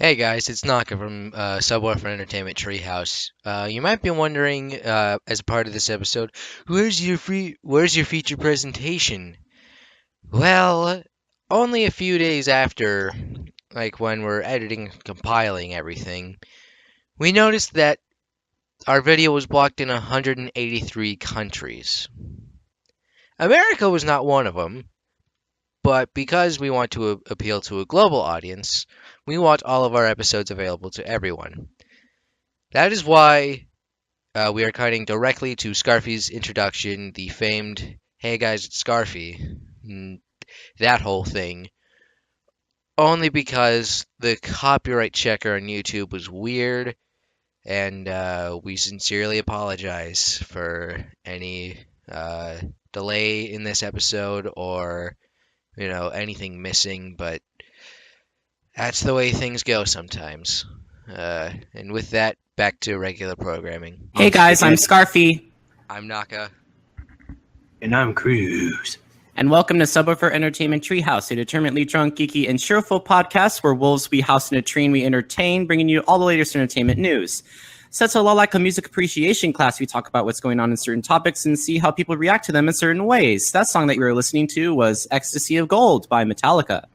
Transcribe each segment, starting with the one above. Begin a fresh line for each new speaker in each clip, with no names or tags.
Hey guys, it's Naka from Subwuffer Entertainment Treehouse. You might be wondering, as a part of this episode, where's your feature presentation? Well, only a few days after, like when we're editing and compiling everything, we noticed that our video was blocked in 183 countries. America was not one of them, but because we want to appeal to a global audience, we want all of our episodes available to everyone. That is why we are cutting directly to Scarfy's introduction, the famed "Hey guys, it's Scarfy," that whole thing. Only because the copyright checker on YouTube was weird, and we sincerely apologize for any delay in this episode or anything missing. But that's the way things go sometimes. And with that, back to regular programming.
Hey guys, I'm Scarfy.
I'm Naka.
And I'm Krüz.
And welcome to Subwoofer Entertainment Treehouse, a determinedly drunk, geeky, and cheerful podcast where wolves we house in a tree and we entertain, bringing you all the latest entertainment news. So it's a lot like a music appreciation class. We talk about what's going on in certain topics and see how people react to them in certain ways. That song that you were listening to was Ecstasy of Gold by Metallica.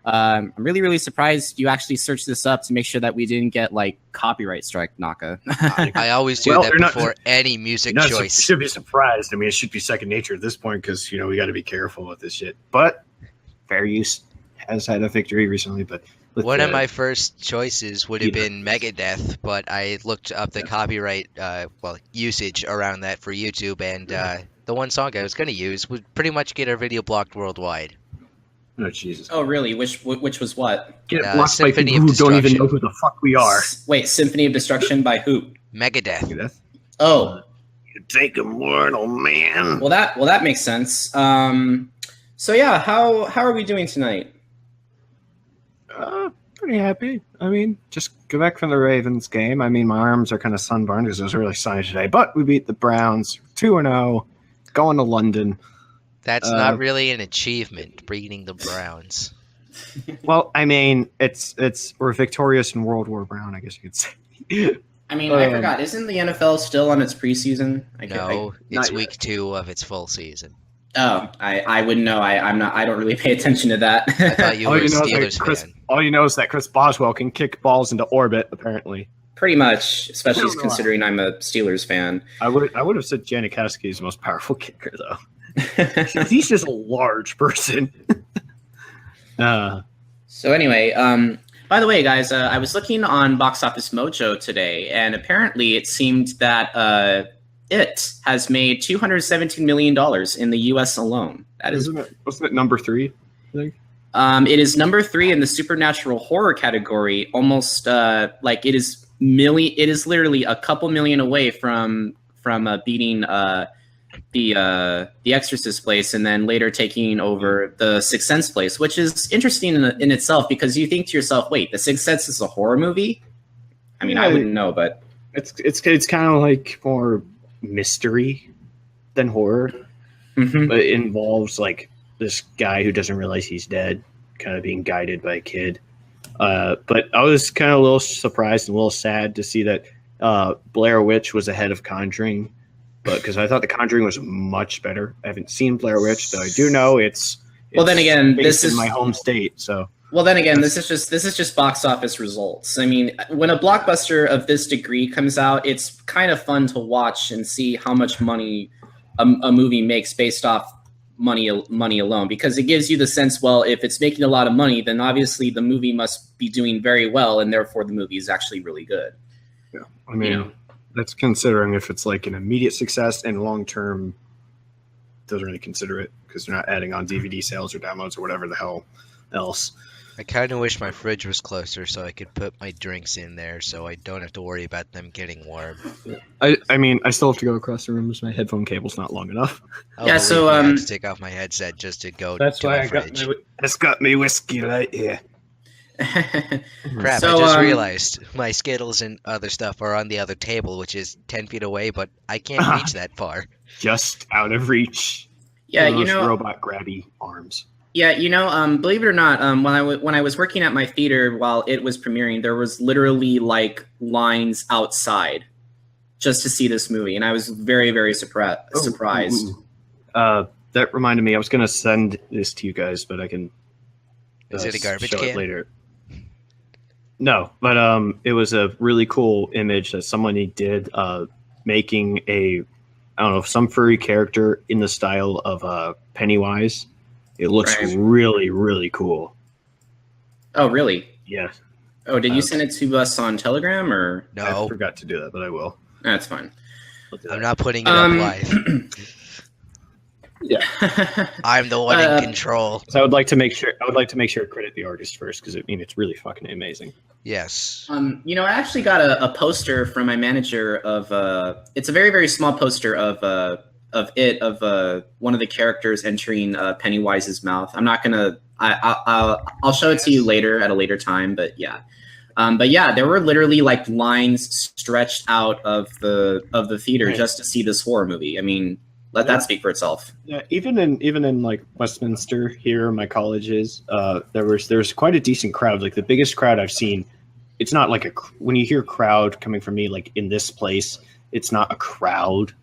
I'm really surprised you actually searched this up to make sure that we didn't get like copyright strike, Naka.
I always do that before any music choice.
You should be surprised. I mean, it should be second nature at this point because we got to be careful with this shit. But fair use has had a victory recently. But
one of my first choices would have been Megadeth, but I looked up the copyright usage around that for YouTube, and the one song I was going to use would pretty much get our video blocked worldwide.
Oh, Jesus.
Oh, really? Which was what?
Get blocked by people who don't even know who the fuck we are.
Wait, Symphony of Destruction by who?
Megadeth.
Oh.
You take a mortal man.
Well, that makes sense. So yeah, how are we doing tonight?
Pretty happy. I mean, just go back from the Ravens game. I mean, my arms are kind of sunburned because it was really sunny today. But we beat the Browns 2-0, going to London.
That's not really an achievement, beating the Browns.
Well, I mean, we're victorious in World War Brown, I guess you could say.
I mean, I forgot. Isn't the NFL still on its preseason?
No, it's week 2 of its full season.
Oh, I wouldn't know. I'm not. I don't really pay attention to that.
I thought you were a Steelers fan.
All you know is that Chris Boswell can kick balls into orbit, apparently.
Pretty much, especially considering I'm a Steelers fan.
I would have said Janikowski is the most powerful kicker, though. He's just a large person.
So anyway, by the way, guys, I was looking on Box Office Mojo today, and apparently it seemed that it has made $217 million in the U.S. alone.
Wasn't it number 3? I think.
It is number 3 in the supernatural horror category. Almost like it is literally a couple million away from beating the Exorcist place, and then later taking over the Sixth Sense place, which is interesting in itself because you think to yourself, wait, the Sixth Sense is a horror movie? I mean, I wouldn't know, but
it's kind of like more mystery than horror, but it involves like this guy who doesn't realize he's dead, kind of being guided by a kid. But I was kind of a little surprised and a little sad to see that Blair Witch was ahead of Conjuring. But because I thought The Conjuring was much better. I haven't seen Blair Witch, though I do know it's
well. Then again,
this is my home state. So
well, then again, this is just box office results. I mean, when a blockbuster of this degree comes out, it's kind of fun to watch and see how much money a movie makes based off money alone, because it gives you the sense, well, if it's making a lot of money, then obviously the movie must be doing very well, and therefore the movie is actually really good.
Yeah, I mean. That's considering if it's like an immediate success, and long term doesn't really consider it because they're not adding on DVD sales or downloads or whatever the hell else.
I kind of wish my fridge was closer so I could put my drinks in there so I don't have to worry about them getting warm.
I mean, I still have to go across the room because my headphone cable's not long enough.
Yeah, so
I have to take off my headset just to go.
That's
to
why
my
I
fridge.
got me whiskey right here.
Crap,
So,
I just realized my Skittles and other stuff are on the other table, which is 10 feet away, but I can't reach that far.
Just out of reach.
Yeah,
those robot grabby arms.
Yeah, believe it or not, when I was working at my theater while it was premiering, there was literally like lines outside just to see this movie, and I was very, very surprised.
That reminded me, I was going to send this to you guys, but I can
Is it a garbage
show
can?
it later. No, but it was a really cool image that somebody did making some furry character in the style of Pennywise. It looks really, really cool.
Oh, really?
Yeah.
Oh, did you send it to us on Telegram or?
No,
I forgot to do that, but I will.
That's fine.
I'm not putting it up live.
Yeah.
I'm the one in control.
So I would like to make sure to credit the artist first, because it's really fucking amazing.
Yes.
I actually got a poster from my manager of it's a very, very small poster of one of the characters entering Pennywise's mouth. I'm not gonna. I'll show it to you later at a later time. But yeah, there were literally like lines stretched out of the theater just to see this horror movie. I mean, let that speak for itself. Yeah, even in like Westminster here, my college is, there's quite a decent crowd. Like the biggest crowd I've seen. It's not like when you hear crowd coming from me, like in this place, it's not a crowd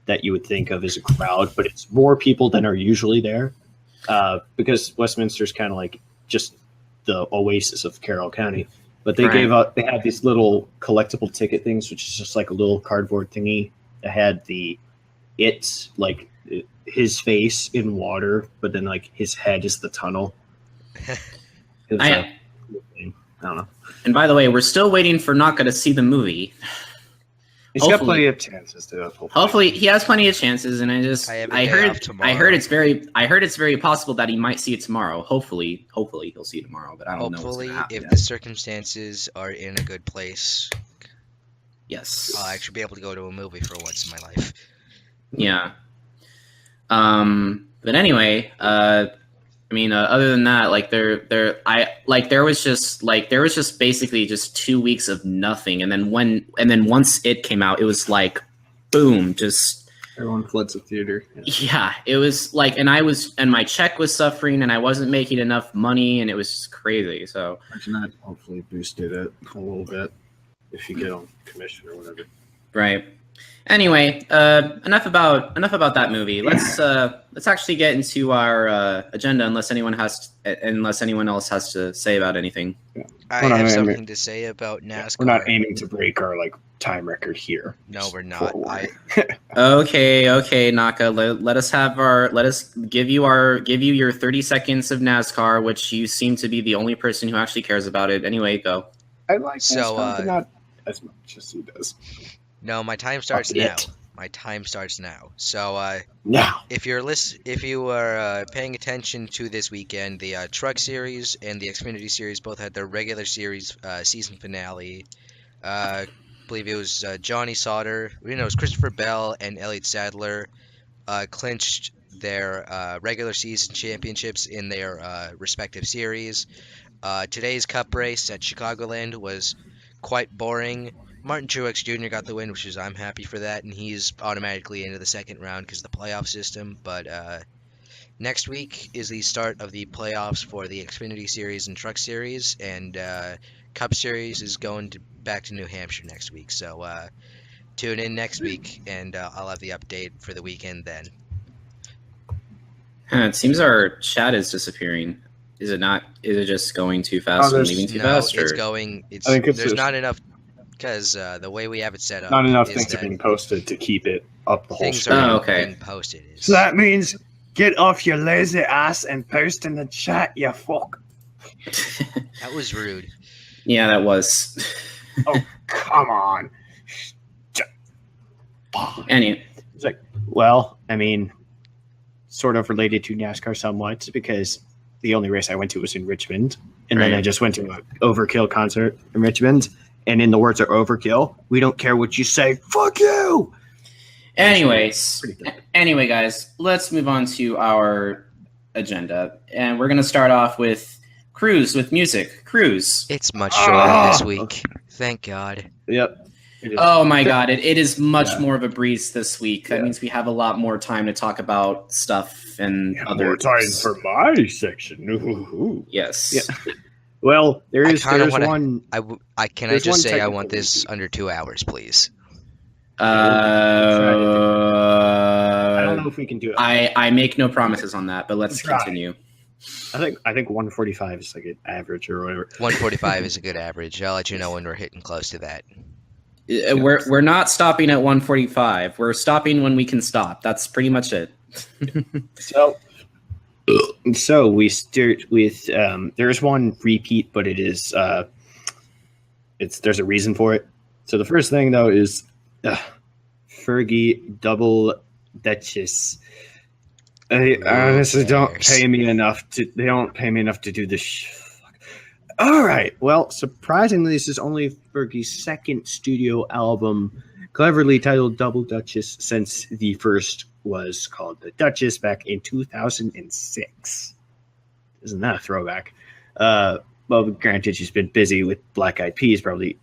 that you would think of as a crowd, but it's more people than are usually there, because Westminster's kind of like just the oasis of Carroll County. But they they had these little collectible ticket things, which is just like a little cardboard thingy that had like his face in water, but then like his head is the tunnel. I don't know. And by the way, we're still waiting for Naka to see the movie.
He's got plenty of chances to.
Hopefully, he has plenty of chances, and I heard it's very possible that he might see it tomorrow. Hopefully he'll see it tomorrow, but I don't know.
Hopefully, if the circumstances are in a good place,
yes,
I'll actually be able to go to a movie for once in my life.
Yeah. But anyway, other than that, like there was just basically just 2 weeks of nothing, and then once it came out, it was like, boom, just
everyone floods the theater.
Yeah, it was like, and my check was suffering, and I wasn't making enough money, and it was just crazy. So
that hopefully boosted it a little bit if you get on commission or whatever.
Right. Anyway, enough about that movie. Let's actually get into our agenda, unless anyone else has to say about anything.
Yeah.
I have something to say about NASCAR.
We're not aiming to break our time record here.
No, we're not.
Okay, Naka. Let us give you your 30 seconds of NASCAR, which you seem to be the only person who actually cares about it. Anyway, go.
I like NASCAR, but not as much as he does.
No, my time starts now. My time starts now. So,
now,
if you are paying attention to this weekend, the Truck Series and the Xfinity Series both had their regular series season finale. I believe it was Johnny Sauter. It was Christopher Bell and Elliott Sadler clinched their regular season championships in their respective series. Today's Cup race at Chicagoland was quite boring. Martin Truex Jr. got the win, I'm happy for that, and he's automatically into the second round because of the playoff system. But next week is the start of the playoffs for the Xfinity Series and Truck Series, and Cup Series is going back to New Hampshire next week. So tune in next week, and I'll have the update for the weekend then.
It seems our chat is disappearing. Is it not? Is it just going too fast and leaving too fast?
It's going. There's not enough. Because the way we have it set up,
not enough things are being posted to keep it up the whole
stream. Things are being posted.
So that means get off your lazy ass and post in the chat, you fuck.
That was rude.
Yeah, that was.
Oh, come on.
Anyway.
It's like, well, sort of related to NASCAR somewhat, because the only race I went to was in Richmond, and then I just went to an Overkill concert in Richmond. And in the words of Overkill, we don't care what you say. Fuck you!
Anyway, guys, let's move on to our agenda. And we're going to start off with Krüz, with music. Krüz.
It's much shorter this week. Thank God.
Yep.
Oh my god, it is much
Yeah.
more of a breeze this week. That
Yeah.
means we have a lot more time to talk about stuff and other
more time for my section. Ooh.
Yes.
Yeah. Well, there's
wanna-
one.
Can I
There's
just
one
say I
technical
want this
repeat.
under 2 hours, please?
I don't know if we can do it.
I make no promises on that, but let's
Try.
continue.
I think 145 is like an average or whatever.
145 is a good average. I'll let you know when we're hitting close to that.
We're not stopping at 145. We're stopping when we can stop. That's pretty much it.
So we start with there's one repeat, but it is there's a reason for it. So the first thing though is Fergie Double Dutchess. They honestly don't pay me enough to. They don't pay me enough to do this. All right. Well, surprisingly, this is only Fergie's second studio album, cleverly titled Double Dutchess, since the first was called The Duchess back in 2006. Isn't that a throwback? Well, granted, she's been busy with Black Eyed Peas probably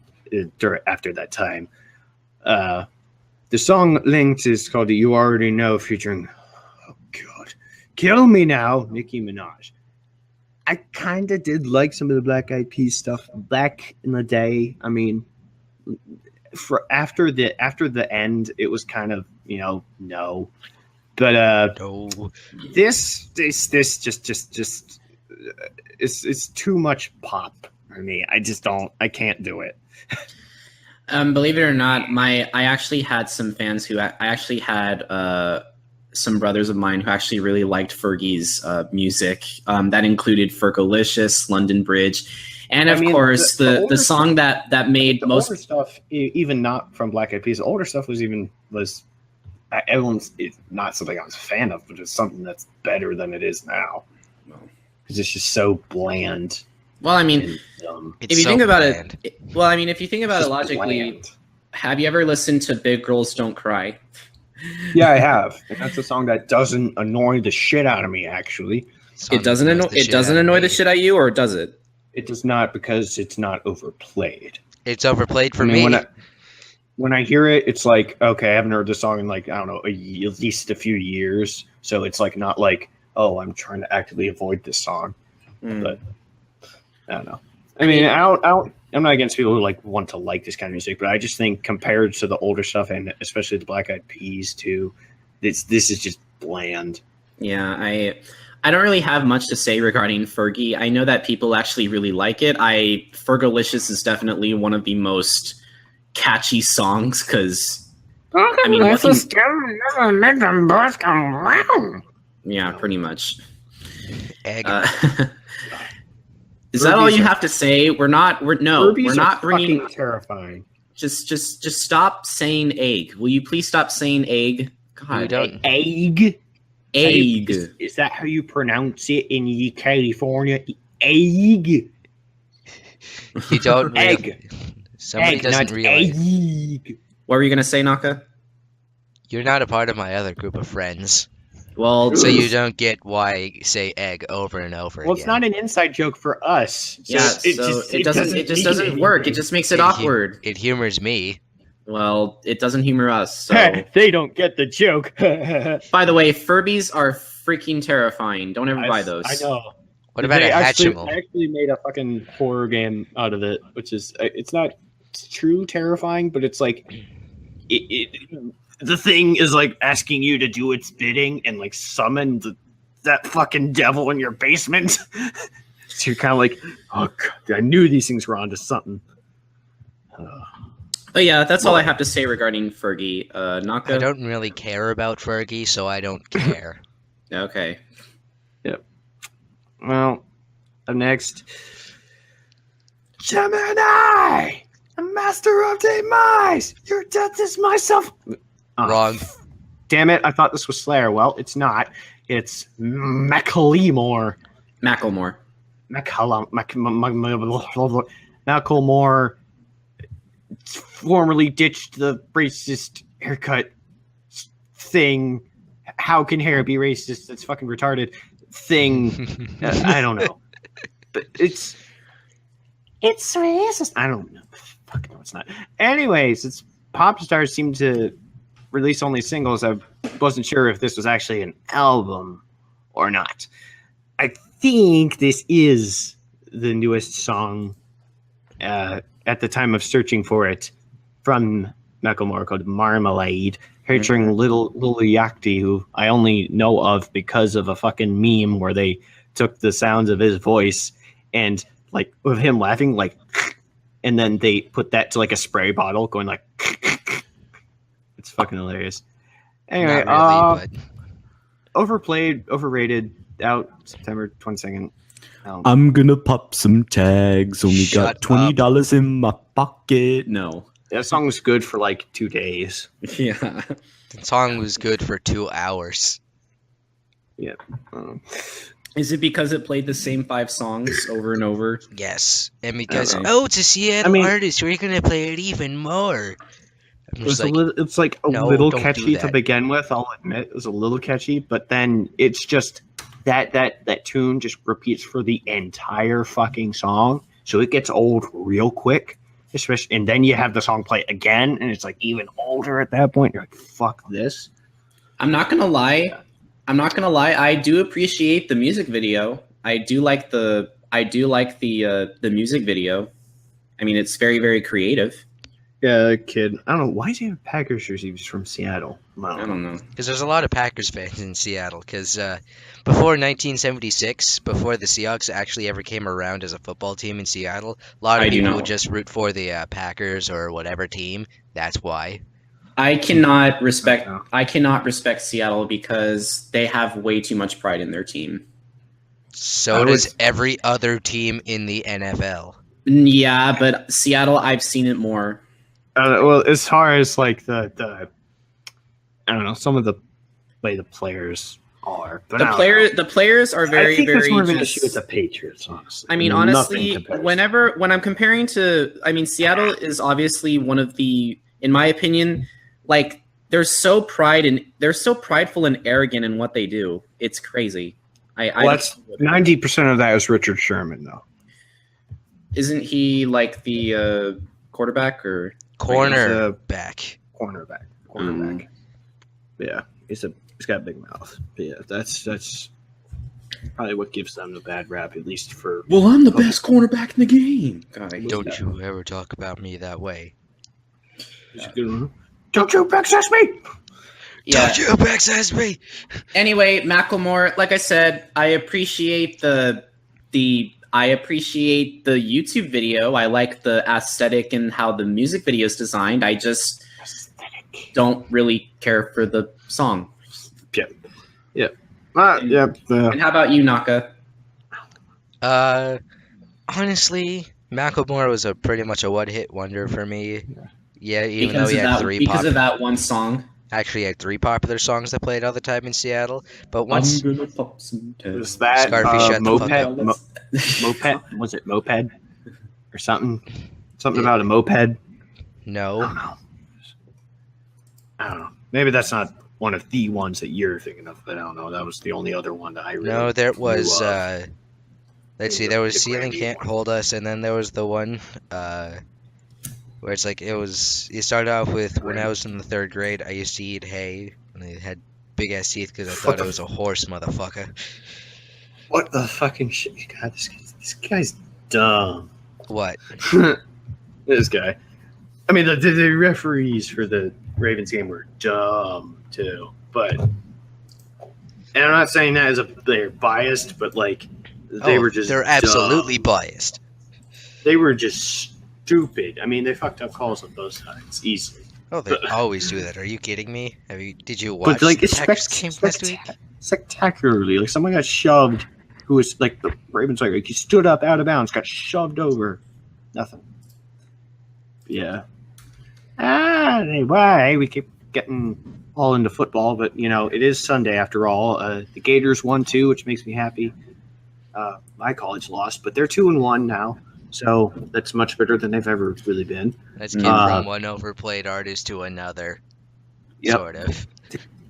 after that time. The song linked is called You Already Know, featuring, oh God, Kill Me Now, Nicki Minaj. I kind of did like some of the Black Eyed Peas stuff back in the day. I mean, after the end, it was kind of, no. But
No.
this just it's too much pop for me. I can't do it.
Believe it or not, I actually had some fans who I actually had some brothers of mine who actually really liked Fergie's music. That included Fergalicious, London Bridge, and of course the song that made
the
most
older stuff, even not from Black Eyed Peas. The older stuff was everyone's it's not something I was a fan of, but it's something that's better than it is now. Because it's just so bland.
Well, I mean,
And,
if you think about it, if you think about it logically,
bland.
have you ever listened to Big Girls Don't Cry?
Yeah, I have. And that's a song that doesn't annoy the shit out of me. Actually,
It doesn't annoy the shit out of you, or does it?
it does not, because it's not overplayed.
It's overplayed for
I mean,
me.
when I hear it, it's like, okay, I haven't heard this song in like, I don't know, at least a few years. So it's like not like, oh, I'm trying to actively avoid this song. But I don't know. I mean, I'm not against people who like want to like this kind of music, but I just think compared to the older stuff, and especially the Black Eyed Peas too, this is just bland.
Yeah, I don't really have much to say regarding Fergie. I know that people actually really like it. Fergalicious is definitely one of the most catchy songs because yeah, pretty much.
Egg.
Is that all you have to say? We're not
Furbies are
bringing.
fucking terrifying.
Just stop saying egg. Will you please stop saying egg? God,
We don't-
Egg.
egg.
Is that how you pronounce it in California? Egg.
You don't
Egg.
Somebody
Egg,
doesn't
not
realize
egg.
What were you gonna say, Naka?
you're not a part of my other group of friends,
Well,
so you don't get why I say egg over and over
Well,
again.
it's not an inside joke for us.
yeah, it just doesn't work. It just makes it awkward.
It humors me.
Well, it doesn't humor us. So,
They don't get the joke.
by the way, Furbies are freaking terrifying. Don't ever buy those.
I know.
What about a
I
Hatchimal?
actually made a fucking horror game out of it, which is it's not true terrifying, but it's like the thing is like asking you to do its bidding and like summon that fucking devil in your basement. So you're kind of like, oh God, I knew these things were onto something.
But yeah, that's all I have to say regarding Fergie. Naka.
I don't really care about Fergie, so I don't care.
Okay.
Well, up next, Gemini, a master of demise. Your death is myself.
Wrong.
Damn it! I thought this was Slayer. Well, it's not. It's Macklemore.
Macklemore.
Macklemore formerly ditched the racist haircut thing. How can hair be racist? That's fucking retarded. Thing. I don't know. But it's It's racist. I don't know. Fuck no, it's not. Anyways, it's pop stars seem to release only singles. I wasn't sure if this was actually an album or not. I think this is the newest song at the time of searching for it from Macklemore called Marmalade, featuring Lil Yachty, who I only know of because of a fucking meme where they took the sounds of his voice and like with him laughing like, and then they put that to like a spray bottle going like, it's fucking hilarious. Anyway,
Not really, but
overplayed, overrated, out September 22nd.
I'm gonna pop some tags. Only
Shut
got $20 in my pocket. No.
That song was good for like 2 days.
Yeah.
the song was good for 2 hours.
Yeah.
Is it because it played the same 5 songs over and over?
Yes, and because
Okay.
it's a Seattle
I mean-
artist, we're gonna play it even more. I'm just like,
It's like a
no,
little
don't do
catchy to
that.
begin with. I'll admit it was a little catchy, but then it's just that tune just repeats for the entire fucking song, so it gets old real quick. Especially, and then you have the song play again, and it's like even older at that point. You're like, "Fuck this."
I'm not gonna lie. I do appreciate the music video. I do like the music video. I mean, it's very, very creative.
Yeah, kid. I don't know why is he have Packers jersey? He was from Seattle.
I don't know.
because there's a lot of Packers fans in Seattle. Because before 1976, before the Seahawks actually ever came around as a football team in Seattle, a lot of
I do
people
know.
would just root for the Packers or whatever team. That's why.
I cannot respect.
Okay.
I cannot respect Seattle because they have way too much pride in their team.
So
I
does
was-
every other team in the NFL.
Yeah, but Seattle, I've seen it more.
Well, as far as like the I don't know, some of the way the players are, but
The players are very,
I think
very.
that's more of an
just-
issue with the Patriots, honestly.
I mean,
Nothing
honestly,
compares.
when I'm comparing to, I mean, Seattle is obviously one of the, in my opinion, like they're so prideful and arrogant in what they do. It's crazy.
Well, that's 90% of that is Richard Sherman, though.
Isn't he like the quarterback or?
Cornerback.
Cornerback.
Mm.
Yeah, he's got a big mouth. But yeah, that's probably what gives them the bad rap, at least for.
Well, I'm the best cornerback in the game. God, I hate
Don't
that.
you ever talk about me that way.
Don't you access me?
Yeah.
Don't you backside me.
Anyway, Macklemore, like I said, I appreciate the YouTube video. I like the aesthetic and how the music video is designed. I just don't really care for the song.
Yeah.
And how about you, Naka?
Honestly, Macklemore was pretty much a one-hit wonder for me. Yeah, even though
Because
he
of
had
that,
three
because of that one song.
actually had 3 popular songs that played all the time in Seattle. But once
gonna pop some tags.
Was that
Scarfy, shut the fuck
moped?
up.
Moped? Was it moped or something? Something about a moped? I
no,
don't know. Maybe that's not one of the ones that you're thinking of, but I don't know. That was the only other one that I really
no, there was.
knew of.
Let's see, there was
The
"Ceiling
Grammy
Can't
one.
Hold Us," and then there was the one where it's like it started off with when I was in the 3rd grade, I used to eat hay, and it had big ass teeth because I thought it was a horse, motherfucker.
What the fucking shit? God, this guy's dumb.
What?
This guy. I mean, the referees for the Ravens game were dumb too, but and I'm not saying that as they're biased, but like they were just
they're absolutely
dumb.
biased.
They were just stupid. I mean, they fucked up calls on both sides easily.
Oh, they always do that. Are you kidding me? Did you watch
But like,
the
it's
Packers game last week?
spectacularly. Like someone got shoved. Who was like the Ravens? Like he stood up out of bounds, got shoved over. Nothing. Yeah. Anyway, we keep getting all into football, but you know it is Sunday after all. The Gators won 2, which makes me happy. My college lost, but they're 2-1 now, so that's much better than they've ever really been.
Let's get from one overplayed artist to another.
Yep.
Sort of.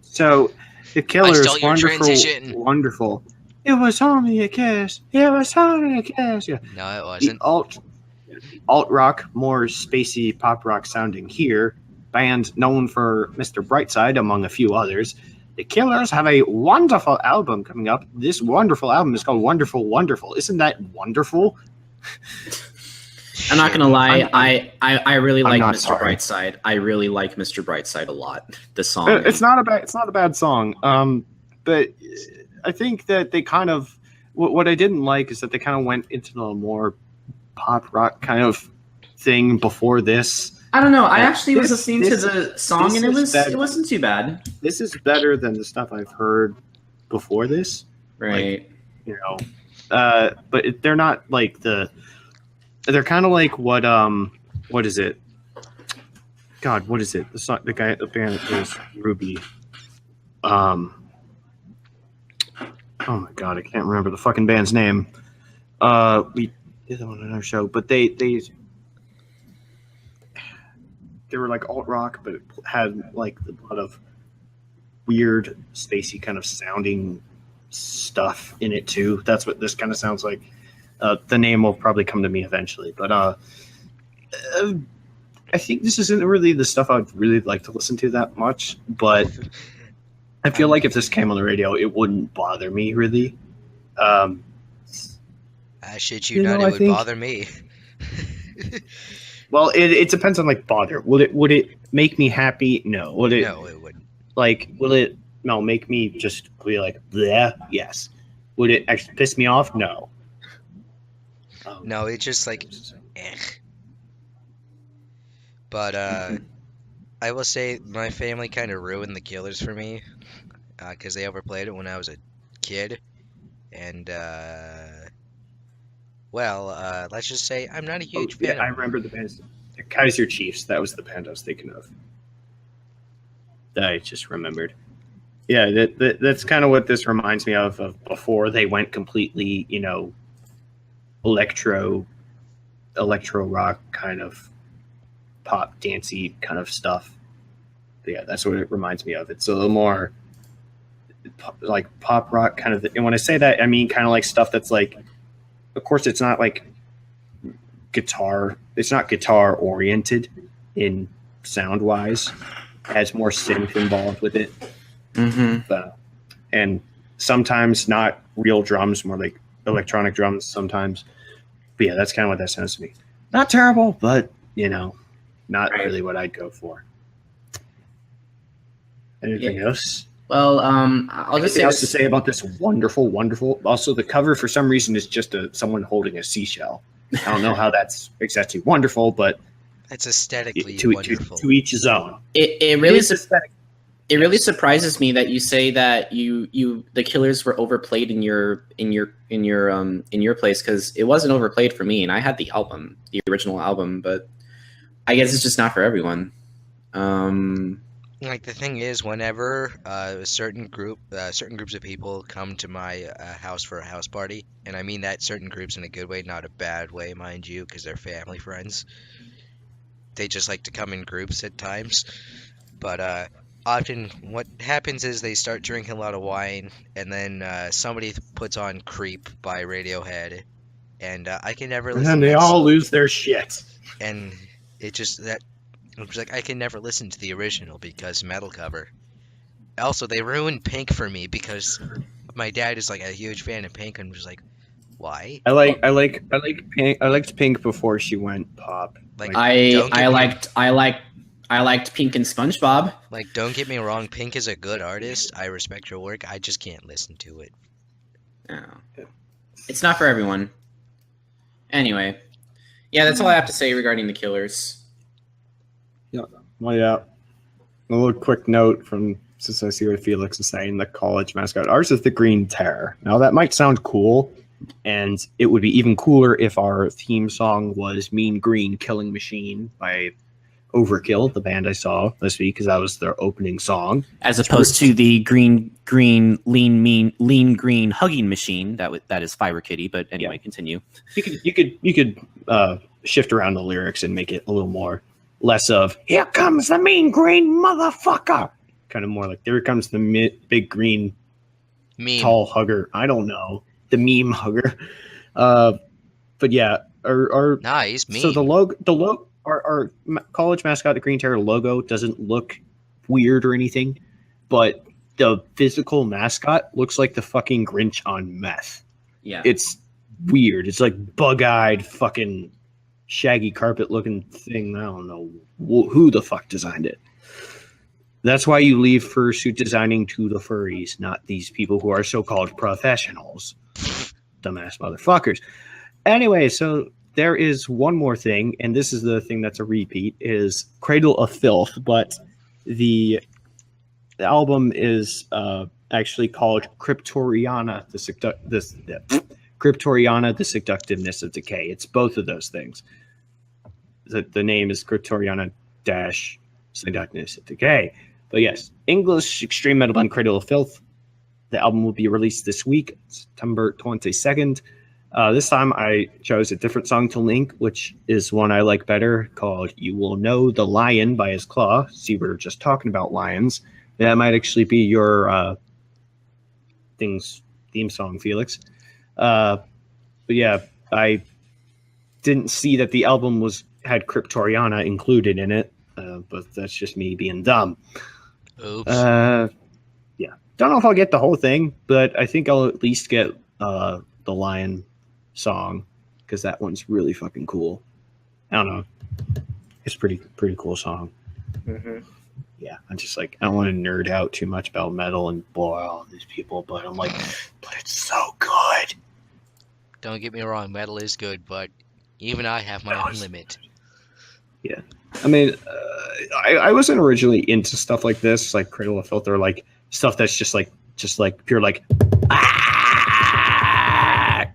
So the Killers,
stole your
wonderful,
transition.
wonderful. It was only a kiss. It was only a kiss. Yeah.
No, it
The
wasn't.
alt rock, more spacey pop rock sounding here. Band known for Mr. Brightside, among a few others. The Killers have a wonderful album coming up. This wonderful album is called Wonderful Wonderful. Isn't that wonderful?
I'm not gonna lie, I really like
not
Mr.
sorry.
Brightside. I really like Mr. Brightside a lot. The song.
It's not a bad song. But I think that they kind of what I didn't like is that they kind of went into the more pop rock kind of thing before this.
I don't know. I actually was listening to the song and it wasn't too bad.
This is better than the stuff I've heard before this.
Right.
Like, but they're not like they're kind of like what is it? God, what is it? The song, the band that plays Ruby. Oh my God, I can't remember the fucking band's name. We did that one on our show, but they were like alt rock, but it had like a lot of weird, spacey kind of sounding stuff in it too. That's what this kind of sounds like. The name will probably come to me eventually, but I think this isn't really the stuff I'd really like to listen to that much. But I feel like if this came on the radio, it wouldn't bother me really.
I shit you not, it would bother me.
Well, it depends on like bother. Would it make me happy? No.
No, it wouldn't.
Like, will it make me just be like, bleh? Yes. Would it actually piss me off? No.
No, it's just like, eh. But I will say my family kind of ruined the Killers for me because they overplayed it when I was a kid, and let's just say I'm not a huge fan.
Yeah, I remember the band. Kaiser Chiefs. That was the band I was thinking of. That I just remembered. Yeah, that's kind of what this reminds me of before they went completely, electro rock kind of pop dancey kind of stuff. But yeah, that's what it reminds me of. It's a little more like pop rock kind of. And when I say that, I mean kind of like stuff that's like, of course, it's not like guitar. It's not guitar oriented in sound wise. It has more synth involved with it.
Mm-hmm.
And sometimes not real drums, more like electronic drums sometimes. But yeah, that's kind of what that sounds to me. Not terrible, but not really what I'd go for. Anything else?
Well, I'll just say
else to say about this wonderful, wonderful. Also, the cover for some reason is just someone holding a seashell. I don't know how that's exactly wonderful, but
it's aesthetically
wonderful. To each his own.
It really surprises me that you say that the Killers were overplayed in your place, because it wasn't overplayed for me, and I had the original album, but I guess it's just not for everyone.
Like the thing is, whenever certain groups of people come to my house for a house party, and I mean that certain groups in a good way, not a bad way, mind you, because they're family friends. They just like to come in groups at times, but often what happens is they start drinking a lot of wine, and then somebody puts on "Creep" by Radiohead, and I can never listen.
And they all lose their shit.
And it just that. It was like I can never listen to the original because metal cover. Also, they ruined Pink for me because my dad is like a huge fan of Pink, and was like, "Why?"
I liked Pink. I liked Pink before she went pop.
I liked Pink and SpongeBob.
Like, don't get me wrong, Pink is a good artist. I respect her work. I just can't listen to it.
No. It's not for everyone. Anyway, yeah, that's all I have to say regarding the Killers.
Well, yeah. A little quick note since I see what Felix is saying, the college mascot. Ours is the Green Terror. Now, that might sound cool, and it would be even cooler if our theme song was Mean Green Killing Machine by Overkill, the band I saw this week, because that was their opening song.
As opposed to the lean green hugging machine that is Fiber Kitty. But anyway, Continue.
You could shift around the lyrics and make it a little more. Less of, here comes the mean green motherfucker. Kind of more like, there comes the big green
meme.
Tall hugger. I don't know. The meme hugger. But yeah, our
Nice, mean.
so our college mascot, the Green Terror logo, doesn't look weird or anything, but the physical mascot looks like the fucking Grinch on meth.
Yeah.
It's weird. It's like bug-eyed fucking shaggy carpet looking thing. I don't know who the fuck designed it. That's why you leave fursuit designing to the furries, not these people who are so-called professionals. Dumbass motherfuckers. Anyway, so there is one more thing, and this is the thing that's a repeat, is Cradle of Filth, but the album is actually called Cryptoriana.The Seductiveness of Decay. It's both of those things. The name is Cryptoriana-Seductiveness of Decay. But yes, English extreme metal band Cradle of Filth. The album will be released this week, September 22nd. This time I chose a different song to link, which is one I like better, called You Will Know the Lion by His Claw. See, we were just talking about lions. That might actually be your theme song, Felix. But yeah, I didn't see that the album had Cryptoriana included in it, but that's just me being dumb.
Oops.
Yeah. Don't know if I'll get the whole thing, but I think I'll at least get the lion song, because that one's really fucking cool. I don't know. It's pretty cool song.
Mm-hmm.
Yeah, I'm just like, I don't want to nerd out too much about metal and blow out all these people, but I'm like, but it's so good.
Don't get me wrong, metal is good, but even I have my own limit.
Yeah. I mean, I wasn't originally into stuff like this, like Cradle of Filth, or like stuff that's just like pure like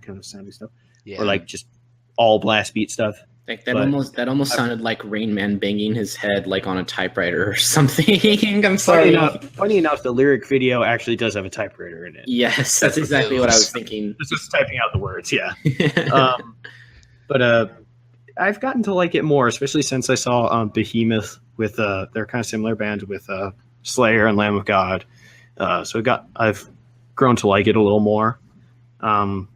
kind of sounding stuff, or like just all blast beat stuff.
Like that almost sounded like Rain Man banging his head like on a typewriter or something. I'm sorry.
Funny enough, the lyric video actually does have a typewriter in it.
Yes, that's exactly what I was thinking.
It's just typing out the words, yeah. But I've gotten to like it more, especially since I saw Behemoth with their kind of similar band with Slayer and Lamb of God. So I've grown to like it a little more. So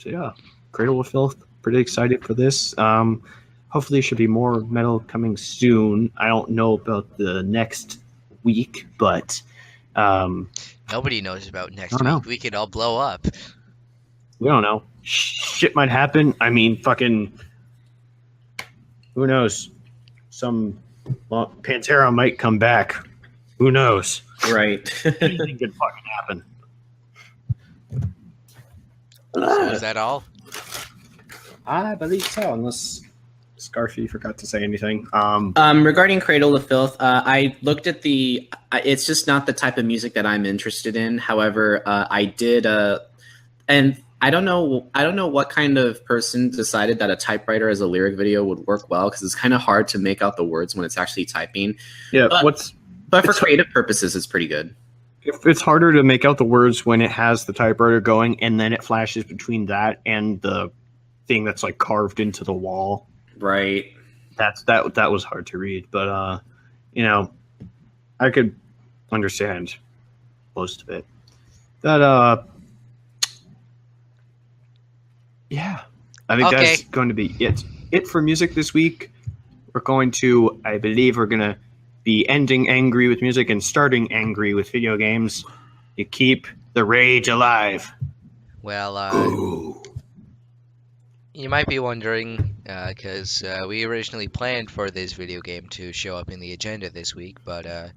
yeah, Cradle of Filth. Pretty excited for this. Hopefully there should be more metal coming soon. I don't know about the next week, but
nobody knows about next week. We could all blow up.
We don't know. Shit might happen. I mean, fucking who knows? Some Pantera might come back. Who knows?
Right.
Anything could fucking happen.
So is that all?
I believe so, unless Scarfy forgot to say anything.
Regarding Cradle of Filth, I looked at it's just not the type of music that I'm interested in. However, I did, and I don't know what kind of person decided that a typewriter as a lyric video would work well, because it's kind of hard to make out the words when it's actually typing. Yeah, but for creative purposes, it's pretty good.
It's harder to make out the words when it has the typewriter going, and then it flashes between that and the thing that's like carved into the wall.
Right.
That was hard to read, but I could understand most of it. That yeah, I think that's going to be it for music this week. We're going to be ending angry with music and starting angry with video games. You keep the rage alive.
Well, you might be wondering, because we originally planned for this video game to show up in the agenda this week, but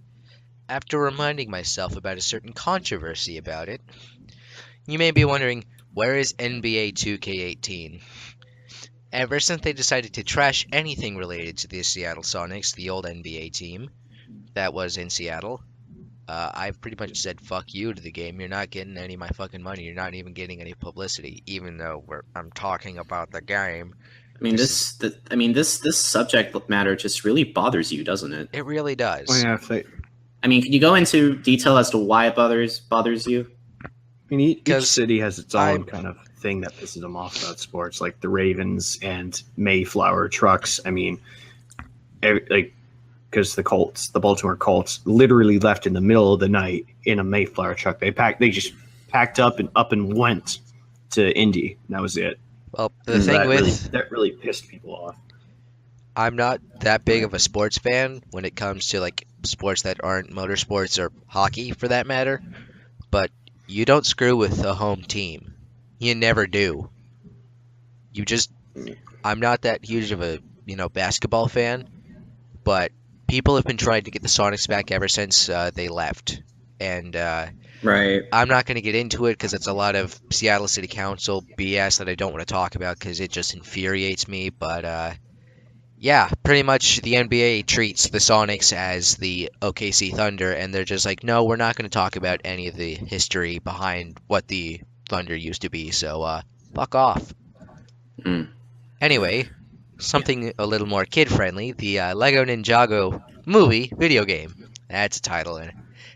after reminding myself about a certain controversy about it, you may be wondering, where is NBA 2K18? Ever since they decided to trash anything related to the Seattle Sonics, the old NBA team that was in Seattle, I've pretty much said fuck you to the game. You're not getting any of my fucking money. You're not even getting any publicity, even though I'm talking about the game.
I mean, this subject matter just really bothers you, doesn't it?
It really does.
Oh, yeah,
I mean, can you go into detail as to why it bothers you?
I mean, each city has its own kind of thing that pisses them off about sports, like the Ravens and Mayflower trucks. I mean, because the Baltimore Colts, literally left in the middle of the night in a Mayflower truck. They just packed up and went to Indy. And that was it.
Well, the thing with
that really pissed people off.
I'm not that big of a sports fan when it comes to like sports that aren't motorsports or hockey for that matter, but you don't screw with a home team. You never do. You just I'm not that huge of a, basketball fan, but people have been trying to get the Sonics back ever since they left. And
Right.
I'm not going to get into it because it's a lot of Seattle City Council BS that I don't want to talk about because it just infuriates me. But yeah, pretty much the NBA treats the Sonics as the OKC Thunder, and they're just like, no, we're not going to talk about any of the history behind what the Thunder used to be. So fuck off. Anyway, something a little more kid-friendly, the Lego Ninjago movie video game. That's a title.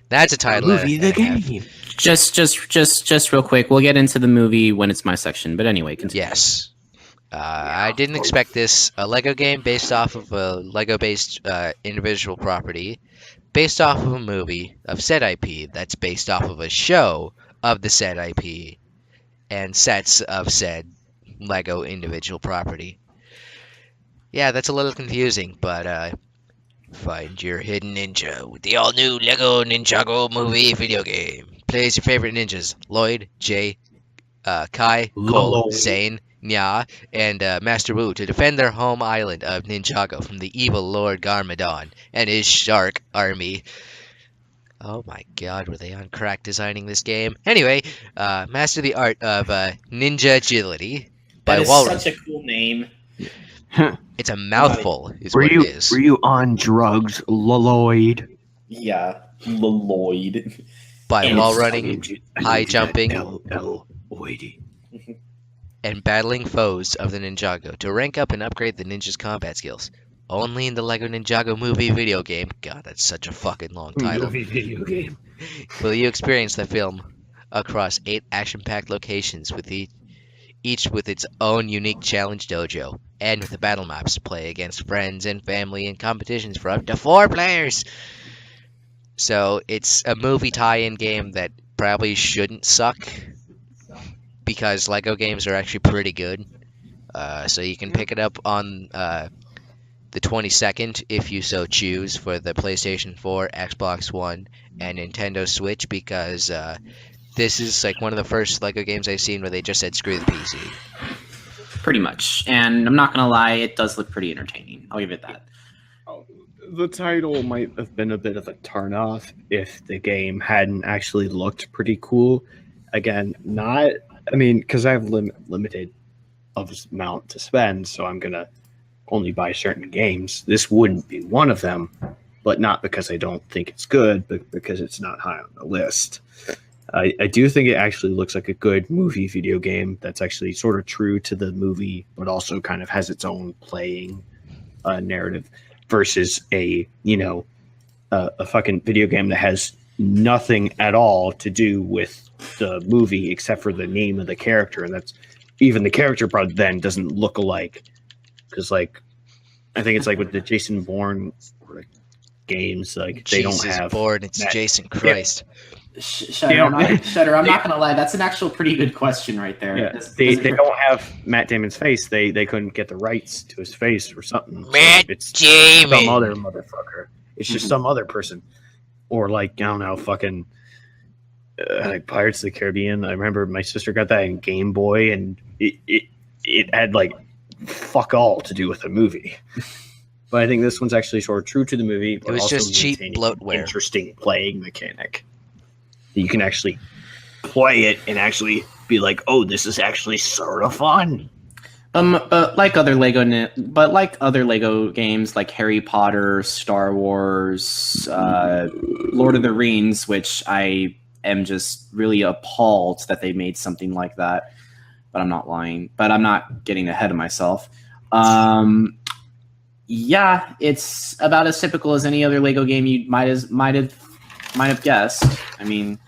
That's a title.
Movie the game.
Just real quick. We'll get into the movie when it's my section. But anyway, continue.
Yes. I didn't expect this. A Lego game based off of a Lego-based individual property, based off of a movie of said IP that's based off of a show of the said IP, and sets of said Lego individual property. Yeah, that's a little confusing, but find your hidden ninja with the all-new Lego Ninjago movie video game. Play as your favorite ninjas: Lloyd, Jay, Kai, Cole, Zane, Nya, and Master Wu to defend their home island of Ninjago from the evil Lord Garmadon and his shark army. Oh my god, were they on crack designing this game? Anyway, master the art of ninja agility by Walrus.
Such a cool name.
It's a mouthful, is what it is.
Were you on drugs, Lloyd?
Yeah, Lloyd.
By wall running, high jumping,
Lloyd.
and battling foes of the Ninjago to rank up and upgrade the ninja's combat skills. Only in the Lego Ninjago movie video game. God, that's such a fucking long title.
Movie video game.
Will you experience the film across 8 action-packed locations with each with its own unique challenge dojo, and with the battle maps to play against friends and family in competitions for up to 4 players. So it's a movie tie-in game that probably shouldn't suck, because Lego games are actually pretty good. So you can pick it up on the 22nd, if you so choose, for the PlayStation 4, Xbox One, and Nintendo Switch, because this is like one of the first Lego games I've seen where they just said screw the PC.
Pretty much. And I'm not going to lie, it does look pretty entertaining. I'll give it that.
The title might have been a bit of a turnoff if the game hadn't actually looked pretty cool. Again, because I have limited amount to spend, so I'm going to only buy certain games. This wouldn't be one of them, but not because I don't think it's good, but because it's not high on the list. I do think it actually looks like a good movie video game that's actually sort of true to the movie, but also kind of has its own playing narrative versus a fucking video game that has nothing at all to do with the movie except for the name of the character, and that's even the character probably then doesn't look alike. Because, I think it's like with the Jason Bourne games, they don't have
Bourne, it's that, Jason Christ.
Shutter, I'm not gonna lie, that's an actual pretty good question right there.
Yeah, they don't have Matt Damon's face. They couldn't get the rights to his face or something.
It's
some other motherfucker. It's just some other person, or I don't know, fucking Pirates of the Caribbean. I remember my sister got that in Game Boy, and it had fuck all to do with the movie. But I think this one's actually sort of true to the movie. But
it was
also
just cheap bloatware.
Interesting playing mechanic. You can actually play it and actually be like, "Oh, this is actually sort of fun."
But like other Lego games, like Harry Potter, Star Wars, Lord of the Rings, which I am just really appalled that they made something like that. But I'm not lying. But I'm not getting ahead of myself. Yeah, it's about as typical as any other Lego game you might have guessed. I mean,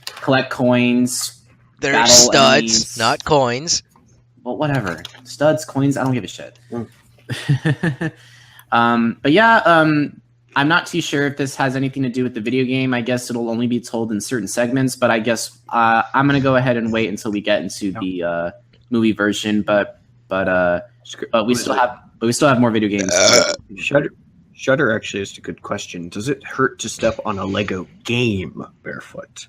collect coins.
They're studs, enemies. Not coins.
Well, whatever. Studs, coins. I don't give a shit. But yeah, I'm not too sure if this has anything to do with the video game. I guess it'll only be told in certain segments. But I guess I'm gonna go ahead and wait until we get into the movie version. But but we still have more video games.
Shudder actually is a good question. Does it hurt to step on a Lego game barefoot?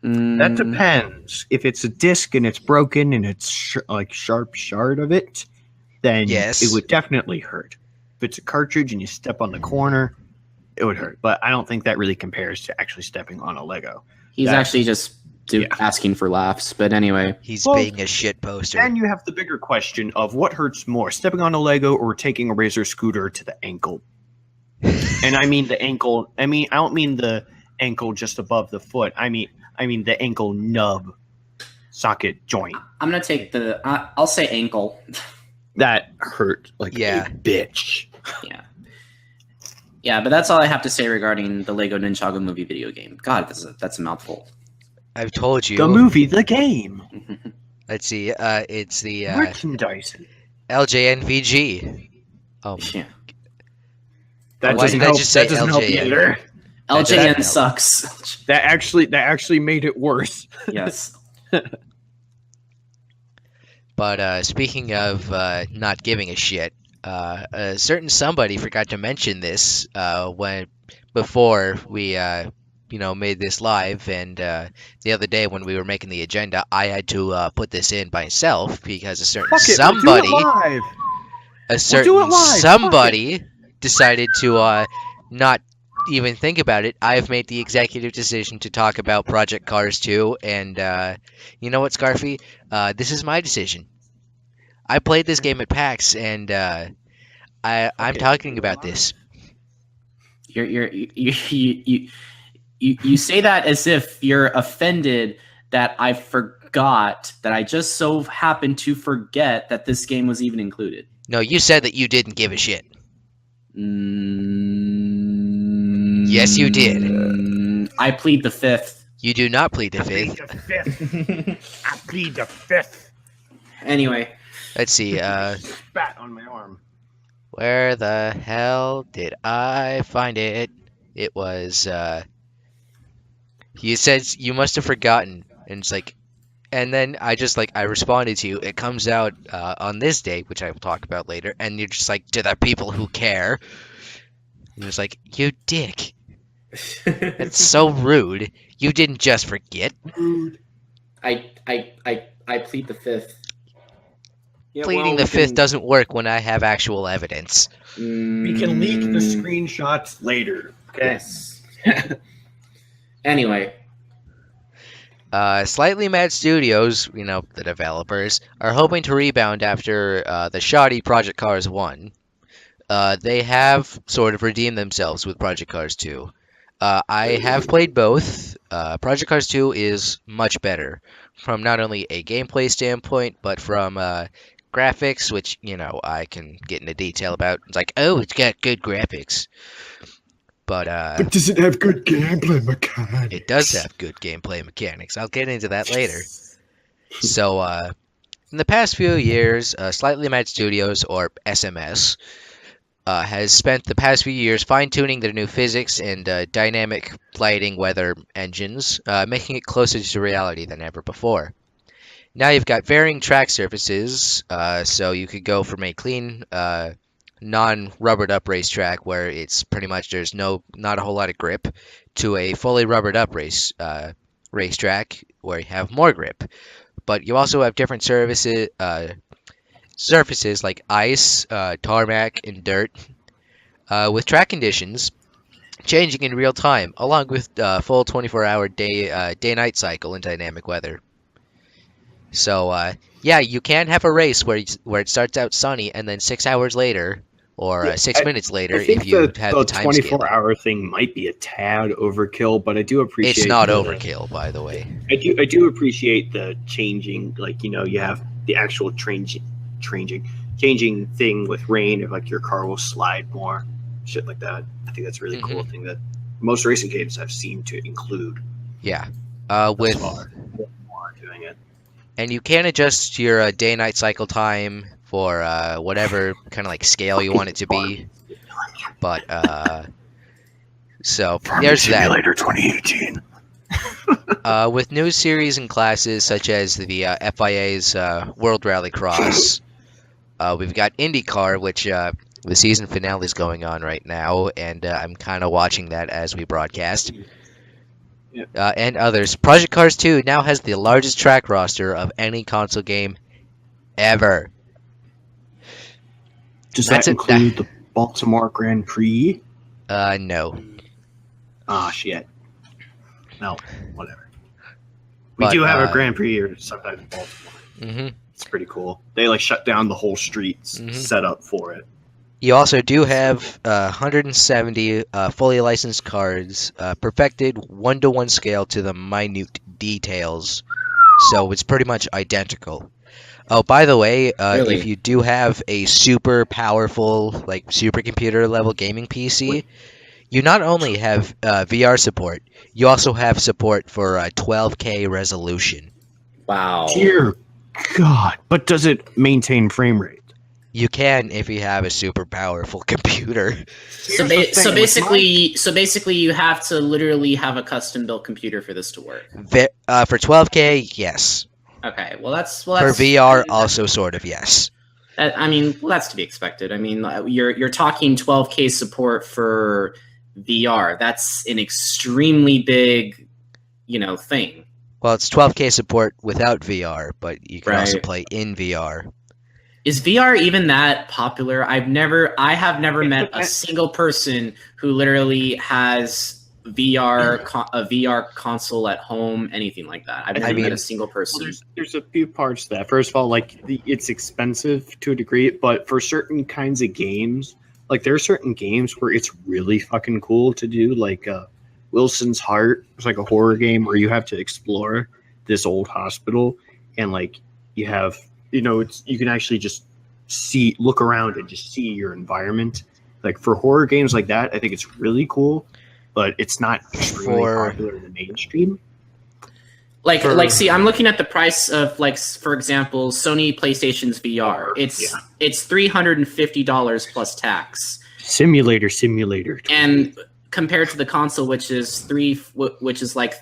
That depends. If it's a disc and it's broken and it's like sharp shard of it, then
Yes.
it would definitely hurt. If it's a cartridge and you step on the corner, it would hurt. But I don't think that really compares to actually stepping on a Lego.
He's actually just asking for laughs. But anyway,
He's being a shit poster.
Then you have the bigger question of what hurts more, stepping on a Lego or taking a Razor scooter to the ankle. And I mean the ankle. I don't mean the ankle just above the foot. I mean the ankle nub socket joint.
I'm gonna take I'll say ankle.
That hurt like
Yeah.
a bitch.
Yeah, but that's all I have to say regarding the Lego Ninjago movie video game. God, that's a mouthful.
I've told you.
The movie, the game,
Let's see. It's the
merchandising.
LJNVG. Oh,
Yeah.
That
why
doesn't
did I
help.
just say
That doesn't help
LJN?
either.
LJN
help.
sucks.
That actually made it worse.
Yes.
but speaking of not giving a shit, a certain somebody forgot to mention this before we made this live, and the other day when we were making the agenda, I had to put this in myself because a certain
Fuck it,
somebody,
we'll do it live.
a certain
live, fuck
somebody decided to not even think about it. I've made the executive decision to talk about Project Cars 2, and you know what, Scarfy? This is my decision. I played this game at PAX, and I'm talking about this.
You say that as if you're offended that I forgot that I just so happened to forget that this game was even included.
No, you said that you didn't give a shit. Yes, you did.
I plead the fifth.
You do not plead the fifth.
I plead the fifth.
Anyway.
Let's see.
Spat on my arm.
Where the hell did I find it? It was. You said you must have forgotten, and it's like, and then I responded to you. It comes out on this day, which I will talk about later, and you're just like, to the people who care. And it's like, you dick. That's so rude. You didn't just forget.
Rude.
I plead the fifth.
Yeah,
Pleading the fifth doesn't work when I have actual evidence.
We can leak the screenshots later. Okay.
Yes. Anyway.
Slightly Mad Studios, the developers, are hoping to rebound after the shoddy Project Cars 1. They have sort of redeemed themselves with Project Cars 2. I have played both. Project Cars 2 is much better from not only a gameplay standpoint, but from graphics, which, I can get into detail about. It's like, oh, it's got good graphics. But
does it have good gameplay mechanics?
It does have good gameplay mechanics. I'll get into that later. So, in the past few years, Slightly Mad Studios, or SMS, has spent the past few years fine-tuning their new physics and dynamic lighting weather engines, making it closer to reality than ever before. Now you've got varying track surfaces, so you could go from a clean, non-rubbered up racetrack where it's pretty much there's not a whole lot of grip, to a fully rubbered up racetrack where you have more grip. But you also have different surfaces like ice, tarmac, and dirt, with track conditions changing in real time, along with full 24-hour day-night cycle and dynamic weather. So, yeah, you can have a race where it starts out sunny and then 6 hours later, or 6 minutes later, if you have the time scale.
The 24-hour thing might be a tad overkill, but I do appreciate.
It's not overkill, by the way.
I do appreciate the changing, you have the actual changing thing with rain, if your car will slide more, shit like that. I think that's a really cool thing that most racing games have seemed to include.
Yeah,
with more doing it.
And you can adjust your day-night cycle time for whatever kind of scale you want it to be. But so there's that.
Simulator 2018.
With new series and classes such as the FIA's World Rallycross, We've got IndyCar, which the season finale is going on right now, and I'm kind of watching that as we broadcast.
Yep.
And others. Project Cars 2 now has the largest track roster of any console game ever.
Does that include the Baltimore Grand Prix?
No.
Ah, shit. No, whatever. We
But,
do have a Grand Prix here sometimes in Baltimore.
Mm-hmm.
It's pretty cool. They like shut down the whole streets set up for it.
You also do have 170 fully licensed cards, perfected 1-to-1 scale to the minute details, so it's pretty much identical. Oh, by the way,
Really?
if you do have a super powerful, like supercomputer level gaming PC, you not only have VR support, you also have support for 12K resolution.
Wow.
Dear God. But does it maintain frame rate?
You can if you have a super powerful computer.
So basically, you have to literally have a custom built computer for this to work.
For 12K, yes.
Okay, well that's
For VR, also sort of yes.
That's to be expected. I mean, you're talking 12K support for VR. That's an extremely big, thing.
Well, it's 12K support without VR, but you can also
Right.
play in VR.
Is VR even that popular? I have never met a single person who literally has a VR console at home, anything like that. I've never met a single person.
Well, there's a few parts to that. First of all, like it's expensive to a degree, but for certain kinds of games, like there are certain games where it's really fucking cool to do. Like Wilson's Heart, it's like a horror game where you have to explore this old hospital, and like you have, you can actually just look around and just see your environment. Like for horror games like that, I think it's really cool, but it's not extremely popular in the mainstream.
See, I'm looking at the price of, like, for example, Sony PlayStation's VR. It's $350 plus tax. Simulator. And compared to the console, which is like,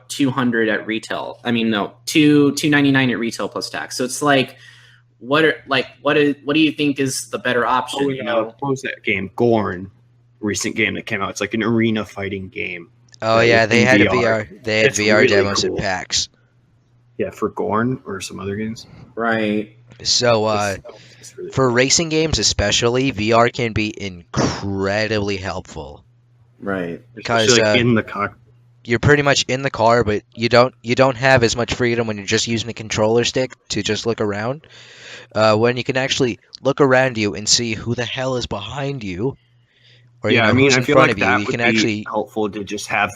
200 at retail. I mean, no, $299 at retail plus tax. So it's like, what do you think is the better option?
What was that game? Gorn, recent game that came out. It's like an arena fighting game.
Oh yeah, they had VR. They had VR
really
demos
cool.
at PAX.
Yeah, for Gorn or some other games.
Right.
So
It's really
for racing games especially, VR can be incredibly helpful.
Right.
Because
especially, like, in the cockpit.
You're pretty much in the car, but you don't have as much freedom when you're just using a controller stick to just look around. When you can actually look around you and see who the hell is behind you, or who's in
I feel
front
like
of you,
that
you
would
can
be
actually
helpful to just have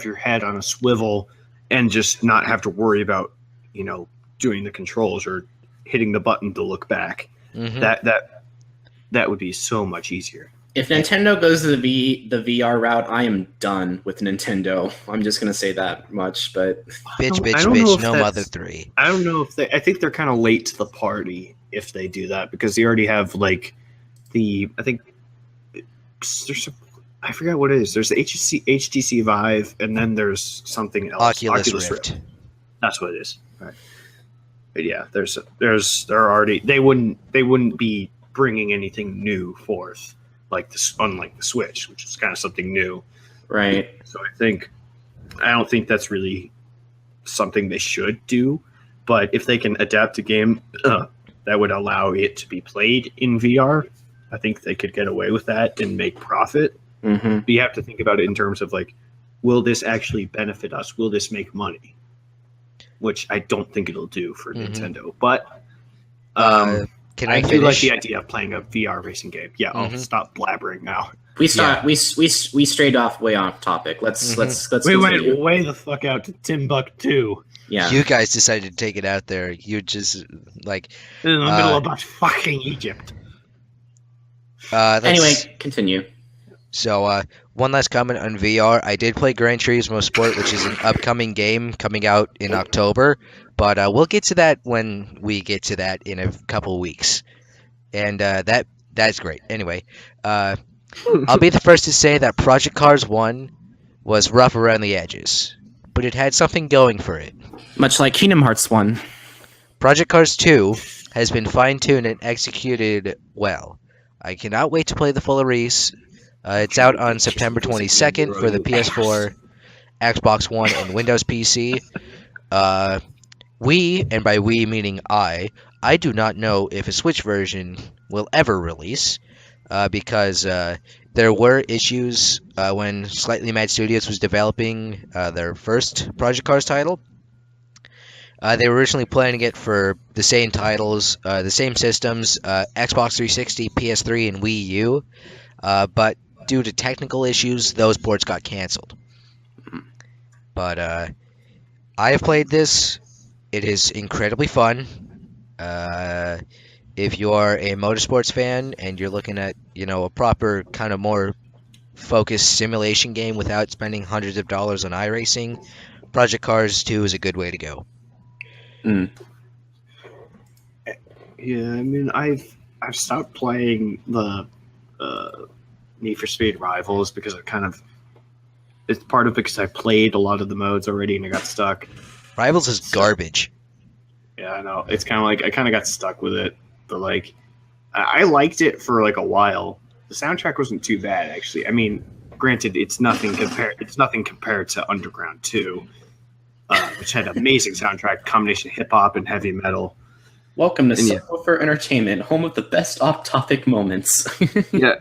your head on a swivel and just not have to worry about doing the controls or hitting the button to look back.
Mhm.
That would be so much easier.
If Nintendo goes the VR route, I am done with Nintendo. I'm just gonna say that much. But
I don't know
bitch,
if
no
that's-
Mother 3.
I don't know if I think they're kind of late to the party if they do that, because they already have like I forgot what it is. There's the HTC Vive, and then there's something else.
Oculus Rift.
That's what it is. Right. But yeah, they're already, they wouldn't be bringing anything new forth like this, unlike the Switch, which is kind of something new.
right.
So I don't think that's really something they should do. But if they can adapt a game that would allow it to be played in VR, I think they could get away with that and make profit.
Mm-hmm.
But you have to think about it in terms of like, will this actually benefit us? Will this make money? Which I don't think it'll do for Nintendo. But
Can I
do
finish?
like the idea of playing a VR racing game. Yeah, I'll stop blabbering now.
We strayed way off topic. Let's
We went
continue.
way the fuck out to Timbuktu.
Yeah.
You guys decided to take it out there. You just like
In the middle of fucking Egypt.
Anyway, continue.
So, one last comment on VR. I did play Gran Turismo Sport, which is an upcoming game coming out in October, but we'll get to that when we get to that in a couple weeks. And that's great. Anyway, I'll be the first to say that Project Cars 1 was rough around the edges, but it had something going for it.
Much like Kingdom Hearts 1.
Project Cars 2 has been fine-tuned and executed well. I cannot wait to play the full release. It's out on September 22nd for the PS4, Xbox One, and Windows PC. We, and by we meaning I do not know if a Switch version will ever release, because there were issues when Slightly Mad Studios was developing their first Project Cars title. They were originally planning it for the same titles, the same systems, Xbox 360, PS3, and Wii U, but due to technical issues, those ports got cancelled. But I have played this. It is incredibly fun. If you are a motorsports fan and you're looking at, a proper kind of more focused simulation game without spending hundreds of dollars on iRacing, Project Cars 2 is a good way to go.
Yeah, I mean, I've stopped playing the Need for Speed Rivals because it's part of because I played a lot of the modes already and I got stuck.
Rivals is garbage.
Yeah, I know. It's kind of like I kind of got stuck with it, but like I liked it for like a while. The soundtrack wasn't too bad actually. I mean, granted, it's nothing compared to Underground 2, which had amazing soundtrack, combination of hip hop and heavy metal.
Welcome to Subwuffer Entertainment, home of the best off-topic moments.
Yeah.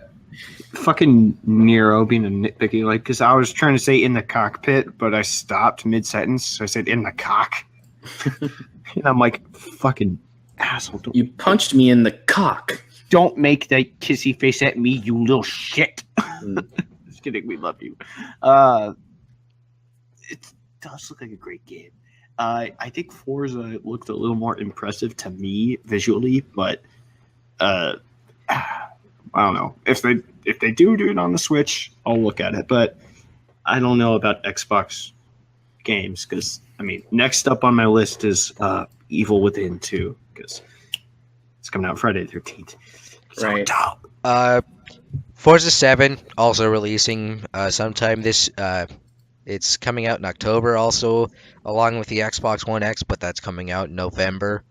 Fucking Nero being a nitpicky, like, because I was trying to say in the cockpit, but I stopped mid-sentence, so I said in the cock. And I'm like, fucking asshole.
You punched me in the cock.
Don't make that kissy face at me, you little shit. Just kidding, we love you. It does look like a great game. I think Forza looked a little more impressive to me visually, but I don't know. If they do it on the Switch, I'll look at it. But I don't know about Xbox games because, I mean, next up on my list is Evil Within 2 because it's coming out Friday the 13th.
Right.
So dope.
Forza 7 also releasing sometime this. It's coming out in October also, along with the Xbox One X, but that's coming out in November.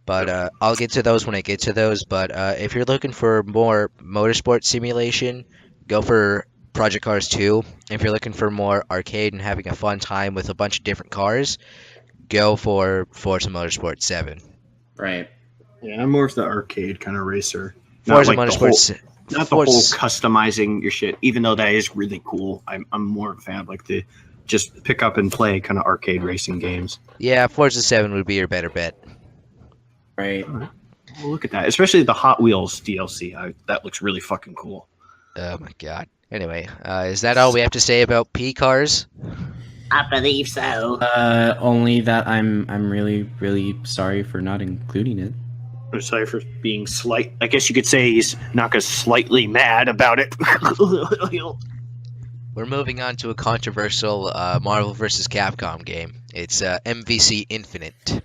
But I'll get to those when I get to those. But if you're looking for more motorsport simulation, go for Project Cars 2. If you're looking for more arcade and having a fun time with a bunch of different cars, go for Forza Motorsport 7.
Right.
Yeah, I'm more of the arcade kind of racer.
Forza Motorsport.
Not the whole customizing your shit, even though that is really cool. I'm more of a fan of like the just pick up and play kind of arcade racing games.
Yeah, Forza 7 would be your better bet.
Right.
Well, look at that. Especially the Hot Wheels DLC. That looks really fucking cool.
Oh my god. Anyway, is that all we have to say about P cars?
I believe so.
Only that I'm really, really sorry for not including it.
I'm sorry for being slight. I guess you could say he's Naka's slightly mad about it.
We're moving on to a controversial Marvel vs. Capcom game. It's MVC Infinite.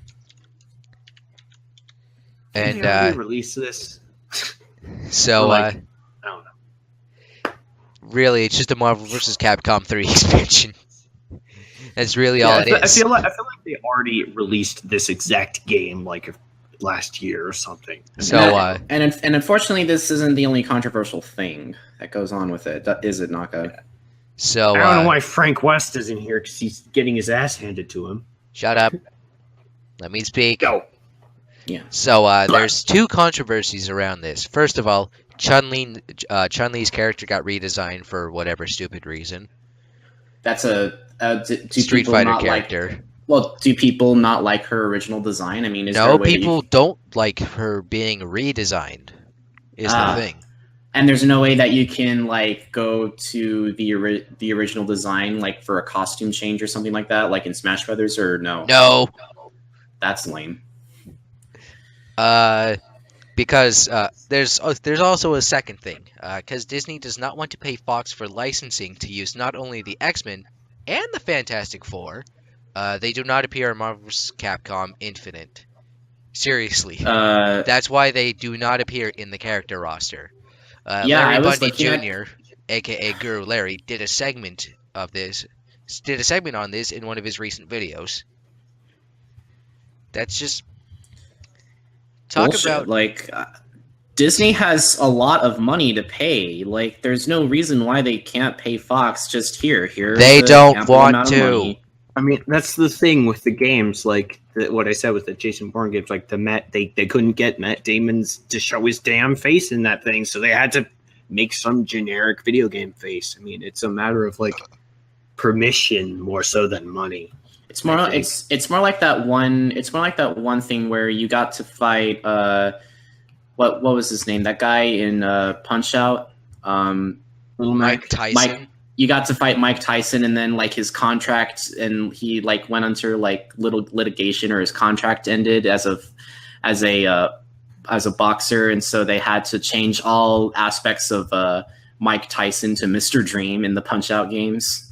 And
release this.
So
I don't know.
Really, it's just a Marvel vs. Capcom 3 expansion. That's really all it is.
I feel like they already released this exact game like last year or something.
So
and unfortunately, this isn't the only controversial thing that goes on with it, is it, Naka?
So
I don't know why Frank West isn't here because he's getting his ass handed to him.
Shut up. Let me speak.
Go.
Yeah.
So there's two controversies around this. First of all, Chun-Li's character got redesigned for whatever stupid reason.
That's a
Street Fighter character.
Do people not like her original design? I mean,
no, people don't like her being redesigned. Is the thing.
And there's no way that you can like go to the original design, like for a costume change or something like that, like in Smash Brothers, or no?
No.
That's lame.
Because there's also a second thing. Because Disney does not want to pay Fox for licensing to use not only the X-Men and the Fantastic Four. They do not appear in Marvel vs. Capcom Infinite. Seriously. That's why they do not appear in the character roster. Larry Bundy Jr., a.k.a. Guru Larry, did a segment on this in one of his recent videos. That's just Talk
bullshit.
about
Like, Disney has a lot of money to pay. Like, there's no reason why they can't pay Fox just here.
They don't want to.
I mean, that's the thing with the games, like what I said with the Jason Bourne games, like they couldn't get Matt Damon's to show his damn face in that thing, so they had to make some generic video game face. I mean, it's a matter of like permission more so than money.
It's more like that one thing where you got to fight what was his name? That guy in Punch Out,
Little
Mike Tyson.
You got to fight Mike Tyson, and then like his contract, and he like went under like little litigation, or his contract ended as a boxer, and so they had to change all aspects of Mike Tyson to Mr. Dream in the Punch Out games.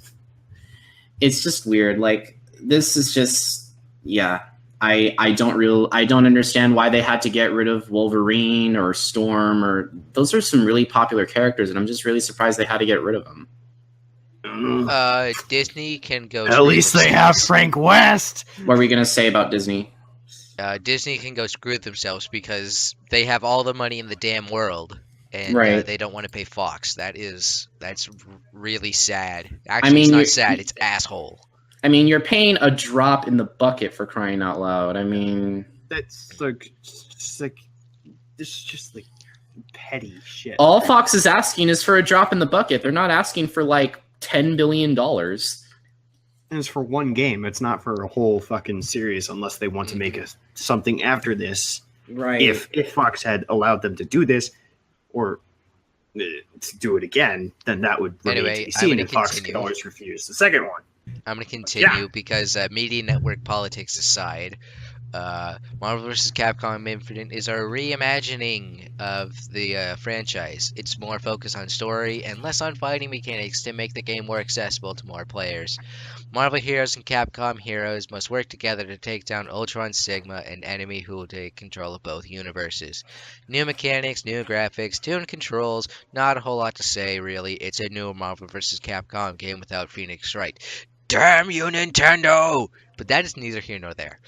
It's just weird. Like, this is just, yeah. I don't understand why they had to get rid of Wolverine or Storm, or those are some really popular characters, and I'm just really surprised they had to get rid of them.
Disney can go.
At least they have Frank West.
What are we gonna say about Disney?
Disney can go screw themselves because they have all the money in the damn world, and
Right.
they don't want to pay Fox. That's really sad. Actually, it's not sad. It's asshole.
I mean, you're paying a drop in the bucket, for crying out loud. I mean,
That's like this is just like petty shit.
all Fox is asking is for a drop in the bucket. They're not asking for like $10 billion.
And it's for one game. It's not for a whole fucking series unless they want to make something after this.
Right.
If Fox had allowed them to do this, or to do it again, then that would remain
Anyway,
to be
I'm
seen,
gonna
and Fox
continue.
could always refuse the second one.
I'm going to continue because media network politics aside, Marvel vs. Capcom Infinite is our reimagining of the franchise. It's more focused on story and less on fighting mechanics to make the game more accessible to more players. Marvel heroes and Capcom heroes must work together to take down Ultron Sigma, an enemy who will take control of both universes. New mechanics, new graphics, tuned controls, not a whole lot to say really. It's a new Marvel vs. Capcom game without Phoenix Wright. Damn you, Nintendo! But that is neither here nor there.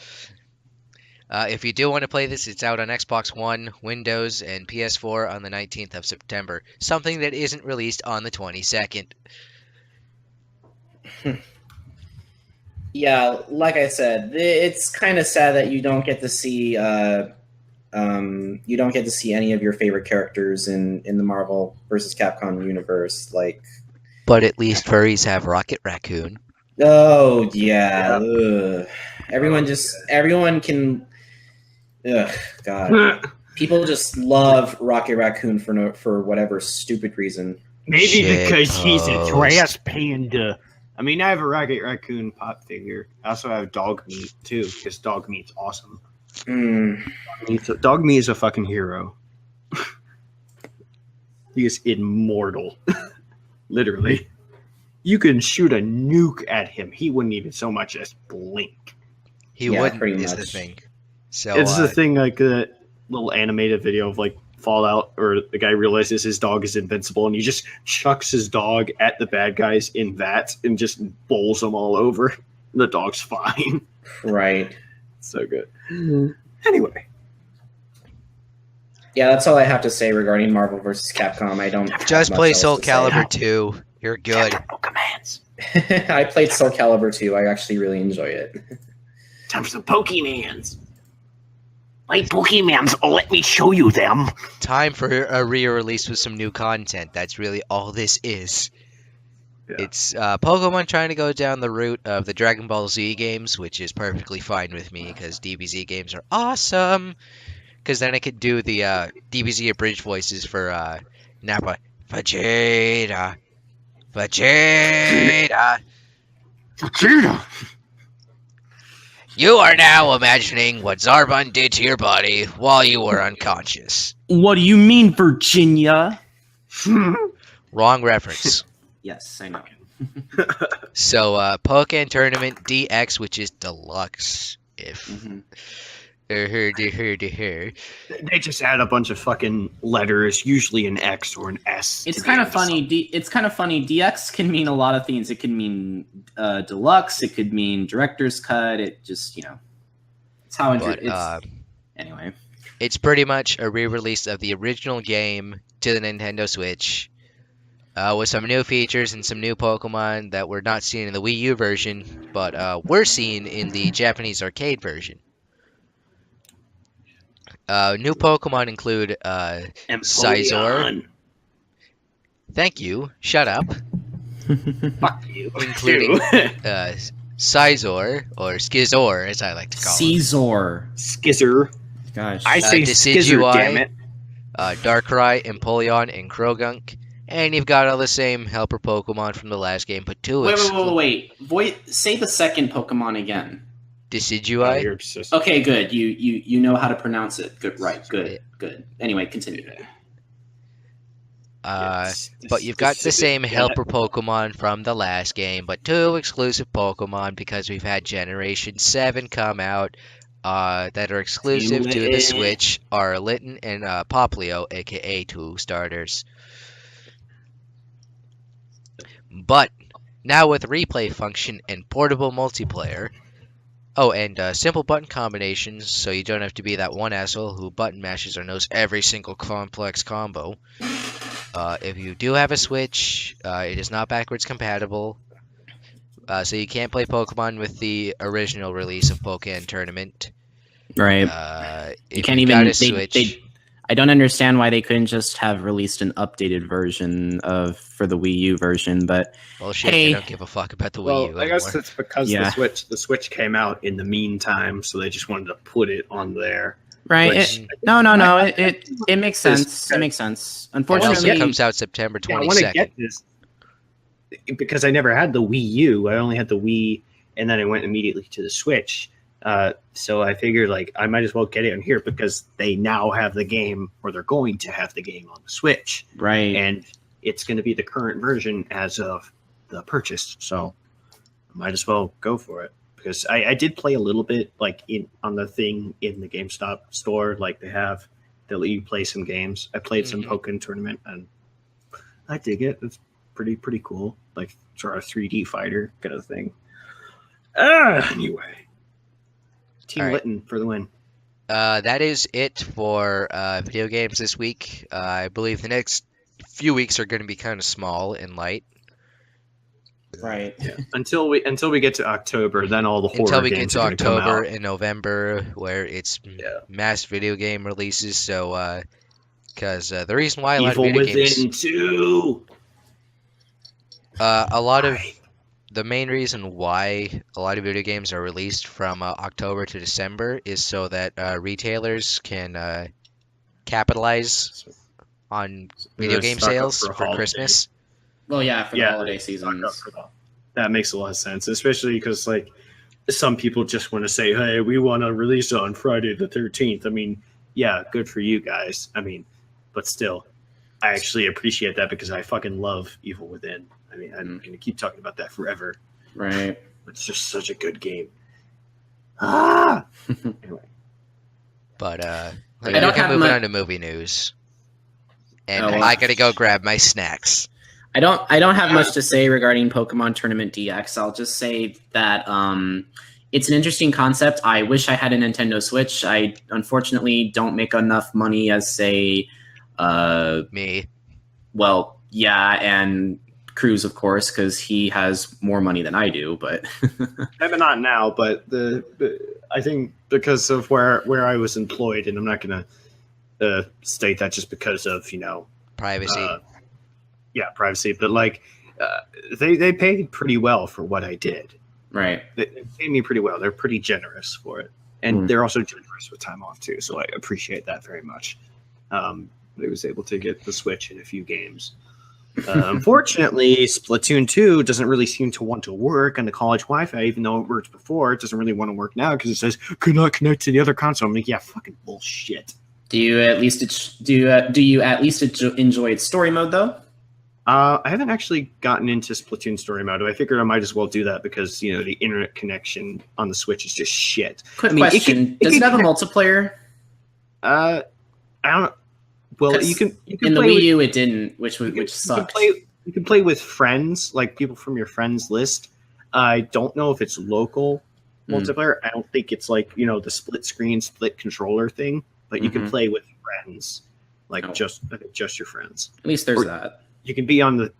If you do want to play this, it's out on Xbox One, Windows, and PS4 on the 19th of September. Something that isn't released on the 22nd.
Yeah, like I said, it's kind of sad that you don't get to see any of your favorite characters in the Marvel vs. Capcom universe. Like,
But at least furries have Rocket Raccoon.
oh yeah, ugh. Everyone can. Ugh, God, people just love Rocket Raccoon for whatever stupid reason.
Maybe
Shit
because he's a
post.
trash panda. I mean, I have a Rocket Raccoon pop figure. I also have Dog Meat, too, because Dog Meat's awesome. Dog Meat is a fucking hero. He is immortal. Literally. You can shoot a nuke at him. He wouldn't even so much as blink.
He
Yeah,
wouldn't,
pretty
is the
much.
thing. So,
It's the thing, like that little animated video of like Fallout, or the guy realizes his dog is invincible and he just chucks his dog at the bad guys in vats and just bowls them all over. The dog's fine.
Right.
So good. Anyway.
Yeah, that's all I have to say regarding Marvel vs. Capcom. I don't have
just
much
play
else
Soul
to say.
Calibur 2. You're good.
Commands.
I played Soul Calibur 2. I actually really enjoy it.
Time for some Pokemans. My Pokemans, let me show you them.
Time for a re-release with some new content. That's really all this is.
Yeah.
It's Pokemon trying to go down the route of the Dragon Ball Z games, which is perfectly fine with me because DBZ games are awesome. Because then I could do the DBZ abridged voices for Nappa. Vegeta. Vegeta.
Vegeta.
You are now imagining what Zarbon did to your body while you were unconscious.
What do you mean, Virginia?
Wrong reference.
Yes, I know.
So, Pokken Tournament DX, which is deluxe, if...
They just add a bunch of fucking letters, usually an X or an S.
It's kind of funny. It's kind of funny. DX can mean a lot of things. It can mean deluxe. It could mean director's cut. It just, it's how
But,
anyway.
It's pretty much a re-release of the original game to the Nintendo Switch, with some new features and some new Pokemon that we're not seeing in the Wii U version, but we're seeing in the Japanese arcade version. New Pokemon include Scizor.
Empoleon.
Thank you. Shut up.
Fuck you.
Including Scizor, or Skizor, as I like to call it.
Caesar.
Skizzer.
Gosh.
I say Skizzer,
Decidueye,
damn it.
Darkrai, Empoleon, and Krogunk. And you've got all the same helper Pokemon from the last game, but two
Wait. Say the second Pokemon again.
Decidueye.
You're obsessed.
Okay, good. You know how to pronounce it. Good. Right. Good. Anyway, continue.
But you've got the same helper Pokemon from the last game, but two exclusive Pokemon because we've had Generation 7 come out that are exclusive to the Switch are Litten and Poplio, aka two starters. But now with replay function and portable multiplayer, and simple button combinations, so you don't have to be that one asshole who button mashes or knows every single complex combo. If you do have a Switch, it is not backwards compatible, so you can't play Pokemon with the original release of Pokken Tournament.
Right. You
If
can't
you've
even.
got a Switch,
I don't understand why they couldn't just have released an updated version for the Wii U version. But
bullshit.
hey.
They don't give a fuck about the Wii U
Well,
anymore.
I guess it's because
Yeah.
the Switch came out in the meantime, so they just wanted to put it on there.
right.
Which-
No. It makes sense. It makes sense.
It also
Unfortunately,
comes out September
Yeah, I want to
22nd.
get this because I never had the Wii U. I only had the Wii, and then I went immediately to the Switch. So I figured, like, I might as well get it on here because they now have the game, or they're going to have the game on the Switch,
right.
and it's going to be the current version as of the purchase. So I might as well go for it because I did play a little bit, like on the thing in the GameStop store. Like they let you play some games. I played some Pokken Tournament, and I dig it. It's pretty cool, like sort of 3D fighter kind of thing. Anyway. Team
All right.
Lytton for the win.
That is it for video games this week. I believe the next few weeks are going to be kind of small and light.
Right.
Yeah. Until we get to October, then all the horror
Until we get
games
to
are gonna come
October
out.
and November, where it's mass video game releases. So, because the reason why a lot of
Evil
video games,
Within 2.
a lot of the main reason why a lot of video games are released from October to December is so that retailers can capitalize on video game
stock up
sales
for
for
holiday.
Christmas.
Well, yeah, for the
Yeah,
holiday seasons.
That makes a lot of sense, especially because like some people just want to say, "Hey, we want to release it on Friday the 13th." I mean, yeah, good for you guys. I mean, but still, I actually appreciate that because I fucking love Evil Within. I mean, I'm going to keep talking about that forever.
Right.
It's just such a good game. Anyway.
But
I
we
don't
can
have
move
mu-
on to movie news, and
Oh, well.
I gotta go grab my snacks.
I don't have much to say regarding Pokemon Tournament DX. I'll just say that it's an interesting concept. I wish I had a Nintendo Switch. I unfortunately don't make enough money as say
Me.
well, yeah, and Krüz, of course, because he has more money than I do, but
Maybe not now, but I think because of where I was employed, and I'm not going to state that just because of,
Privacy.
Privacy, but like they paid pretty well for what I did.
right.
They paid me pretty well. They're pretty generous for it, and they're also generous with time off too. So I appreciate that very much. I was able to get the Switch in a few games. Unfortunately, Splatoon 2 doesn't really seem to want to work on the college Wi-Fi, even though it worked before. It doesn't really want to work now because it says could not connect to the other console. I'm like, yeah, fucking bullshit.
Do you at least enjoy its story mode though?
I haven't actually gotten into Splatoon story mode. I figured I might as well do that because the internet connection on the Switch is just shit.
Quick
I mean,
question: Does it have a multiplayer?
I don't. Well,
'Cause
you can
in the
play
Wii
with-
U, it didn't, which
you
sucked.
You can play with friends, like people from your friends list. I don't know if it's local multiplayer. I don't think it's like the split screen, split controller thing. but you can play with friends, like just your friends.
At least there's that.
You can be on the.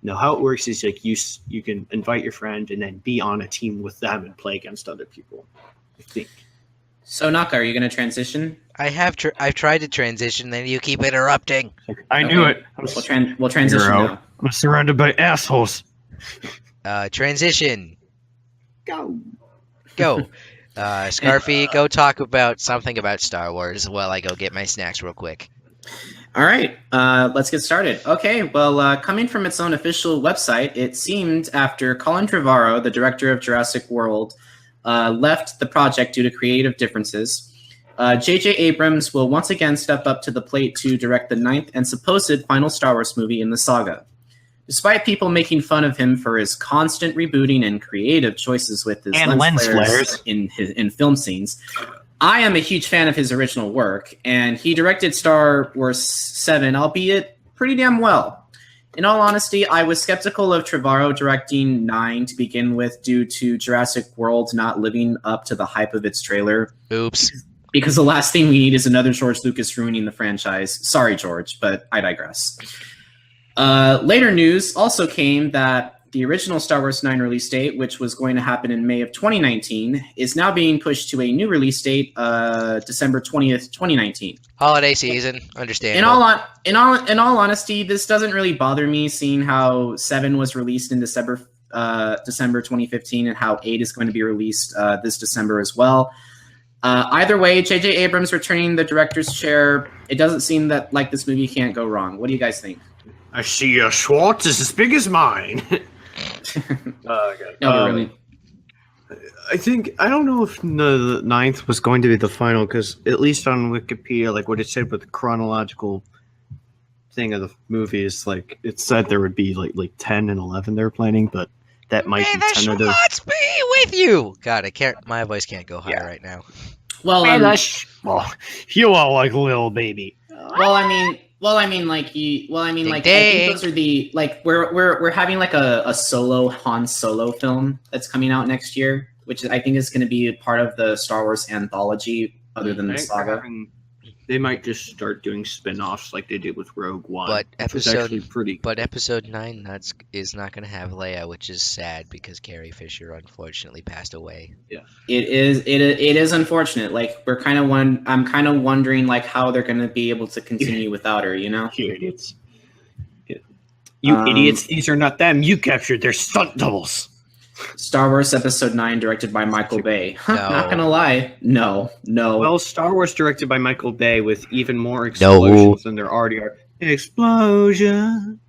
No, how it works is like you can invite your friend and then be on a team with them and play against other people. I think.
So Naka, are you going to transition?
I've tried to transition, then you keep interrupting.
I knew it.
We'll transition now.
I'm surrounded by assholes.
Transition.
Go.
Scarfy, go talk about something about Star Wars while I go get my snacks real quick.
All right, let's get started. Okay, well, coming from its own official website, it seemed after Colin Trevorrow, the director of Jurassic World, left the project due to creative differences, J.J. Abrams will once again step up to the plate to direct the 9th and supposed final Star Wars movie in the saga. Despite people making fun of him for his constant rebooting and creative choices with his lens flares in film scenes, I am a huge fan of his original work, and he directed Star Wars 7, albeit pretty damn well. In all honesty, I was skeptical of Trevorrow directing 9 to begin with due to Jurassic World not living up to the hype of its trailer.
Oops.
Because the last thing we need is another George Lucas ruining the franchise. Sorry, George, but I digress. Later news also came that the original Star Wars 9 release date, which was going to happen in May of 2019, is now being pushed to a new release date, December 20th, 2019.
Holiday season, understandable.
In all honesty, this doesn't really bother me, seeing how 7 was released in December 2015 and how 8 is going to be released this December as well. Either way, J.J. Abrams returning the director's chair, it doesn't seem that like this movie can't go wrong. What do you guys think?
I see your Schwartz is as big as mine.
Okay. No, really.
I don't know if the 9th was going to be the final, because at least on Wikipedia, like what it said with the chronological thing of the movies, like it said there would be like 10 and 11 they were planning, but that might be tentative.
Let's be with you. God, I can't. My voice can't go higher right now.
Well,
you are like a little baby.
I think those are the we're having like a solo Han Solo film that's coming out next year, which I think is going to be a part of the Star Wars anthology, other than the saga.
They might just start doing spin-offs like they did with Rogue One.
But episode
9
is not going to have Leia, which is sad because Carrie Fisher unfortunately passed away.
Yeah,
it is unfortunate. Like I'm kind of wondering like how they're going to be able to continue without her. You know,
you idiots. You idiots! These are not them. You captured their stunt doubles.
Star Wars Episode 9, directed by Michael Bay.
No.
Not gonna lie, no.
Well, Star Wars directed by Michael Bay with even more explosions than there already are. Explosion!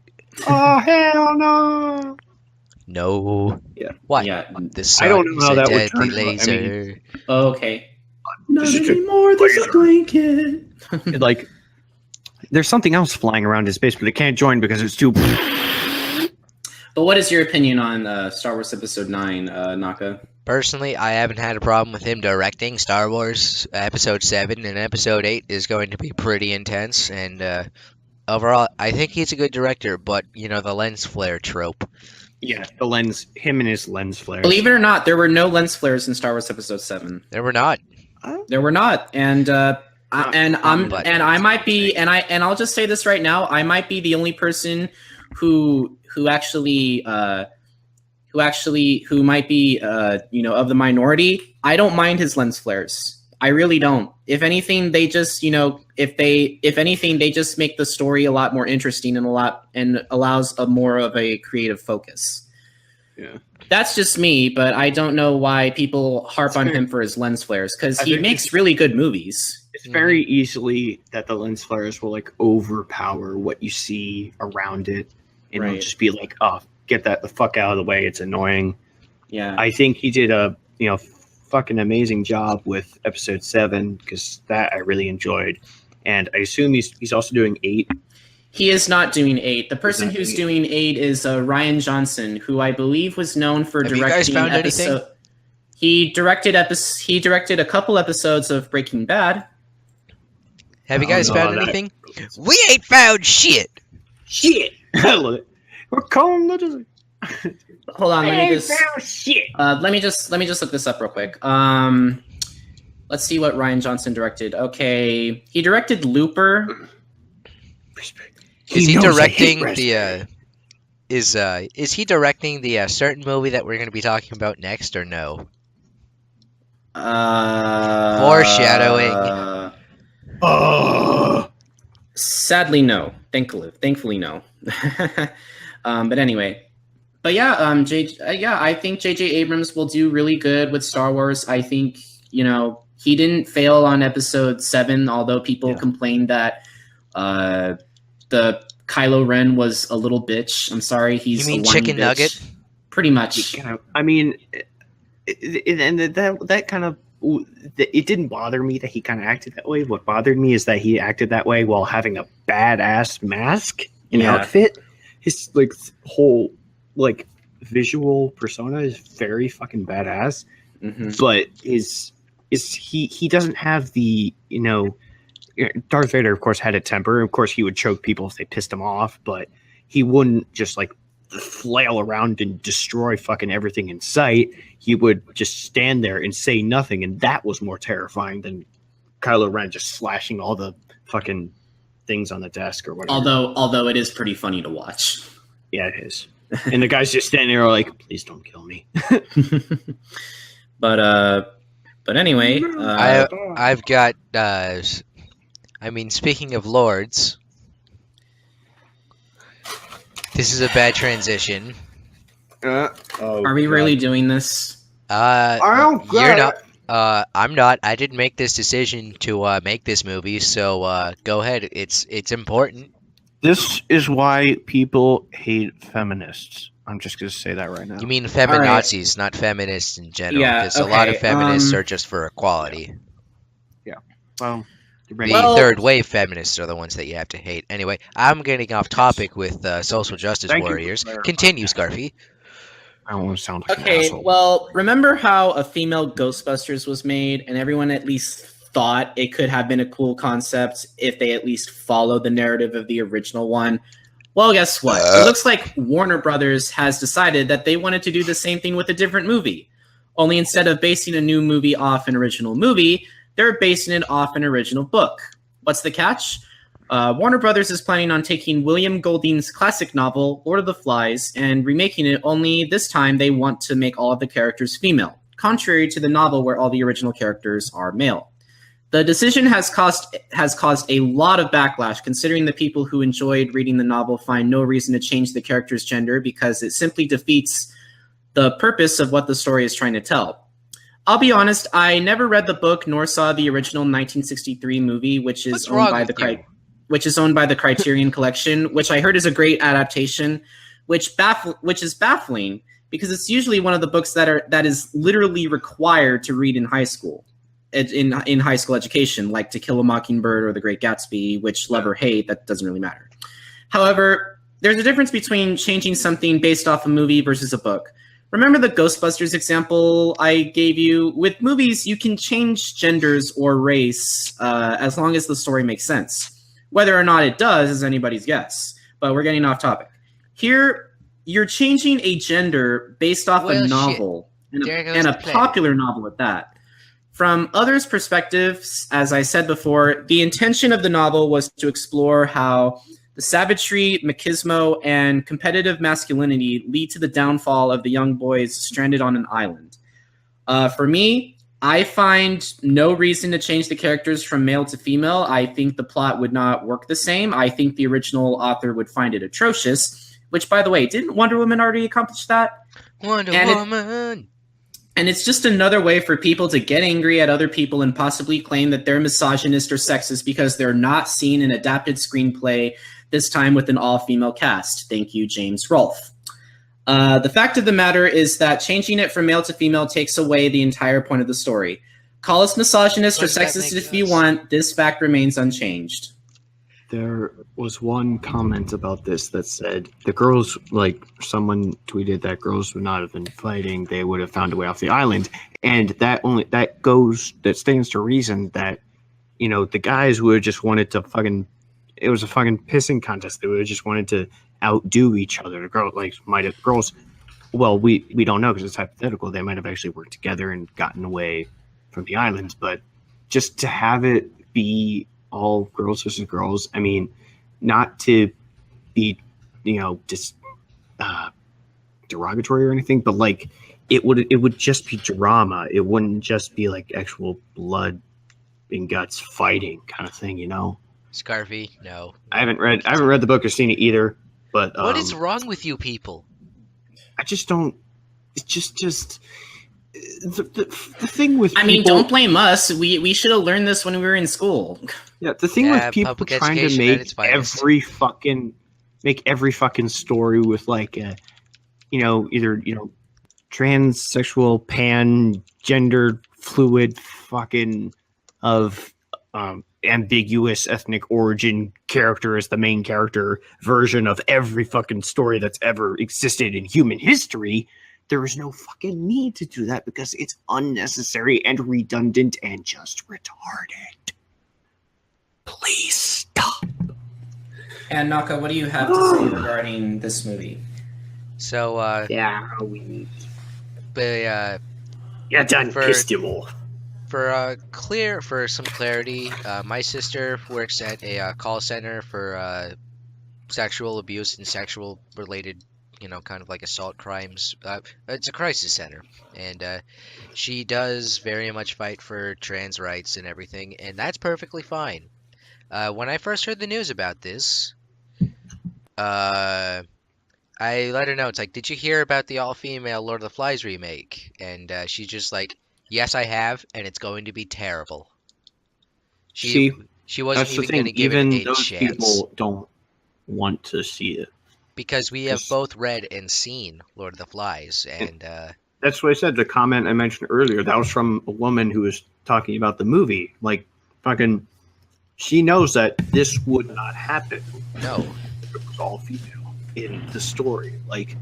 Oh hell no!
No.
Yeah.
What?
Yeah.
I
don't know how that would turn out.
Laser.
Okay. Not anymore. There's a blanket.
Like, there's something else flying around in space, but it can't join because it's too.
But what is your opinion on Star Wars Episode 9, Naka?
Personally, I haven't had a problem with him directing Star Wars Episode 7, and Episode 8 is going to be pretty intense, and overall, I think he's a good director, but, the lens flare trope.
Yeah, him and his lens flares.
Believe it or not, there were no lens flares in Star Wars Episode 7.
There were not.
There were not, and I'll just say this right now, I might be the only person who might be of the minority. I don't mind his lens flares. I really don't. If anything, they just they just make the story a lot more interesting and allows more of a creative focus.
Yeah.
That's just me, but I don't know why people harp on him for his lens flares, because he makes really good movies.
It's very easily that the lens flares will overpower what you see around it. And it'll just be like, oh, get that the fuck out of the way. It's annoying.
Yeah.
I think he did a fucking amazing job with Episode 7, because that I really enjoyed. And I assume he's also doing 8.
He is not doing 8. The person who's doing 8 is Ryan Johnson, who I believe was known for directing.
Have you guys found anything?
He directed a couple episodes of Breaking Bad.
Have you guys found anything? We ain't found shit.
Shit. I love it. We're calling the.
Hold on, let me
just
let me just look this up real quick. Let's see what Rian Johnson directed. Okay, he directed Looper.
Is he directing the? Is he directing the certain movie that we're going to be talking about next, or no? Foreshadowing.
Sadly, no. Thankfully, no. But anyway, I think J.J. Abrams will do really good with Star Wars. I think he didn't fail on Episode 7, although people complained that the Kylo Ren was a little bitch. I'm sorry, he's
you mean
a whiny
chicken
bitch.
nugget?
Pretty much.
I mean, that kind of. It didn't bother me that he kind of acted that way. What bothered me is that he acted that way while having a badass mask and outfit. His whole visual persona is very fucking badass. Mm-hmm. But he doesn't have the Darth Vader of course had a temper. Of course he would choke people if they pissed him off, but he wouldn't just flail around and destroy fucking everything in sight. He would just stand there and say nothing, and that was more terrifying than Kylo Ren just slashing all the fucking things on the desk or whatever.
Although it is pretty funny to watch.
Yeah, it is. And the guy's just standing there like, please don't kill me.
But anyway,
I've got speaking of lords, this is a bad transition.
Are we really doing this?
You're not. I'm not. I didn't make this decision to make this movie, so go ahead. It's important.
This is why people hate feminists. I'm just going to say that right now.
You mean feminazis, not feminists in general?
Yeah,
because a lot of feminists are just for equality.
Yeah. Well,
the third wave feminists are the ones that you have to hate. Anyway, I'm getting off topic with social justice warriors. Continue, Scarfy.
I don't want to sound like an asshole.
Well, remember how a female Ghostbusters was made, and everyone at least thought it could have been a cool concept if they at least followed the narrative of the original one? Well, guess what? It looks like Warner Brothers has decided that they wanted to do the same thing with a different movie. Only instead of basing a new movie off an original movie, they're basing it off an original book. What's the catch? Warner Brothers is planning on taking William Golding's classic novel, Lord of the Flies, and remaking it, only this time they want to make all of the characters female, contrary to the novel where all the original characters are male. The decision has caused a lot of backlash, considering the people who enjoyed reading the novel find no reason to change the character's gender because it simply defeats the purpose of what the story is trying to tell. I'll be honest, I never read the book nor saw the original 1963 movie, which is owned by the Criterion Collection, which I heard is a great adaptation, which is baffling because it's usually one of the books that is literally required to read in high school. In high school education, like To Kill a Mockingbird or The Great Gatsby, which love or hate, that doesn't really matter. However, there's a difference between changing something based off a movie versus a book. Remember the Ghostbusters example I gave you? With movies, you can change genders or race as long as the story makes sense. Whether or not it does is anybody's guess, but we're getting off topic. Here, you're changing a gender based off a novel, and a popular novel at that. From others' perspectives, as I said before, the intention of the novel was to explore how the savagery, machismo, and competitive masculinity lead to the downfall of the young boys stranded on an island. For me, I find no reason to change the characters from male to female. I think the plot would not work the same. I think the original author would find it atrocious, which, by the way, didn't Wonder Woman already accomplish that?
Wonder Woman!
And it's just another way for people to get angry at other people and possibly claim that they're misogynist or sexist because they're not seeing an adapted screenplay, this time with an all-female cast. Thank you, James Rolfe. The fact of the matter is that changing it from male to female takes away the entire point of the story. Call us misogynist or sexist if you want. This fact remains unchanged.
There was one comment about this that said the girls, someone tweeted that girls would not have been fighting; they would have found a way off the island, and that stands to reason that the guys would have just wanted to it was a fucking pissing contest. They would have just wanted to outdo each other. The girls well, we don't know because it's hypothetical. They might have actually worked together and gotten away from the island, but just to have it be all girls versus girls. I mean, not to be, just derogatory or anything, but like it would just be drama. It wouldn't just be like actual blood and guts fighting kind of thing,
Scarfy, no.
I haven't read the book or seen it either, but
What is wrong with you people?
I just don't. It's just the thing with.
I mean, don't blame us. We should have learned this when we were in school.
Yeah, the thing with people
public
trying to
education at its
make
finest.
every fucking story with like a, either transsexual, pan, gender fluid, fucking of ambiguous ethnic origin character as the main character version of every fucking story that's ever existed in human history. There is no fucking need to do that because it's unnecessary and redundant and just retarded. Please stop.
And Naka, what do you have to say regarding this movie?
So,
Yeah, we.
but,
Done
For-
pissed him off.
for some clarity, my sister works at a call center for sexual abuse and sexual related, kind of like assault crimes. It's a crisis center, and she does very much fight for trans rights and everything, and that's perfectly fine. When I first heard the news about this, I let her know. It's like, did you hear about the all-female Lord of the Flies remake? And she's just like, yes, I have, and it's going to be terrible. She wasn't
That's the
even going
thing.
to give
Even
it a
those
chance.
people don't want to see it.
Because we have
Yes.
both read and seen Lord of the Flies, and
That's what I said. The comment I mentioned earlier, that was from a woman who was talking about the movie. Like, fucking, she knows that this would not happen.
no.
If it was all female in the story. Like,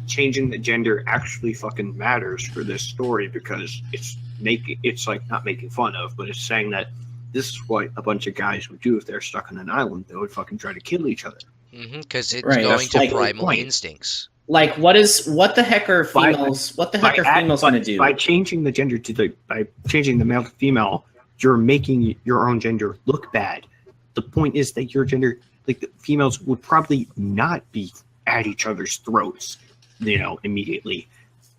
changing the gender actually fucking matters for this story because it's like not making fun of, but it's saying that this is what a bunch of guys would do if they're stuck on an island. They would fucking try to kill each other.
Because it's
Right,
going
that's
to
like the
primal
point.
instincts.
Like, what the heck are females? What the heck are females going to do?
By changing the gender by changing the male to female, you're making your own gender look bad. The point is that your gender, like the females, would probably not be at each other's throats, immediately.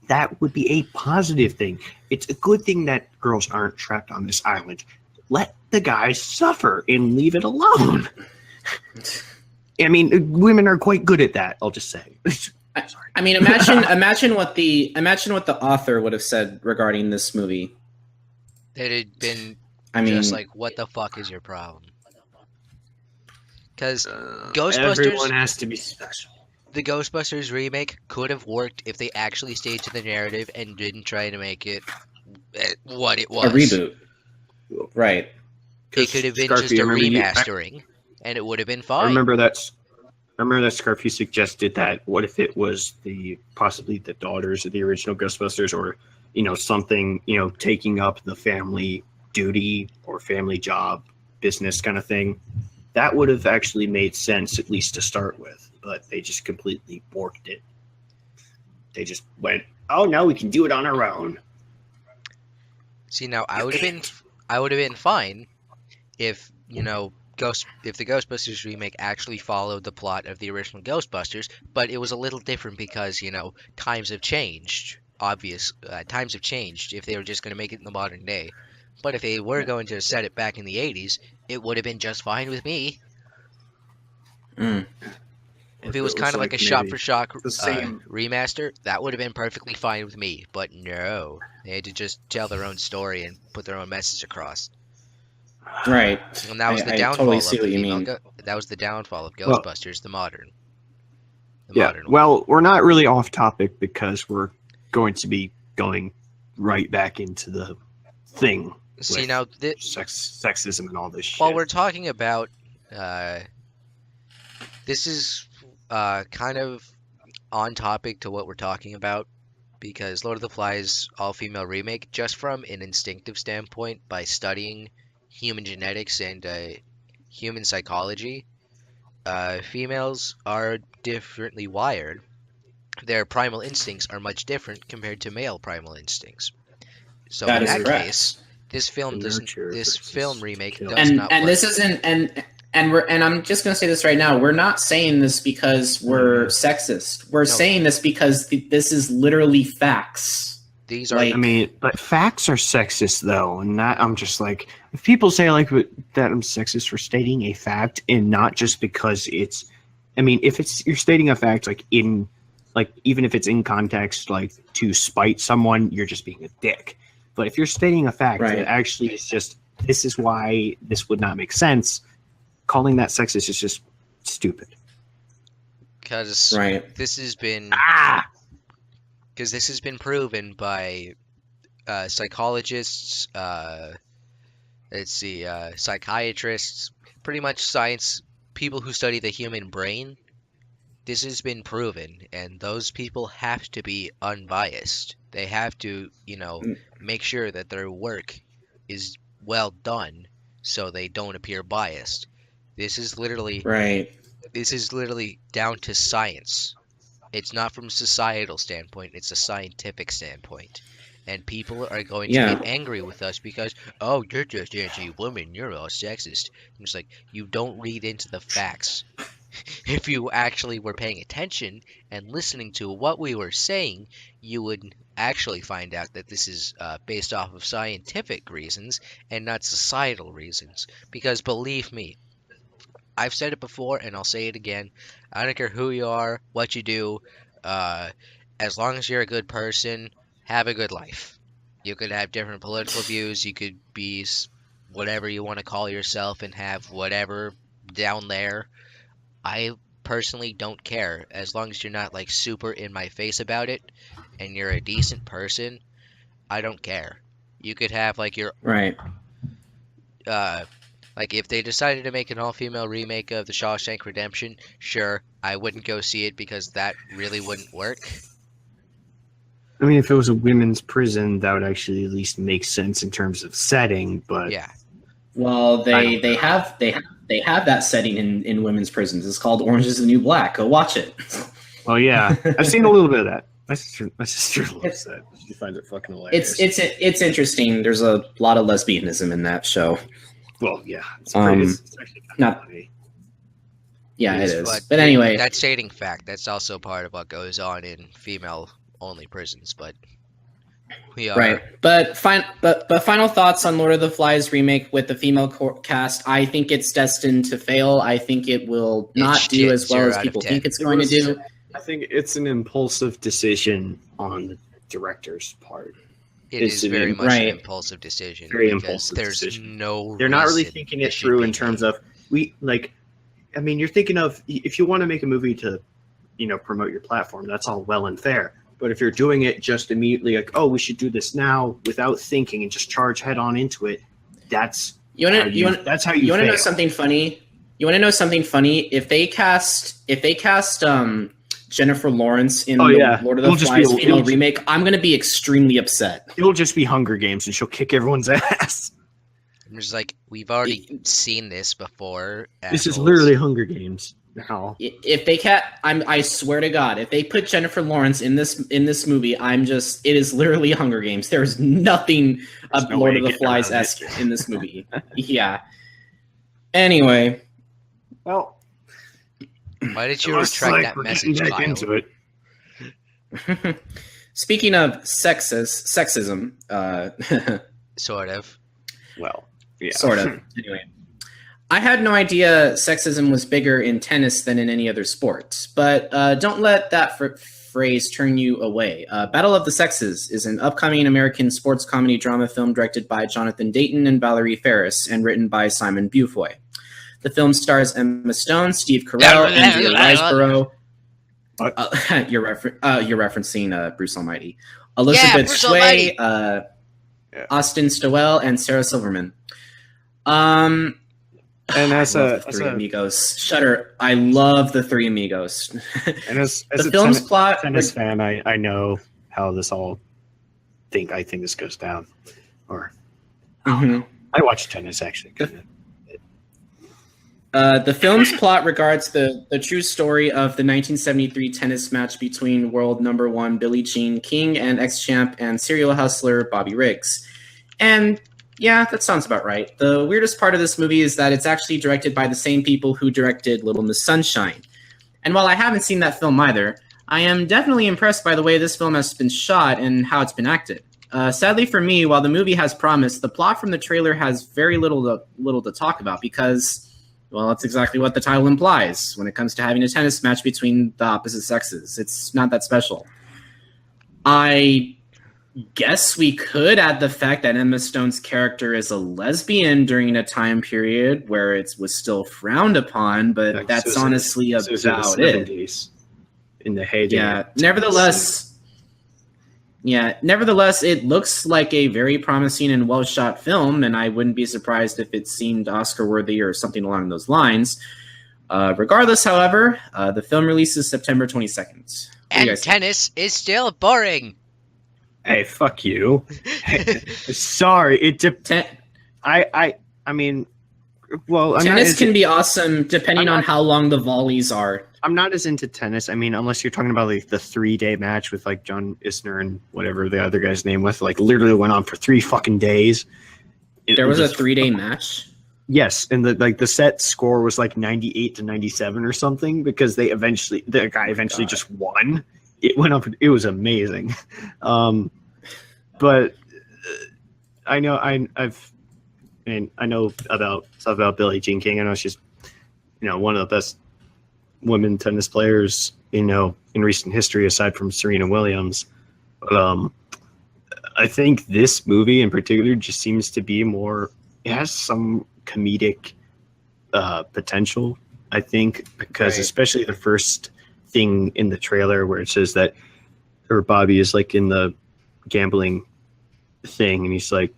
That would be a positive thing. It's a good thing that girls aren't trapped on this island. Let the guys suffer and leave it alone. I mean, women are quite good at that. I'll just say. Sorry.
I mean, imagine what the author would have said regarding this movie.
It had been
I mean,
just like, what the fuck is your problem? Because
Everyone
Ghostbusters,
has to be special.
the Ghostbusters remake could have worked if they actually stayed to the narrative and didn't try to make it what it was.
a reboot, right?
It could have been
Scarfy,
just a
remember
remastering, and it would have been fine.
I remember that Scarfy suggested that. What if it was possibly the daughters of the original Ghostbusters, or something taking up the family duty or family job business kind of thing? That would have actually made sense, at least to start with. But they just completely borked it. They just went, "Oh no, we can do it on our own."
See, now I would have been fine if if the Ghostbusters remake actually followed the plot of the original Ghostbusters, but it was a little different because times have changed. Times have changed if they were just going to make it in the modern day. But if they were going to set it back in the 80s, it would have been just fine with me. If it was kind of like a shot-for-shot remaster, that would have been perfectly fine with me. But no, they had to just tell their own story and put their own message across.
Right.
And that was the
I
downfall
totally
of
see
the
what you
female
mean.
that was the downfall of Ghostbusters, the modern. Modern one.
Well, we're not really off topic because we're going to be going right back into the thing.
See,
with
now,
sexism and all this shit.
while we're talking about, this is kind of on topic to what we're talking about, because Lord of the Flies all-female remake, just from an instinctive standpoint, by studying human genetics and human psychology, females are differently wired. Their primal instincts are much different compared to male primal instincts. So
That
in
is
that
correct.
case, This film doesn't.
Nurture
This
versus
film remake
kill.
does not
And
work.
this isn't and I'm just going to say this right now. We're not saying this because we're sexist. We're saying this because this is literally facts.
These are.
Like-
I mean, but facts are sexist though, and that I'm just like, if people say like that I'm sexist for stating a fact and not just because it's, I mean, if it's you're stating a fact like in, like even if it's in context like to spite someone, you're just being a dick. But if you're stating a fact
Right.
that actually is just this is why this would not make sense, calling that sexist is just stupid.
Because
Right.
this has been.
Ah,
Because this has been proven by psychologists, psychiatrists, pretty much science, people who study the human brain. This has been proven, and those people have to be unbiased. They have to, make sure that their work is well done, so they don't appear biased. This is literally down to science. It's not from a societal standpoint, it's a scientific standpoint. And people are going to get angry with us because, oh, you're just anti-women, you're all sexist. I'm just like, you don't read into the facts. If you actually were paying attention and listening to what we were saying, you would actually find out that this is based off of scientific reasons and not societal reasons. Because believe me, I've said it before and I'll say it again. I don't care who you are, what you do, as long as you're a good person, have a good life. You could have different political views, you could be whatever you want to call yourself and have whatever down there. I personally don't care, as long as you're not like super in my face about it and you're a decent person. I don't care. You could have like your
Right.
like if they decided to make an all-female remake of The Shawshank Redemption, sure, I wouldn't go see it because that really wouldn't work.
I mean, if it was a women's prison, that would actually at least make sense in terms of setting. But
Yeah.
Well, they have that setting in women's prisons. It's called Orange is the New Black. Go watch it.
well, yeah, I've seen a little bit of that. My sister loves that. She finds it fucking hilarious.
It's interesting. There's a lot of lesbianism in that show.
Well, yeah, it's actually kind
not-
of funny.
Yeah, it is. But
th-
anyway,
that's stating fact. That's also part of what goes on in female-only prisons. But we are
right. But final thoughts on Lord of the Flies remake with the female cast. I think it's destined to fail. I think it will not do as well as people think it's going to do.
I think it's an impulsive decision on the director's part.
It is very much
right.
an impulsive decision.
Very
because
impulsive
there's
decision.
no
They're not really
reason
thinking
it
it
should
through
be
in terms
made.
of I mean, you're thinking of if you want to make a movie to, promote your platform, that's all well and fair. But if you're doing it just immediately like, oh, we should do this now without thinking and just charge head on into it, that's that's how you
want to know
fail.
something funny? You want to know something funny? If they cast Jennifer Lawrence in the Lord of the Flies female remake, I'm going to be extremely upset.
It'll just be Hunger Games and she'll kick everyone's ass.
I'm just like, we've seen this before.
This is
assholes.
literally Hunger Games now.
If they I swear to God, if they put Jennifer Lawrence in this movie, it is literally Hunger Games. There's nothing of
no
Lord
way
of the
of getting around
Flies-esque in this movie. Yeah. Anyway.
Well,
Why did you
looks
retract
like
that
we're
message,
getting back
Kyle?
into it.
Speaking of sexism,
Sort of.
Well, yeah.
sort of. Anyway, I had no idea sexism was bigger in tennis than in any other sport, but don't let that phrase turn you away. Battle of the Sexes is an upcoming American sports comedy drama film directed by Jonathan Dayton and Valerie Ferris and written by Simon Beaufoy. The film stars Emma Stone, Steve Carell, Andrea Riseborough. You're referencing Bruce Almighty. Elizabeth
Bruce
Sway,
Almighty.
Austin Stowell, and Sarah Silverman.
And as
I love
a
the Three Amigos. Shudder. I love the Three Amigos.
and as
The
a
film's plot.
tennis fan, I know how this all I think this goes down. Or
Mhm.
I watch tennis actually.
The film's plot regards the true story of the 1973 tennis match between world number one Billie Jean King and ex-champ and serial hustler Bobby Riggs. And Yeah, that sounds about right. The weirdest part of this movie is that it's actually directed by the same people who directed Little Miss Sunshine. And while I haven't seen that film either, I am definitely impressed by the way this film has been shot and how it's been acted. Sadly for me, while the movie has promise, the plot from the trailer has very little to talk about because, well, that's exactly what the title implies. When it comes to having a tennis match between the opposite sexes, it's not that special. I guess we could add the fact that Emma Stone's character is a lesbian during a time period where it was still frowned upon, but that's honestly about it.
In the heyday.
Nevertheless, it looks like a very promising and well-shot film, and I wouldn't be surprised if it seemed Oscar-worthy or something along those lines. Regardless, however, the film releases September 22nd.
And tennis is still boring.
Hey, fuck you. Sorry, I mean, well,
tennis can be awesome depending on how long the volleys are.
I'm not as into tennis. I mean, unless you're talking about like the 3-day match with like John Isner and whatever the other guy's name was, like literally went on for 3 fucking days.
There was a 3-day match.
Yes, and the set score was like 98-97 or something because the guy eventually just won. It went up. It was amazing, but I know I know about stuff about Billie Jean King. I know she's one of the best women tennis players in recent history aside from Serena Williams. But I think this movie in particular just seems to be more. It has some comedic potential. I think because especially the first thing in the trailer where it says that her Bobby is like in the gambling thing and he's like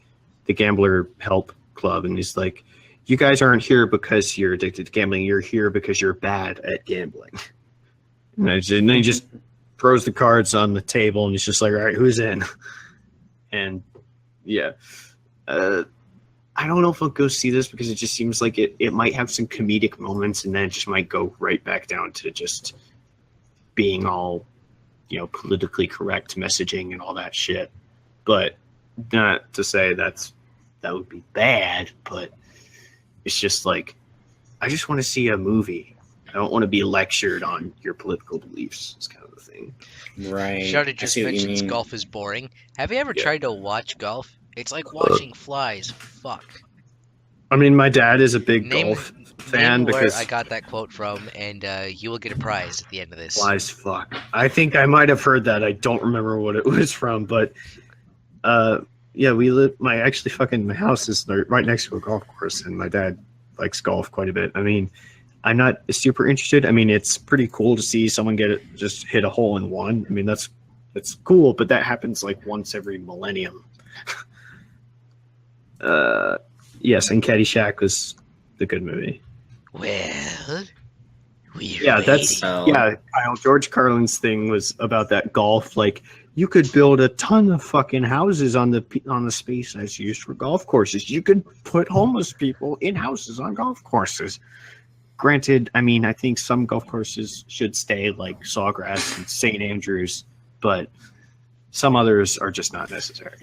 the gambler help club and he's like, you guys aren't here because you're addicted to gambling, you're here because you're bad at gambling. And then he just throws the cards on the table and he's just like, all right, who's in? And yeah, I don't know if I'll go see this because it just seems like it might have some comedic moments and then it just might go right back down to just being all, politically correct messaging and all that shit. But not to say that would be bad, but it's just like, I just want to see a movie. I don't want to be lectured on your political beliefs. It's kind of the thing.
Right.
Shudder just mentions golf is boring. Have you ever tried to watch golf? It's like watching flies. Fuck.
I mean, my dad is a big golf fan because
I got that quote from, and you will get a prize at the end of this.
Flies, fuck. I think I might have heard that. I don't remember what it was from, but yeah, we live. My house is right next to a golf course, and my dad likes golf quite a bit. I mean, I'm not super interested. I mean, it's pretty cool to see someone just hit a hole in one. I mean, that's cool, but that happens like once every millennium. Yes, and Caddyshack was the good movie.
Well,
Kyle, George Carlin's thing was about that golf. Like, you could build a ton of fucking houses on the space that's used for golf courses. You could put homeless people in houses on golf courses. Granted, I mean, I think some golf courses should stay like Sawgrass and St. Andrews, but some others are just not necessary.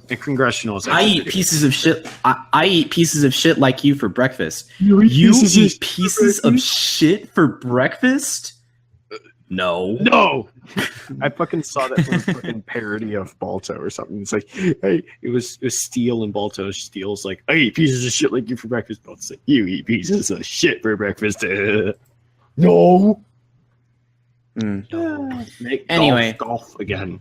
And congressional is
I eat pieces of shit. I eat pieces of shit like you for breakfast.
You eat
pieces of shit for breakfast? No. I fucking saw that from a fucking parody of Balto or something. It's like, hey, it was Steel and Balto. Steel's like, I eat pieces of shit like you for breakfast. Balto's like, you eat pieces of shit for breakfast. No. Anyway,
golf again.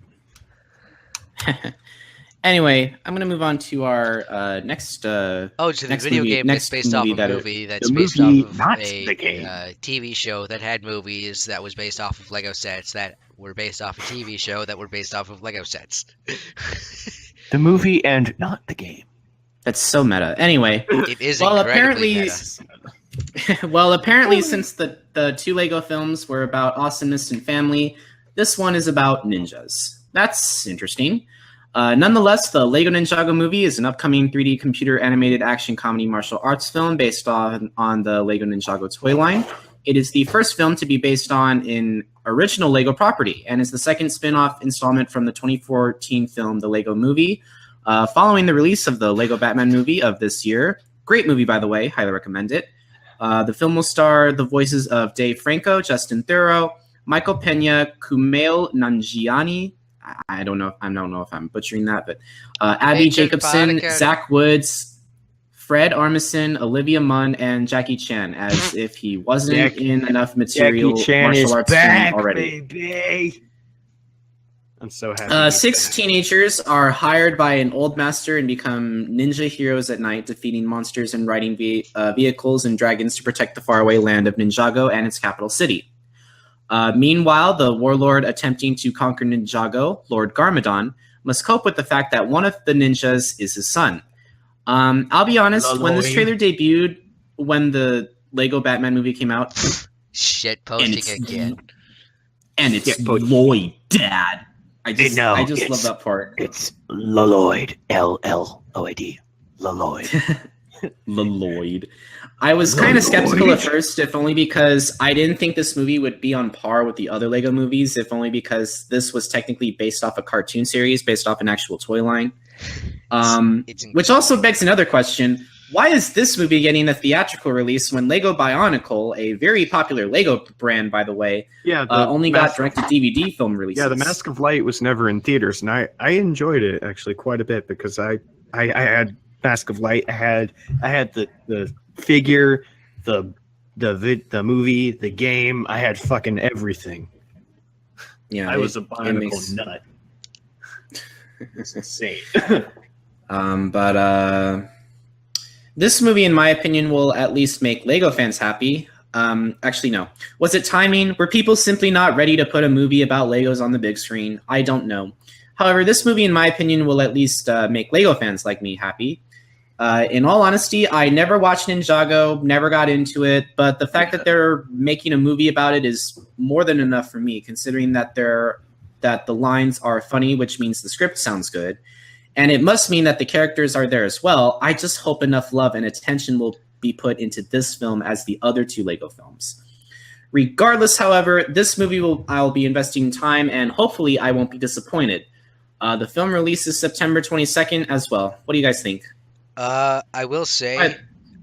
Anyway, I'm going to move on to our next.
The video game that's based off of a movie that's based off of a TV show that had movies that was based off of Lego sets that were based off a TV show that were based off of Lego sets.
The movie and not the game.
That's so meta. Anyway,
it is apparently.
Apparently, since the 2 Lego films were about awesomeness and family, this one is about ninjas. That's interesting. Nonetheless, the Lego Ninjago movie is an upcoming 3D computer animated action comedy martial arts film based on the Lego Ninjago toy line. It is the first film to be based on an original Lego property and is the second spin-off installment from the 2014 film The Lego Movie. Following the release of the Lego Batman movie of this year, great movie, by the way, highly recommend it. The film will star the voices of Dave Franco, Justin Theroux, Michael Pena, Kumail Nanjiani. I don't know if I'm butchering that, but Abby Jacobson, Zach Woods, Fred Armisen, Olivia Munn, and Jackie Chan, as if he wasn't in enough material martial arts training already.
Baby. I'm so happy.
6 teenagers are hired by an old master and become ninja heroes at night, defeating monsters and riding vehicles and dragons to protect the faraway land of Ninjago and its capital city. Meanwhile, the warlord attempting to conquer Ninjago, Lord Garmadon, must cope with the fact that one of the ninjas is his son. I'll be honest, when this trailer debuted, when the Lego Batman movie came out...
Shit posting again.
And it's Lloyd, Dad. I just love that part.
It's Lloyd, L-L-O-I-D. Lloyd.
Lloyd. I was kind of skeptical at first, if only because I didn't think this movie would be on par with the other Lego movies, if only because this was technically based off a cartoon series, based off an actual toy line. Which also begs another question. Why is this movie getting a theatrical release when Lego Bionicle, a very popular Lego brand, by the way, only got direct-to-DVD film releases?
Yeah, The Mask of Light was never in theaters, and I enjoyed it actually quite a bit because I had Mask of Light, I had the figure, the movie, the game. I had fucking everything.
Yeah,
I was a Bionicle nut. It's insane.
But this movie, in my opinion, will at least make Lego fans happy. Actually, no. Was it timing? Were people simply not ready to put a movie about Legos on the big screen? I don't know. However, this movie, in my opinion, will at least make Lego fans like me happy. In all honesty, I never watched Ninjago, never got into it, but the fact that they're making a movie about it is more than enough for me, considering that the lines are funny, which means the script sounds good. And it must mean that the characters are there as well. I just hope enough love and attention will be put into this film as the other 2 Lego films. Regardless, however, this movie I'll be investing time, and hopefully I won't be disappointed. The film releases September 22nd as well. What do you guys think?
I will say,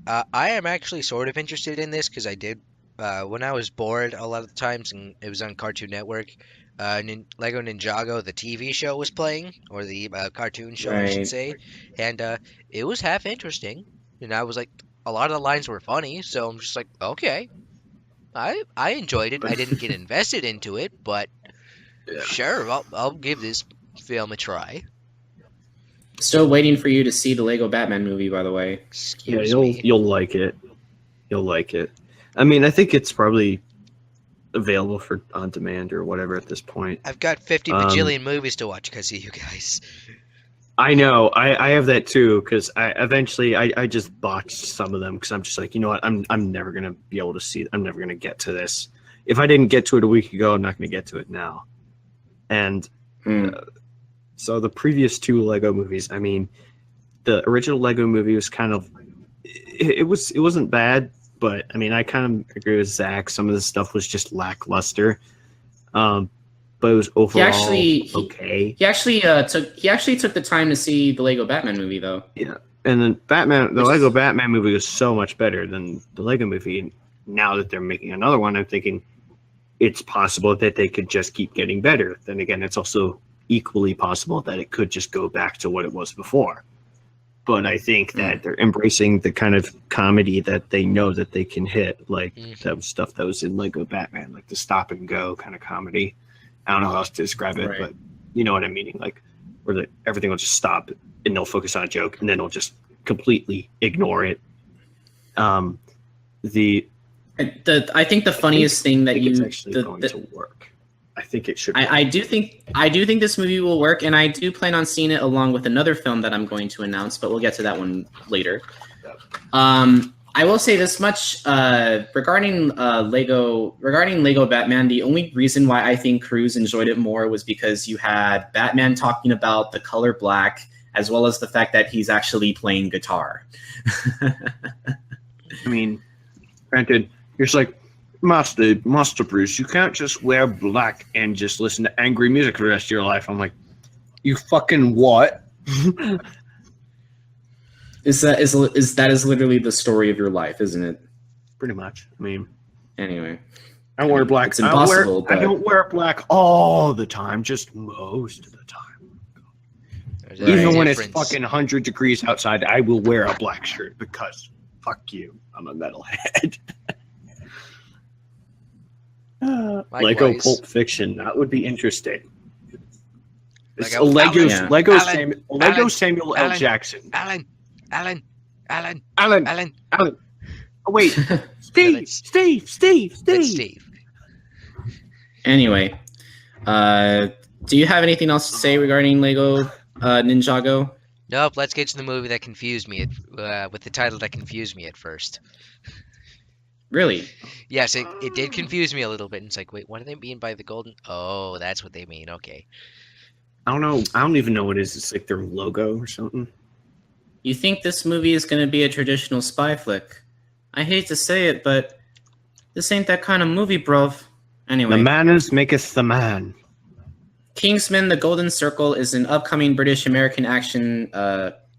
I am actually sort of interested in this because I did, when I was bored a lot of the times, and it was on Cartoon Network, Lego Ninjago, the TV show, was playing, or the cartoon show, I should say, and it was half interesting, and I was like, a lot of the lines were funny, so I'm just like, okay, I enjoyed it. I didn't get invested into it, but sure, I'll give this film a try.
Still waiting for you to see the Lego Batman movie, by the way.
Excuse me.
You'll like it. You'll like it. I mean, I think it's probably available for on demand or whatever at this point.
I've got 50 bajillion movies to watch because of you guys.
I know. I have that too because I just botched some of them because I'm just like, you know what? I'm never gonna be able to see. I'm never gonna get to this. If I didn't get to it a week ago, I'm not gonna get to it now. And so the previous 2 Lego movies. I mean, the original Lego movie was kind of. It wasn't bad. But I mean, I kind of agree with Zach. Some of the stuff was just lackluster, but it was overall okay.
He actually took the time to see the Lego Batman movie, though.
Yeah, and then the Lego Batman movie was so much better than the Lego movie. And now that they're making another one, I'm thinking it's possible that they could just keep getting better. Then again, it's also equally possible that it could just go back to what it was before. But I think that they're embracing the kind of comedy that they know that they can hit, like that stuff that was in Lego Batman, like the stop and go kind of comedy. I don't know how else to describe it, but you know what I'm meaning, like where everything will just stop and they'll focus on a joke and then they'll just completely ignore it. I
think the funniest thing that
it's actually going to work. I think it should.
I do think this movie will work, and I do plan on seeing it along with another film that I'm going to announce, but we'll get to that one later. I will say this much regarding Lego Batman. The only reason why I think Krüz enjoyed it more was because you had Batman talking about the color black, as well as the fact that he's actually playing guitar.
I mean, granted, you're just like, Master Bruce, you can't just wear black and just listen to angry music for the rest of your life. I'm like, you fucking what?
That is literally the story of your life, isn't it?
Pretty much. I mean,
anyway,
I wear black.
It's impossible.
I don't wear black all the time, just most of the time. Even when it's fucking 100 degrees outside, I will wear a black shirt because fuck you, I'm a metalhead. Lego Pulp Fiction, that would be interesting. It's Lego Samuel L. Jackson.
Alan.
Oh, wait, Steve.
Anyway, do you have anything else to say regarding Lego Ninjago?
Nope. Let's get to the movie that confused me. With the title that confused me at first.
Really?
Yes, it did confuse me a little bit. And it's like, wait, what do they mean by the golden? Oh, that's what they mean. Okay.
I don't know. I don't even know what it is. It's like their logo or something.
You think this movie is going to be a traditional spy flick? I hate to say it, but this ain't that kind of movie, bruv. Anyway.
The manners maketh the man.
Kingsman: The Golden Circle is an upcoming British-American action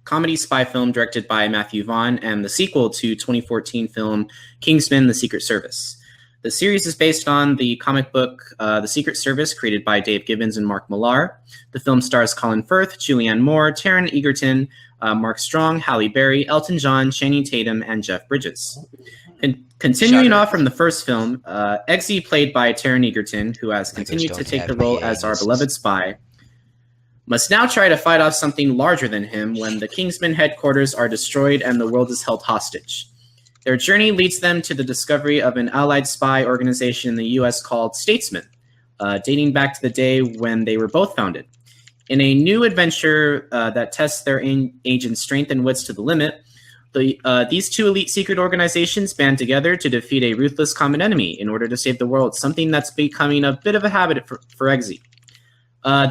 comedy spy film directed by Matthew Vaughn and the sequel to 2014 film Kingsman: The Secret Service. The series is based on the comic book The Secret Service, created by Dave Gibbons and Mark Millar. The film stars Colin Firth, Julianne Moore, Taron Egerton, Mark Strong, Halle Berry, Elton John, Channing Tatum, and Jeff Bridges. Continuing off from the first film, Eggsy, played by Taron Egerton, who has continued to take the role as our beloved spy, must now try to fight off something larger than him when the Kingsman headquarters are destroyed and the world is held hostage. Their journey leads them to the discovery of an allied spy organization in the U.S. called Statesman, dating back to the day when they were both founded. In a new adventure that tests their agents' strength and wits to the limit, these two elite secret organizations band together to defeat a ruthless common enemy in order to save the world, something that's becoming a bit of a habit for Eggsy.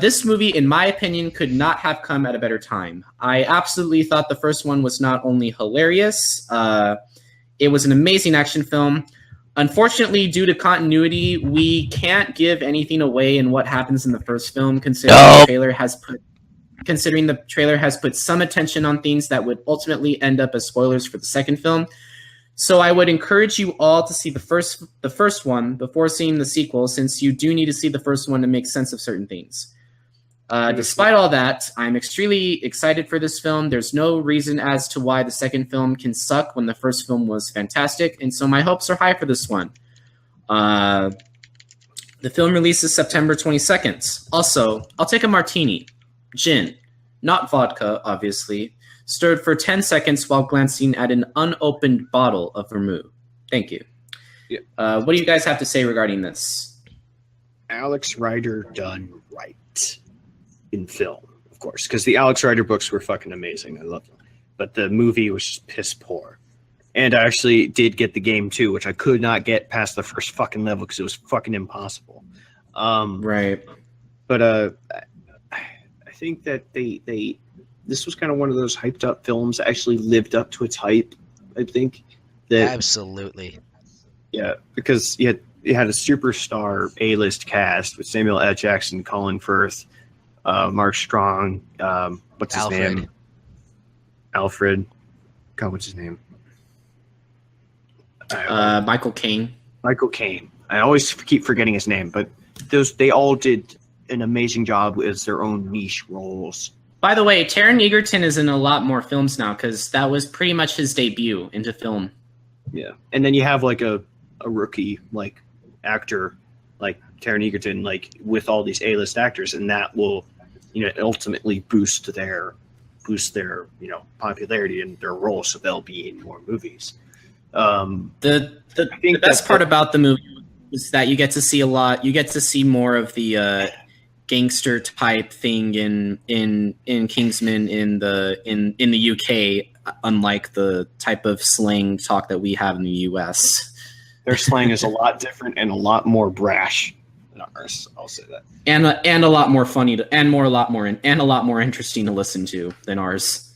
This movie, in my opinion, could not have come at a better time. I absolutely thought the first one was not only hilarious, it was an amazing action film. Unfortunately, due to continuity, we can't give anything away in what happens in the first film, considering the trailer has put some attention on things that would ultimately end up as spoilers for the second film. So I would encourage you all to see the first one before seeing the sequel, since you do need to see the first one to make sense of certain things. Despite all that, I'm extremely excited for this film. There's no reason as to why the second film can suck when the first film was fantastic, and so my hopes are high for this one. The film releases September 22nd. Also, I'll take a martini. Gin, not vodka, obviously, stirred for 10 seconds while glancing at an unopened bottle of vermouth. Thank you.
Yeah.
What do you guys have to say regarding this?
Alex Rider done right in film, of course, because the Alex Rider books were fucking amazing. I love them. But the movie was just piss poor. And I actually did get the game too, which I could not get past the first fucking level because it was fucking impossible.
Right.
But I think that this was kind of one of those hyped up films that actually lived up to its hype. I think that
Absolutely.
Yeah, because you had a superstar A-list cast with Samuel L. Jackson, Colin Firth, Mark Strong, what's his name? Alfred. God, what's his name?
Michael Caine.
Michael Caine. I always keep forgetting his name, but they all did an amazing job as their own niche roles.
By the way, Taron Egerton is in a lot more films now because that was pretty much his debut into film.
Yeah, and then you have like a rookie like actor like Taron Egerton, like with all these A-list actors, and that will, ultimately boost their popularity in their role, so they'll be in more movies.
The best part about the movie is that you get to see a lot. You get to see more of the gangster type thing in Kingsman in the UK, unlike the type of slang talk that we have in the US.
Their slang is a lot different and a lot more brash than ours. I'll say that.
And a lot more funny and a lot more interesting to listen to than ours.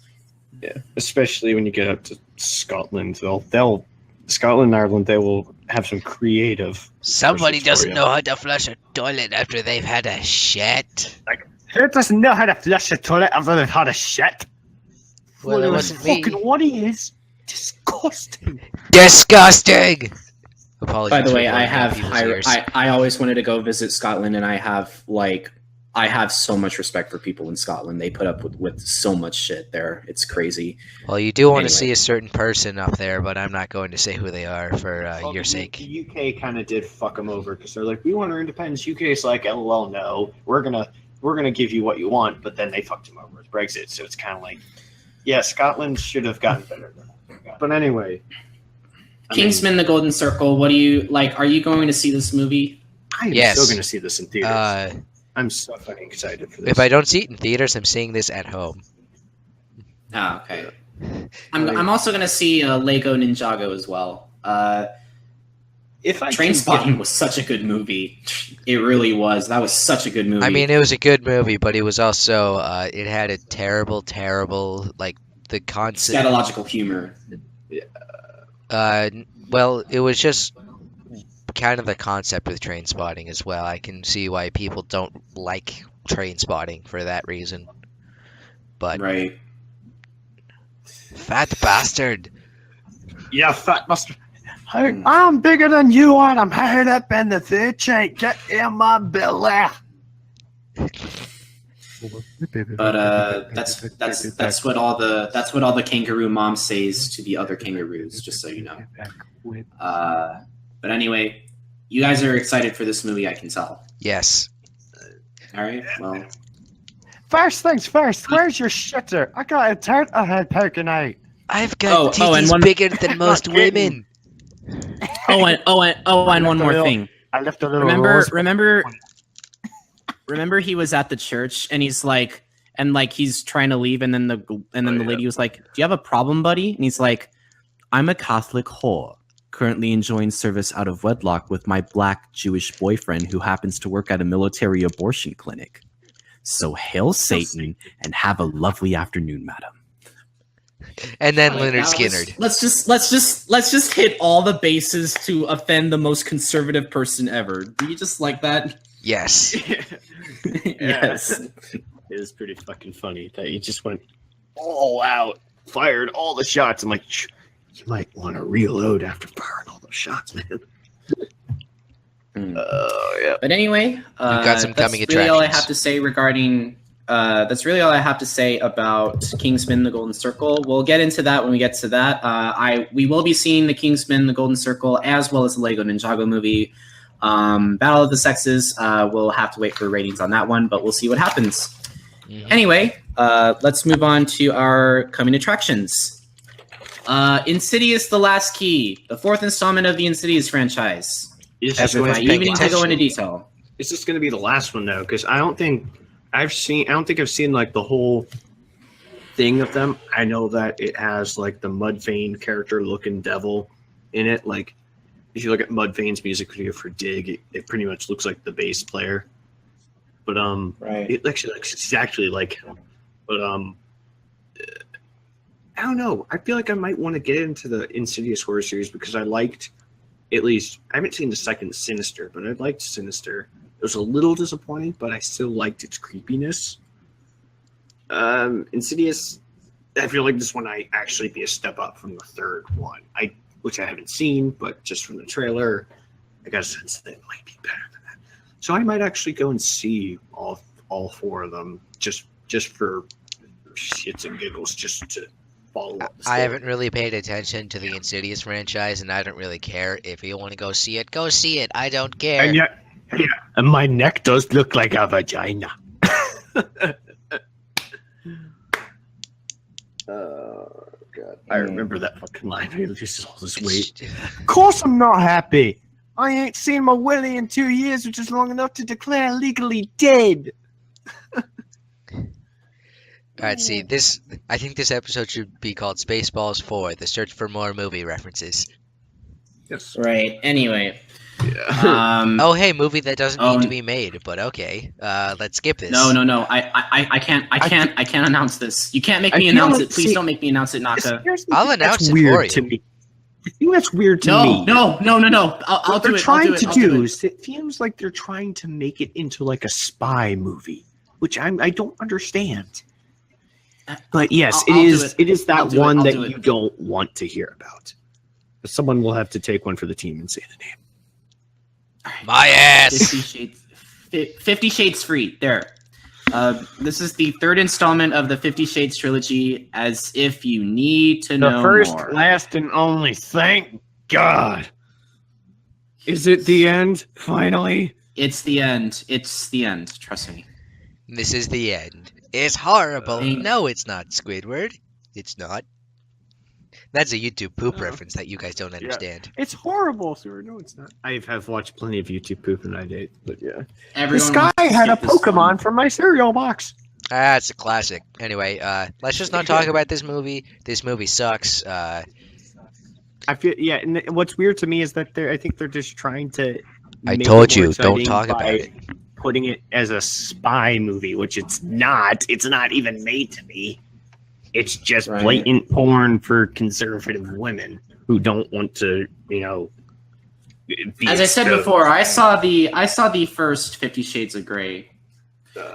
Yeah, especially when you get up to Scotland, they'll Scotland and Ireland, they will have some creative.
Somebody doesn't know how to flush a toilet after they've had a shit.
Who doesn't know how to flush a toilet other than how to shit?
Well, it wasn't me.
Fucking what he is. Disgusting.
Disgusting. Apologies.
By the way,
for
I
blowing out
have
people's ears.
I always wanted to go visit Scotland, and I have so much respect for people in Scotland. They put up with so much shit there. It's crazy.
Well, you do want to
Anyway.
see a certain person up there, but I'm not going to say who they are for your sake.
The UK kind of did fuck them over because they're like, we want our independence. UK is like, LOL, no, we're gonna give you what you want, but then they fucked him over with Brexit. So it's kind of like, yeah, Scotland should have gotten better than that. But anyway,
Kingsman: The Golden Circle. What do you like? Are you going to see this movie?
I am
Yes.
still gonna see this in theaters. I'm so fucking excited for this.
If I don't see it in theaters, I'm seeing this at home.
Oh, okay. I'm also going to see Lego Ninjago as well.
if I
Train Spotting was such a good movie. It really was. That was such a good movie.
I mean, it was a good movie, but it was also it had a terrible, like the concept.
scatological humor.
Well, it was just kind of the concept with Train Spotting as well. I can see why people don't like Train Spotting for that reason. But
Right.
fat bastard.
Yeah, fat bastard. Hey, I'm bigger than you are. I'm higher up in the third chain. Get in my belly.
But that's what all the kangaroo mom says to the other kangaroos, just so you know. But anyway, you guys are excited for this movie, I can tell.
Yes.
All right. Well,
First things first, where's your shitter? I got a turtle head poking out.
I've got
and
titties
one-
bigger than most women.
and one more thing.
I left a little
Remember he was at the church and he's like, he's trying to leave, and then the lady was like, "Do you have a problem, buddy?" And he's like, "I'm a Catholic whore, currently enjoying service out of wedlock with my black Jewish boyfriend who happens to work at a military abortion clinic. So hail Satan and have a lovely afternoon, madam."
And then
Like,
Leonard
that was-
Skinnerd.
Let's just hit all the bases to offend the most conservative person ever. Do you just like that?
Yes.
Yes.
It was pretty fucking funny that he just went all out, fired all the shots. I'm like, you might want to reload after firing all those shots, man. Yeah.
But anyway,
got some coming
that's really all I
attractions.
have to say regarding. That's really all I have to say about Kingsman: The Golden Circle. We'll get into that when we get to that. We will be seeing the Kingsman: The Golden Circle as well as the Lego Ninjago movie. Battle of the Sexes. We'll have to wait for ratings on that one, but we'll see what happens.
Mhm.
Anyway, let's move on to our coming attractions. Insidious: The Last Key, the fourth installment of the Insidious franchise.
Is
As
this,
with
going
I
to
Peggy
even need to go into detail.
is this going to be the last one though? Because I don't think I've seen like the whole thing of them. I know that it has like the Mudvayne character looking devil in it. Like if you look at Mudvayne's music video for Dig, it pretty much looks like the bass player. But
Right.
it actually looks exactly like him. But I don't know. I feel like I might want to get into the Insidious horror series because I liked, at least, I haven't seen the second Sinister, but I liked Sinister. It was a little disappointing, but I still liked its creepiness. Insidious, I feel like this one might actually be a step up from the third one, which I haven't seen, but just from the trailer, I got a sense that it might be better than that. So I might actually go and see all four of them just for shits and giggles, just to follow up the story.
I haven't really paid attention to the Insidious franchise, and I don't really care. If you want to go see it, go see it. I don't care.
And yet, yeah, and my neck does look like a vagina. Oh god, I remember that fucking line. He loses all this weight. Of course, I'm not happy. I ain't seen my willy in 2 years, which is long enough to declare legally dead.
All right, see this. I think this episode should be called Spaceballs 4: The Search for More Movie References.
Yes.
Right. Anyway.
Yeah.
Oh, hey, movie that doesn't need to
Um,
be made, but okay. Let's skip this.
No. I can't announce this. You can't make
I
me
feel
announce
like-
it. Please
see-
don't make me announce it, Naka.
I'll announce
That's
it
weird
for you.
to me. I think that's weird to
No.
me.
I'll
What
do
they're
it.
trying
I'll do it.
to
I'll
do
do it.
is it feels like they're trying to make it into like a spy movie. which I don't understand. But yes,
I'll do it.
it is that
I'll do it.
one
I'll
that
do it.
you don't want to hear about. But someone will have to take one for the team and say the name.
My ass.
50 Shades Free. There. This is the third installment of the 50 Shades trilogy. As if you need to know
The first,
more.
last, and only. Thank God. Is it the end? Finally?
It's the end. It's the end. Trust me.
This is the end. It's horrible.
Thank-
No, it's not, Squidward. It's not. That's a YouTube poop reference that you guys don't understand.
It's horrible, sir. No, it's not. I have watched plenty of YouTube poop and I date, but yeah.
Everyone
This guy
wants to
had a
skip this
Pokemon
one.
from my cereal box.
Ah, it's a classic. Anyway, let's just not talk about this movie. This movie sucks.
I feel and what's weird to me is that I think they're just trying to.
I
make
told
it more
you, don't
exciting
talk
by
about it.
Putting it as a spy movie, which it's not. It's not even made to be. It's just
Right.
blatant porn for conservative women who don't want to, be
As I said
exposed.
before, I saw the first 50 Shades of Grey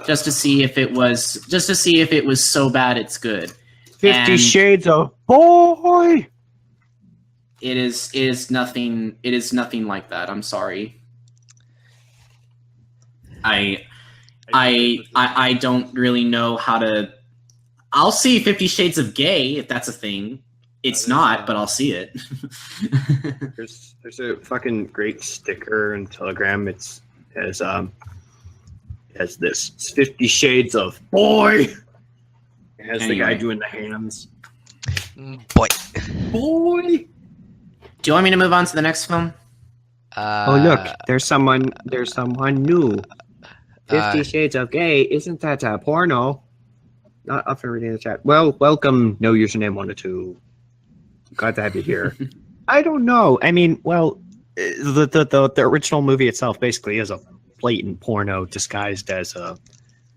just to see if it was so bad it's good.
50
and-
Shades of Boy.
It is nothing like that. I'm sorry. I don't really know how to. I'll see 50 Shades of Gay if that's a thing. It's not, but I'll see it.
There's a fucking great sticker and Telegram. It has this. It's 50 Shades of Boy. It has the guy
Anyway.
doing the hands.
Boy.
Boy.
Do you want me to move on to the next film?
Oh look, there's someone new. 50 Shades of Gay. Isn't that a porno? Not up for reading in the chat. Well, welcome. No username 1 or 2. Glad to have you here. I don't know. I mean, well, the original movie itself basically is a blatant porno disguised as a.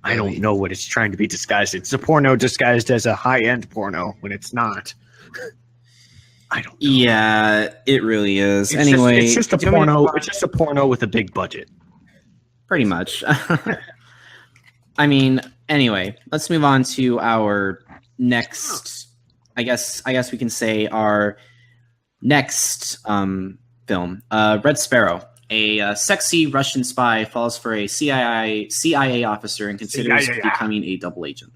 I don't know what it's trying to be disguised. It's a porno disguised as a high-end porno when it's not. I don't know.
Yeah, it really is.
It's
Anyway,
it's just a
do you want me to
porno.
move on?
It's just a porno with a big budget.
Pretty much. I mean, anyway, let's move on to our next. I guess we can say our next film. Red Sparrow, a sexy Russian spy falls for a CIA officer and considers
CIA.
becoming a double agent.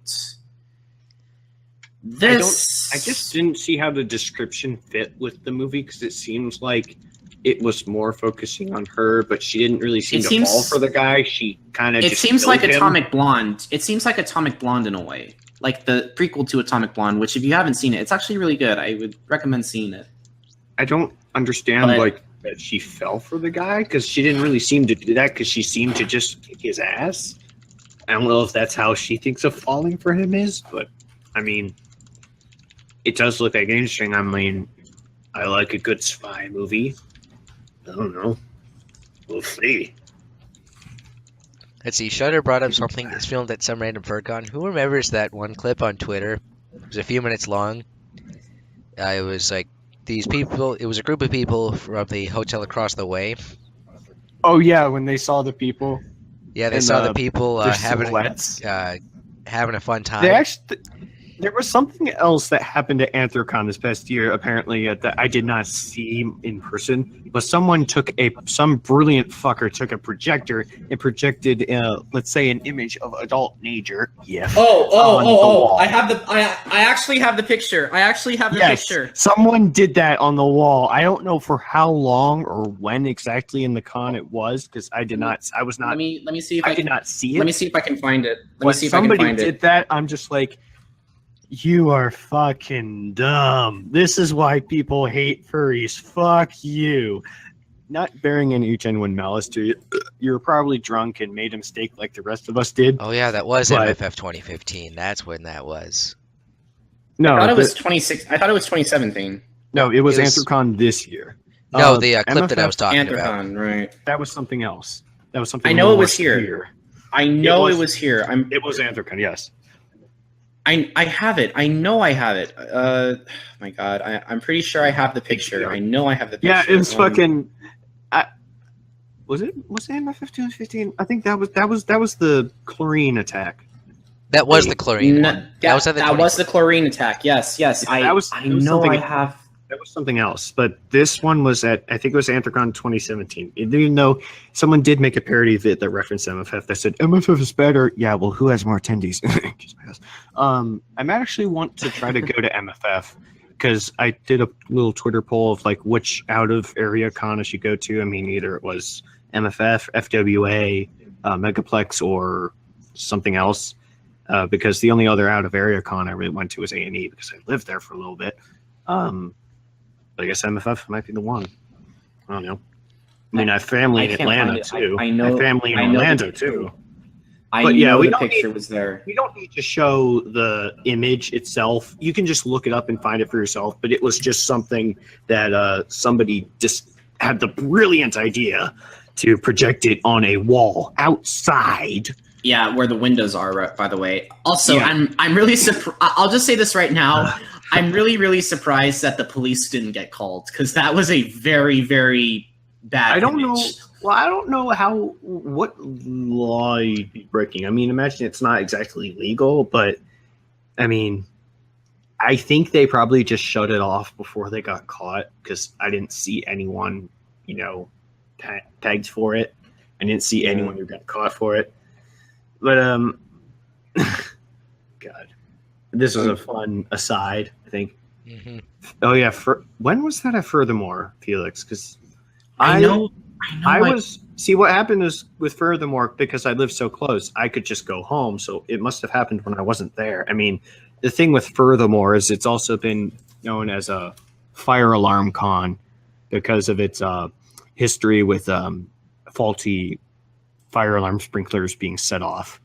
I just didn't see how the description fit with the movie because it seems like it was more focusing on her, but she didn't really seem to fall for the guy. She kind of.
It seems like Atomic Blonde. It seems like Atomic Blonde in a way, like the prequel to Atomic Blonde. Which, if you haven't seen it, it's actually really good. I would recommend seeing it.
I don't understand that she fell for the guy because she didn't really seem to do that because she seemed to just kick his ass. I don't know if that's how she thinks of falling for him is, but I mean, it does look like interesting. I mean, I like a good spy movie. I don't know. We'll see.
Let's see. Shutter brought up something that's filmed at some random FurCon. Who remembers that one clip on Twitter? It was a few minutes long. It was like these people. It was a group of people from the hotel across the way.
Oh yeah, when they saw the people.
Yeah, they
And,
saw the people
their
having
silhouettes.
having a fun time.
They actually, there was something else that happened at Anthrocon this past year. Apparently, that I did not see in person. But someone some brilliant fucker took a projector and projected, let's say, an image of adult nature. Yeah.
I have the. I actually have the picture. Picture.
Someone did that on the wall. I don't know for how long or when exactly in the con it was because I did not. I was not.
Let me see if
I did not see it.
Let me see if I can find it.
When somebody did that, I'm just like, you are fucking dumb. This is why people hate furries. Fuck you. Not bearing any genuine malice to you. You were probably drunk and made a mistake like the rest of us did.
Oh yeah, that was
But-
MFF 2015. That's when that was.
No,
I thought it was 26. I thought it was 2017.
no, it was
it was-
Anthrocon this year.
No, the clip that I
MFF
was talking about.
Anthrocon, right?
That was something else. That was something.
I know
more
it was here.
severe.
I know
It
it
was-
was here.
It was Anthrocon, yes.
I have it. I know I have it. My God, I'm pretty sure I have the picture. I know I have the picture.
Yeah, it's fucking. Was it MFF 215? I think that was the chlorine attack.
That was the chlorine
No,
one. That was at the
that was the chlorine attack. Yes.
Yeah, that was something-
have.
That was something else, but this one was I think it was Anthrocon 2017. Even though someone did make a parody of it that referenced MFF that said MFF is better. Yeah, well, who has more attendees? I might actually want to try to go to MFF because I did a little Twitter poll of like which out of area con I should go to. I mean, either it was MFF, FWA, Megaplex, or something else. Because the only other out of area con I really went to was A&E because I lived there for a little bit. But I guess MFF might be the one. I don't know. I mean, I have family in Atlanta too. I know. I have family in Orlando too.
But yeah, the picture was there.
We don't need to show the image itself. You can just look it up and find it for yourself. But it was just something that somebody just had the brilliant idea to project it on a wall outside.
Yeah, where the windows are, by the way. Also,
Yeah.
I'm really surprised. I'll just say this right now. I'm really, really surprised that the police didn't get called because that was a very, very bad
I don't
image.
know. Well, I don't know what law you'd be breaking. I mean, imagine it's not exactly legal, but I mean, I think they probably just shut it off before they got caught because I didn't see anyone, tagged for it. I didn't see anyone who got caught for it. But God, this was a fun aside. I think.
Mhm.
Oh yeah, when was that at Furthermore, Felix? Because
I know.
See what happened is with Furthermore because I lived so close, I could just go home. So it must have happened when I wasn't there. I mean, the thing with Furthermore is it's also been known as a fire alarm con because of its history with faulty fire alarm sprinklers being set off.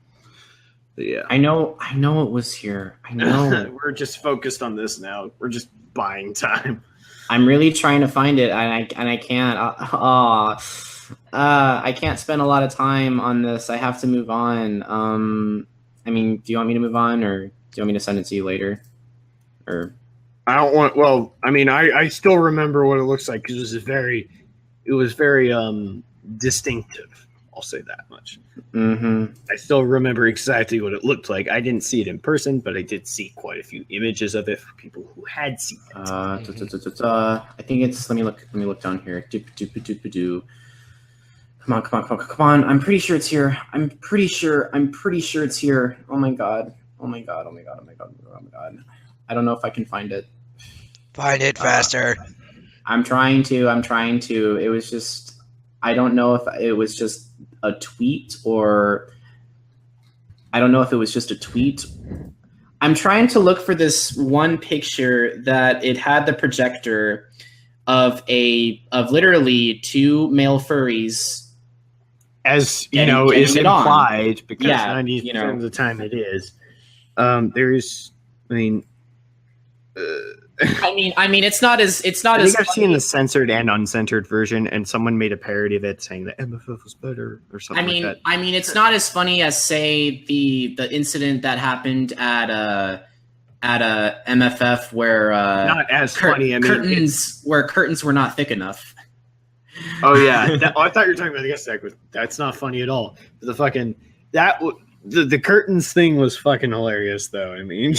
Yeah,
I know it was here. I know.
We're just focused on this now. We're just buying time.
I'm really trying to find it, and I can't. I can't spend a lot of time on this. I have to move on. I mean, do you want me to move on, or do you want me to send it to you later? Or
I don't want. Well, I mean, I still remember what it looks like because it was very distinctive. I'll say that much.
Mm-hmm.
I still remember exactly what it looked like. I didn't see it in person, but I did see quite a few images of it for people who had seen it.
I think it's. Let me look down here. Come on. I'm pretty sure it's here. I'm pretty sure it's here. Oh my god. I don't know if I can find it.
Find it faster.
I'm trying to. It was just. I don't know if it was just a tweet or. I don't know if it was just a tweet. I'm trying to look for this one picture that it had the projector of literally two male furries.
As you
Getting
know, is
it on.
implied because
Yeah,
90% of the time it is. There's, I mean,
I mean, it's not as
I think I've seen the censored and uncensored version, and someone made a parody of it saying that MFF was better or something like that.
I mean, it's not as funny as say the incident that happened at a MFF where
Not as funny. I mean,
where curtains were not thick enough.
oh yeah, I thought you were talking about the guest deck. That's not funny at all. The fucking the curtains thing was fucking hilarious, though. I mean,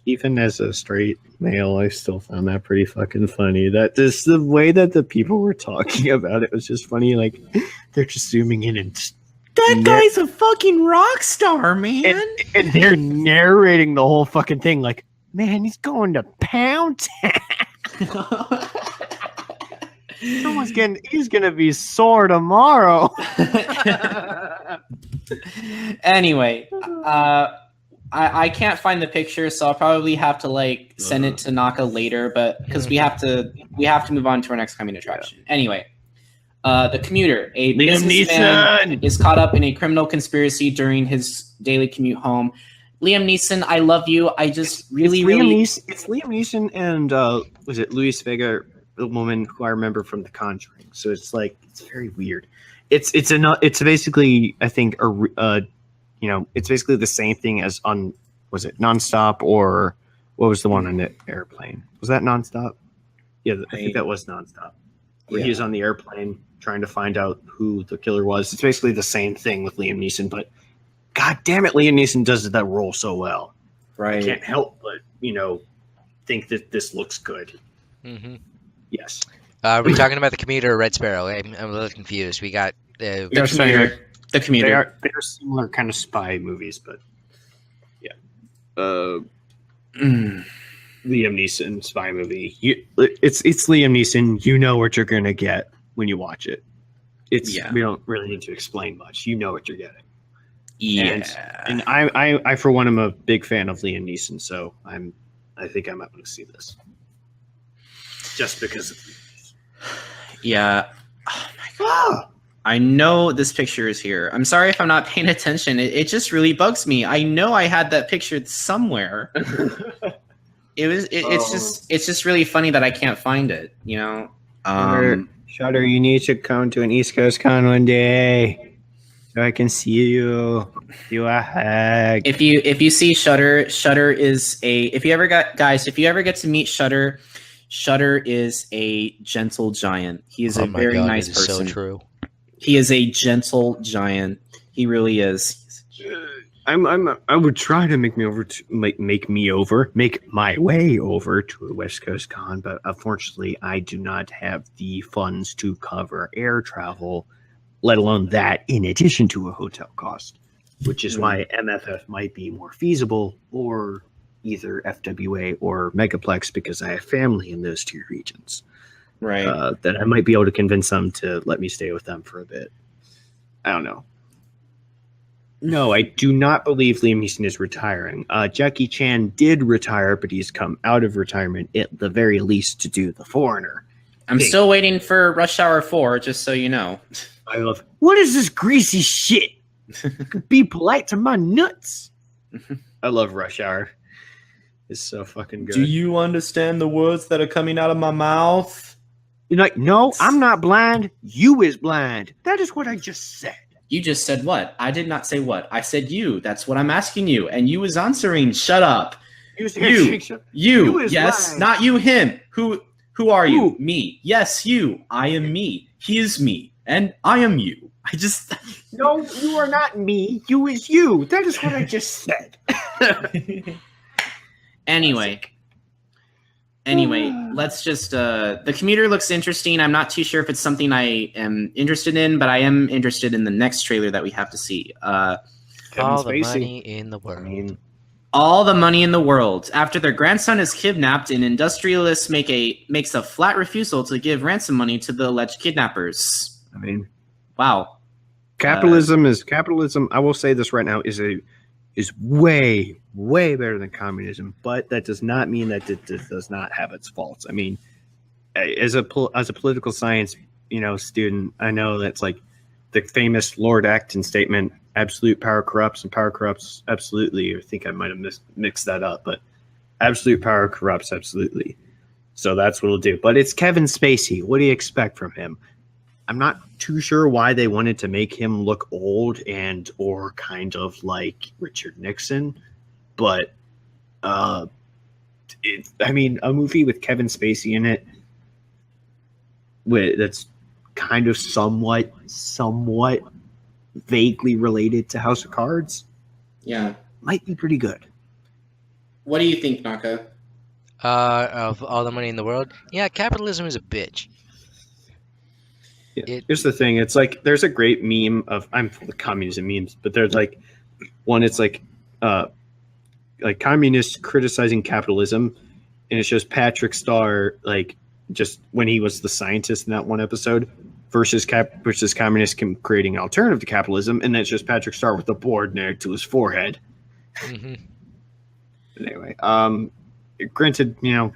even as a straight male, I still found that pretty fucking funny. That just the way that the people were talking about it was just funny. Like they're just zooming in and
That guy's a fucking rock star, man.
and they're narrating the whole fucking thing. Like, man, he's going to Pound Town. He's gonna be sore tomorrow.
Anyway, I can't find the picture, so I'll probably have to send it to Naka later, but because we have to move on to our next coming attraction. Anyway, the commuter, a businessman, is caught up in a criminal conspiracy during his daily commute home. Liam Neeson, I love you. I just it's
Liam Neeson and was it Luis Vega, the woman who I remember from The Conjuring. So it's very weird. It's basically, I think, it's basically the same thing as was it Nonstop, or what was the one on the airplane? Was that Nonstop? Yeah, I think that was Nonstop. where he's on the airplane trying to find out who the killer was. It's basically the same thing with Liam Neeson, but god damn it, Liam Neeson does that role so well.
Right.
I can't help but, think that this looks good.
Mm-hmm.
Yes.
Are we talking about the Commuter or Red Sparrow? I'm a little confused. We got
The Commuter. The Commuter.
They're similar kind of spy movies, but yeah. Liam Neeson spy movie. It's Liam Neeson. You know what you're gonna get when you watch it. We don't really need to explain much. You know what you're getting.
Yeah.
And I for one am a big fan of Liam Neeson, so I think I might want to see this. Just because of
Yeah. Oh my god. I know this picture is here. I'm sorry if I'm not paying attention. It just really bugs me. I know I had that picture somewhere. It's just really funny that I can't find it,
Shutter, you need to come to an East Coast con one day. So I can see you. Do a hug.
If you see Shutter is if you ever get to meet Shutter is a gentle giant. He is a very nice person.
So true.
He is a gentle giant. He really is.
I would try to make my way over to a West Coast con, but unfortunately I do not have the funds to cover air travel, let alone that in addition to a hotel cost, which is why MFF might be more feasible, or either FWA or Megaplex, because I have family in those two regions.
Right.
That I might be able to convince them to let me stay with them for a bit. I don't know. No, I do not believe Liam Neeson is retiring. Jackie Chan did retire, but he's come out of retirement at the very least to do The Foreigner.
I'm still waiting for Rush Hour 4, just so you know.
I love, what is this greasy shit? Be polite to my nuts. I love Rush Hour. It's so fucking good.
Do you understand the words that are coming out of my mouth?
You're like, no, I'm not blind. You is blind. That is what I just said.
You just said what? I did not say what. I said you. That's what I'm asking you. And you was answering. Shut up. You. Yes, blind. Not you, him. Who are you? Me. Yes, you. I am me. He is me. And I am you. I just...
No, you are not me. You is you. That is what I just said.
Anyway, let's just... the Commuter looks interesting. I'm not too sure if it's something I am interested in, but I am interested in the next trailer that we have to see.
All the money in the world.
All the money in the world. After their grandson is kidnapped, an industrialist makes a flat refusal to give ransom money to the alleged kidnappers.
I mean,
wow.
Capitalism. I will say this right now is way better than communism, but that does not mean that it does not have its faults. I mean, as a political science student, I know that's like the famous Lord Acton statement: absolute power corrupts, and power corrupts absolutely. I think I might have mixed that up, but absolute power corrupts absolutely. So that's what it'll do. But it's Kevin Spacey. What do you expect from him? I'm not too sure why they wanted to make him look old or kind of like Richard Nixon, but a movie with Kevin Spacey in it that's kind of somewhat vaguely related to House of Cards, might be pretty good.
What do you think, Naka?
Of all the money in the world? Yeah, capitalism is a bitch.
Yeah. Here's the thing. It's like there's a great meme of I'm full of communism memes, but there's like one. It's like communists criticizing capitalism, and it shows Patrick Starr like just when he was the scientist in that one episode versus communists creating an alternative to capitalism, and then it's just Patrick Starr with the board next to his forehead.
Mm-hmm.
Anyway, granted, you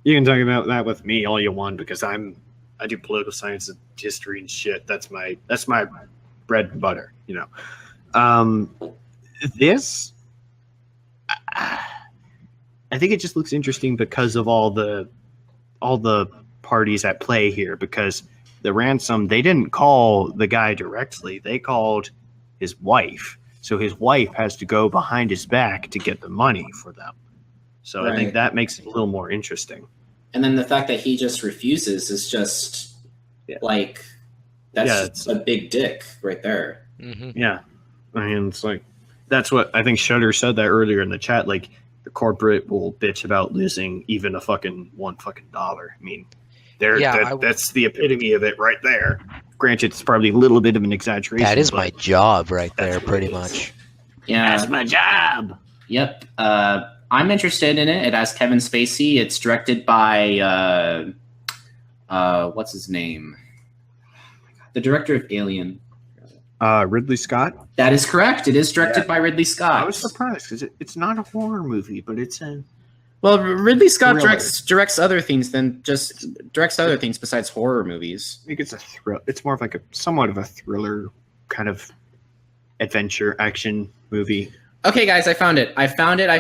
can talk about that with me all you want because I do political science and history and shit. That's my bread and butter, This, I think it just looks interesting because of all the parties at play here. Because the ransom, they didn't call the guy directly; they called his wife. So his wife has to go behind his back to get the money for them. So right. I think that makes it a little more interesting.
And then the fact that he just refuses is just Like, that's just a big dick right there.
Mm-hmm.
Yeah, I mean, it's like that's what I think Shutter said that earlier in the chat. Like, the corporate will bitch about losing even $1 dollar. I mean, that's the epitome of it right there. Granted, it's probably a little bit of an exaggeration.
That is my job right there, pretty much.
Yeah,
that's my job.
Yep. I'm interested in it. It has Kevin Spacey. It's directed by what's his name? The director of Alien.
Ridley Scott.
That is correct. It is directed by Ridley Scott.
I was surprised because it's not a horror movie, but it's a
Ridley Scott
thriller.
directs other things besides horror movies.
I think it's a thrill. It's more of like somewhat of a thriller kind of adventure action movie.
Okay, guys, I found it. I found it. I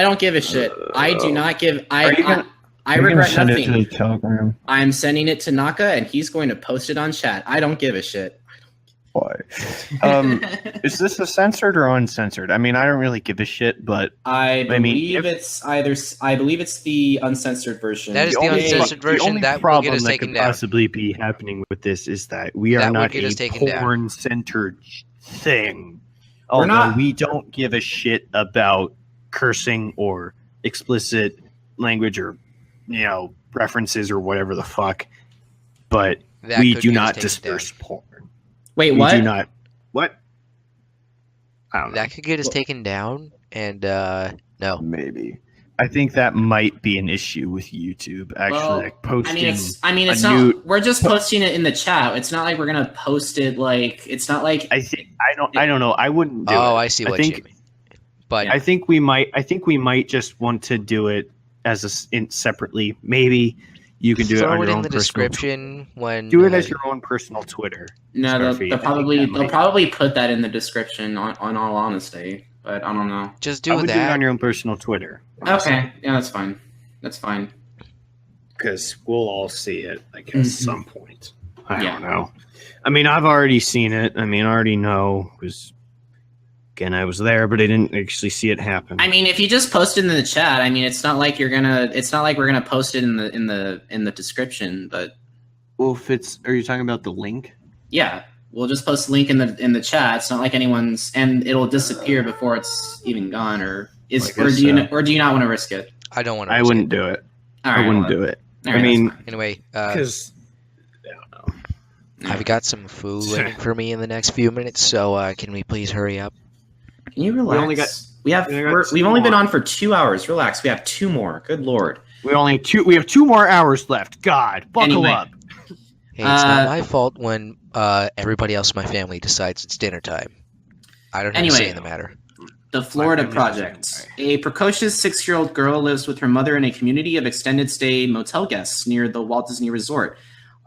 don't give a shit. I do not give. I regret
send
nothing.
it to the Telegram.
I'm sending it to Naka, and he's going to post it on chat. I don't give a shit.
Why? Is this a censored or uncensored? I mean, I don't really give a shit, but
I believe it's the uncensored version.
That is the uncensored version.
The only
that will
problem
get us
that
taken
could
down.
possibly be happening with this is that we are
That will
not
get us
a
taken down.
porn-centered thing.
We're not.
Although we don't give a shit about cursing or explicit language or references or whatever the fuck, but
That
we
could
do
get us
not
taken
disperse
down.
porn.
Wait,
We
what?
do not. What? I don't know.
That could get us taken down, and no.
Maybe. I think that might be an issue with YouTube. Actually,
Well,
like posting.
it's
a
not.
new-
We're just posting it in the chat. It's not like we're gonna post it. Like, it's not like.
I don't know. I wouldn't do it.
Oh, I see what you mean. But
I think we might just want to do it as separately. Maybe you can do it
throw
on
it
your
in
own
the
personal
description when
Do it as your own personal Twitter.
No,
Scarfy.
they'll
I think
they'll probably put that in the description. On all honesty, but I don't know.
just
I
do
would do it
that.
on your own personal Twitter.
Okay, yeah, that's fine. That's fine.
Because we'll all see it at some point. I
Yeah.
don't know. I mean, I've already seen it. I mean, I already know because again, I was there, but I didn't actually see it happen.
I mean, if you just post it in the chat, I mean, it's not like we're gonna post it in the description. But
Well, are you talking about the link?
yeah, we'll just post the link in the chat. It's not like and it'll disappear before it's even gone, or do you not want to risk it?
I don't want to.
I wouldn't do it.
All right,
I wouldn't do it.
all right,
I mean,
that's fine.
Anyway,
because
I've got some food waiting for me in the next few minutes, so can we please hurry up?
Can you relax? We've only been on for 2 hours. Relax. We have 2 more. Good lord.
we have 2 more hours left. God, buckle
Anyway.
up.
Hey, it's not my fault when everybody else in my family decides it's dinner time. I don't have a say in the matter.
The Florida
family
Project.
doesn't.
A precocious 6-year-old girl lives with her mother in a community of extended stay motel guests near the Walt Disney Resort.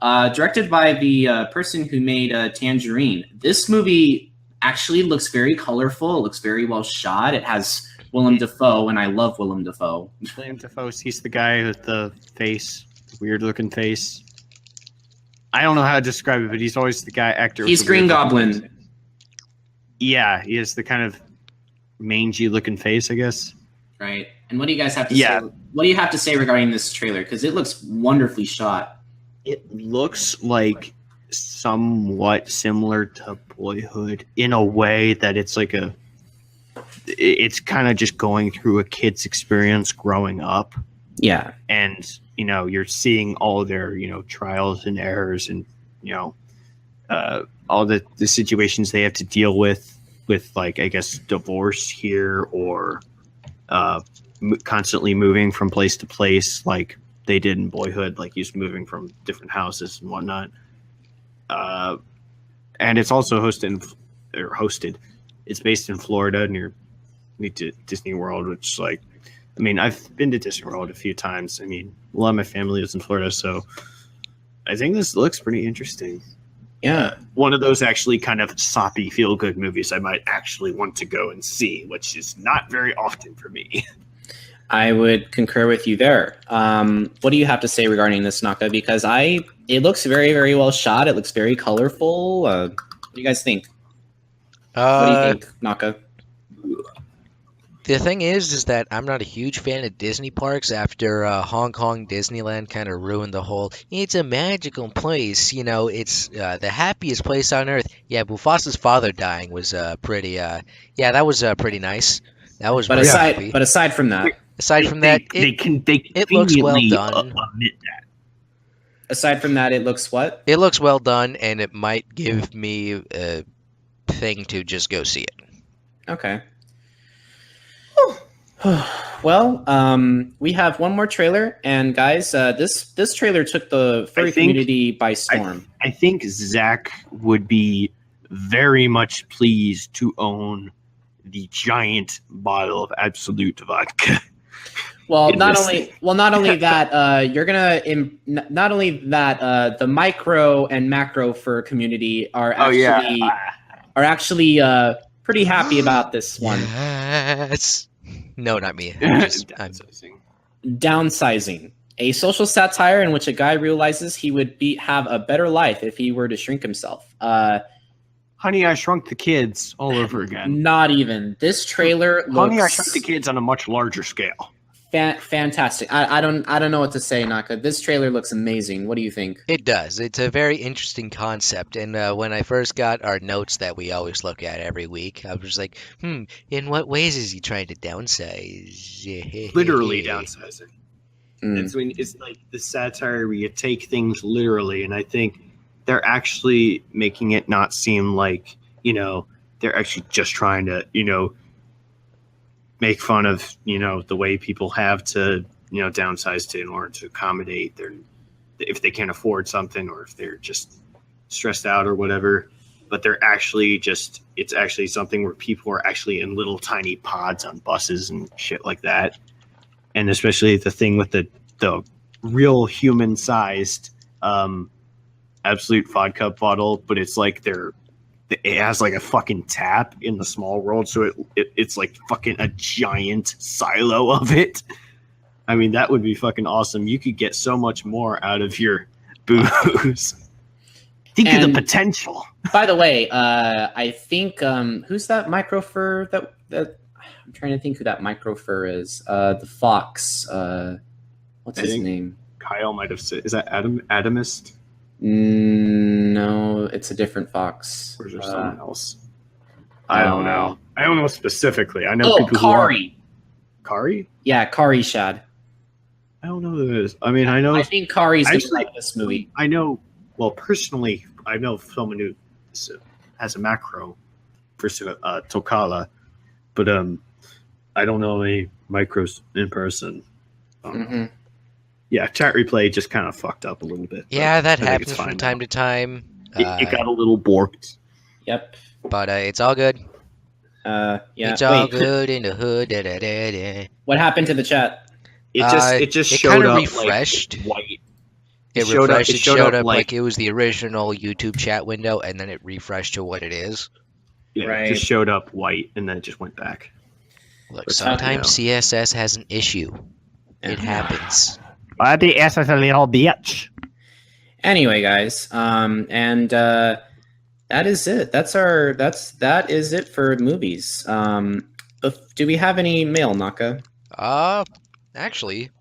Directed by the person who made Tangerine. This movie actually looks very colorful. It looks very well shot. It has Willem Dafoe, and I love Willem Dafoe.
William Dafoe, he's the guy with the face, weird looking face. I don't know how to describe it, but he's always the actor.
He's
with the
Green
weird looking
Goblin.
face. Yeah, he has the kind of mangy looking face, I guess.
Right. And what do you guys have to
Yeah.
say? What do you have to say regarding this trailer? Because it looks wonderfully shot.
It looks like somewhat similar to Boyhood in a way that it's kind of just going through a kid's experience growing up.
Yeah.
And, you're seeing all their, trials and errors and, all the situations they have to deal with I guess, divorce here or constantly moving from place to place like they did in Boyhood, like he's moving from different houses and whatnot. And it's also hosted. It's based in Florida near Disney World, which I've been to Disney World a few times. I mean, a lot of my family lives in Florida, so I think this looks pretty interesting.
Yeah.
One of those actually kind of soppy feel-good movies I might actually want to go and see, which is not very often for me.
I would concur with you there. What do you have to say regarding this, Naka? Because it looks very, very well shot. It looks very colorful. What do you guys think? What do you think, Naka?
The thing is that I'm not a huge fan of Disney parks after Hong Kong Disneyland kind of ruined the whole. It's a magical place, It's the happiest place on earth. Yeah, Mufasa's father dying was pretty. Yeah, that was pretty nice. That was very happy.
But aside from that,
it looks well done.
Admit that.
Aside from that, it looks what?
It looks well done, and it might give me a thing to just go see it.
Okay. Well, we have one more trailer, and guys, this trailer took the furry community by storm.
I think Zach would be very much pleased to own the giant bottle of absolute vodka.
Well, not only that, you're gonna not only that the micro and macro fur community are actually pretty happy about this one.
Yes. No, not me. I'm
Downsizing, a social satire in which a guy realizes he would have a better life if he were to shrink himself.
Honey, I Shrunk the Kids all over again.
Not even. This trailer looks...
Honey, I Shrunk the Kids on a much larger scale.
Fantastic. I don't know what to say, Naka. This trailer looks amazing. What do you think?
It does. It's a very interesting concept. And when I first got our notes that we always look at every week, I was like, in what ways is he trying to downsize?
Literally downsizing. It's like the satire where you take things literally, and I think they're actually making it not seem like, they're actually just trying to, make fun of, the way people have to, downsize to in order to accommodate if they can't afford something or if they're just stressed out or whatever. But they're actually it's actually something where people are actually in little tiny pods on buses and shit like that. And especially the thing with the real human sized absolute vodka bottle, but it's like it has like a fucking tap in the small world, so it's like fucking a giant silo of it. I mean, that would be fucking awesome. You could get so much more out of your booze. Think of the potential.
By the way, I think who's that micro fur that I'm trying to think who that micro fur is. The fox. What's his name?
Kyle might have said. Is that Adamist?
No, it's a different fox.
Or is there someone else? I don't know. I don't know specifically. I know people
Kari.
Kari?
Yeah, Kari Shad.
I don't know who it is. I mean, I think
Kari's going to like this movie.
I know. Well, personally, I know someone who has a macro for Tokala, but I don't know any micros in person. Yeah, chat replay just kind of fucked up a little bit.
Yeah, that happens from time to time.
It got a little borked.
Yep.
But it's all good.
Yeah.
It's all good in the hood. Da, da, da, da.
What happened to the chat?
It just showed up
refreshed.
like white.
It refreshed. It showed up like it was the original YouTube chat window, and then it refreshed to what it is.
Yeah, right. It just showed up white, and then it just went back.
Look, sometimes CSS has an issue. It happens.
Why the S is a little bitch?
Anyway, guys, and that is it. That is it for movies. Do we have any mail, Naka?
Actually,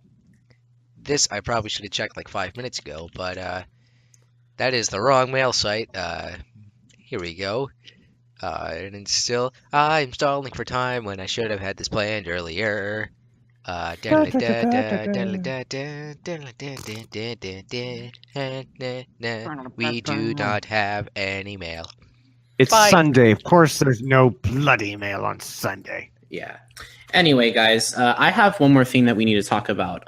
this I probably should have checked like 5 minutes ago, but that is the wrong mail site. Here we go. And it's still I'm stalling for time when I should have had this planned earlier. We do not have any mail.
It's Sunday. Of course, there's no bloody mail on Sunday.
Yeah. Anyway, guys, I have one more thing that we need to talk about.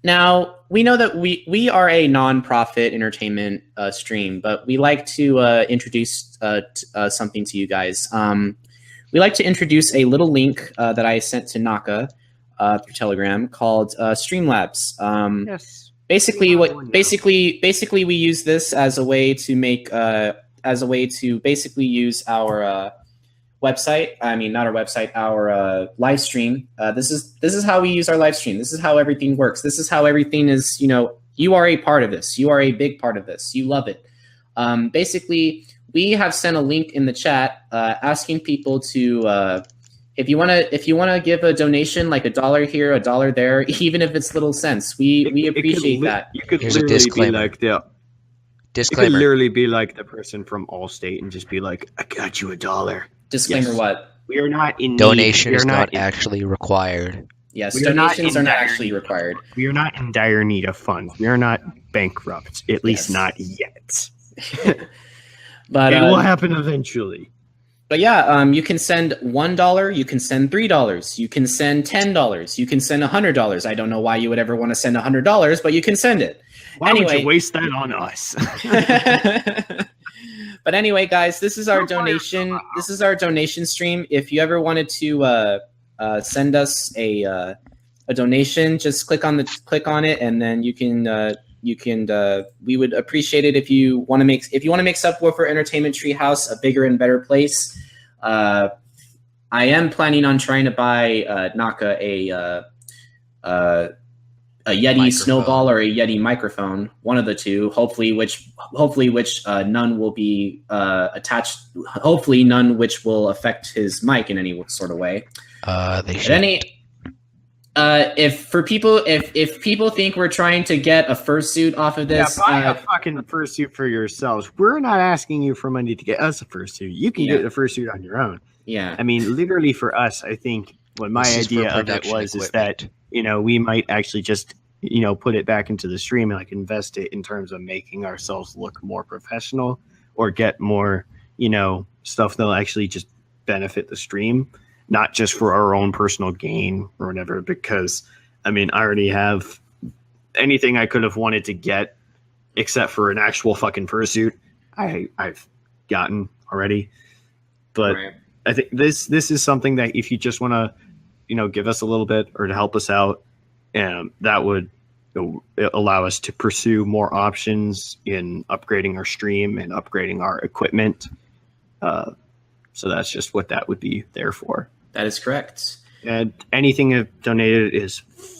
Now, we know that we are a non-profit entertainment stream, but we like to introduce something to you guys. We like to introduce a little link that I sent to Naka through Telegram called Streamlabs. Yes. Basically, we use this as a way to make basically use our website. I mean, not our website, our live stream. This is how we use our live stream. This is how everything works. This is how everything is. You are a part of this. You are a big part of this. You love it. Basically, we have sent a link in the chat asking people to If you wanna give a donation, like $1 here, $1 there, even if it's little cents, we appreciate that.
You could
Here's a
literally be
disclaimer.
like the. You could
Disclaimer.
literally be like the person from Allstate and just be like, "I got you $1."
Disclaimer:
Yes.
what?
We are not in need.
Donation
We are
is not
in-
actually required.
Yes,
We are not
donations
in
are not
dire
actually
need.
required.
We are not in dire need of funds. We are not bankrupt. At least
Yes.
not yet.
But
It will happen eventually.
But yeah, you can send $1, you can send $3, you can send $10, you can send $100. I don't know why you would ever want to send $100, but you can send it.
Why would
Anyway.
you waste that on us?
But anyway, guys, this is our donation. This is our donation stream. If you ever wanted to send us a donation, just click on it, and then you can. We would appreciate it if you want to make Subwoofer Entertainment Treehouse a bigger and better place. I am planning on trying to buy Naka a Yeti
Microphone.
snowball or a Yeti microphone, one of the two. Hopefully, which none will be attached. Hopefully, none which will affect his mic in any sort of way.
They should.
If people think we're trying to get a fursuit off of this,
buy a fucking fursuit for yourselves. We're not asking you for money to get us a fursuit. You can get the fursuit on your own.
yeah,
I mean, literally for us, I think what my
This is for
idea of it
production
was is
equipment.
that, we might actually just, put it back into the stream and like invest it in terms of making ourselves look more professional or get more, stuff that'll actually just benefit the stream, not just for our own personal gain or whatever. Because, I mean, I already have anything I could have wanted to get except for an actual fucking fursuit. I've gotten already. But
right.
I think this is something that if you just want to, give us a little bit or to help us out, that would allow us to pursue more options in upgrading our stream and upgrading our equipment. So that's just what that would be there for.
That is correct.
And anything donated is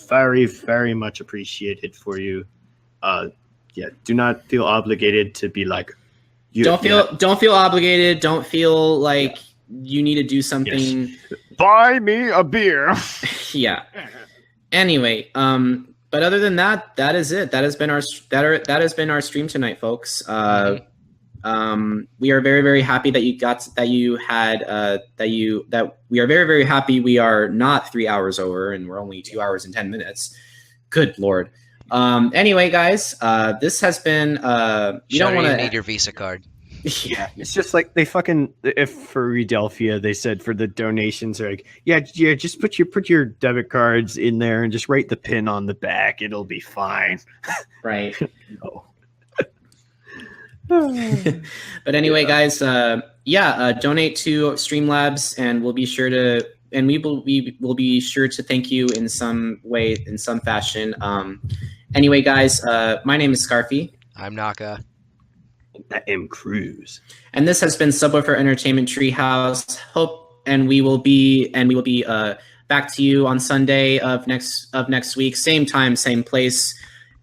very, very much appreciated for you. Do not feel obligated to be like.
Don't feel obligated. Don't feel like you need to do something.
Yes. Buy me a beer.
Yeah. Anyway, but other than that, that is it. That has been our stream tonight, folks. We are very, very happy that we are very, very happy we are not 3 hours over and we're only 2 hours and 10 minutes. Good Lord. Anyway, guys, this has been, you don't want to
need your Visa card.
Yeah, it's just like they fucking for Redelphia, they said for the donations, they're like, yeah, just put your debit cards in there and just write the PIN on the back. It'll be fine.
Right.
No.
But anyway, guys, donate to Streamlabs, and we'll be sure to, and we will be sure to thank you in some way, in some fashion. Anyway, guys, my name is Scarfy.
I'm Naka.
I am Krüz.
And this has been Subwoofer Entertainment Treehouse. We will be back to you on Sunday of next week, same time, same place.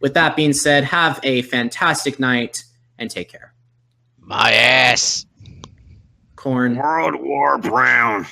With that being said, have a fantastic night and take care.
My ass.
Corn.
World War Brown.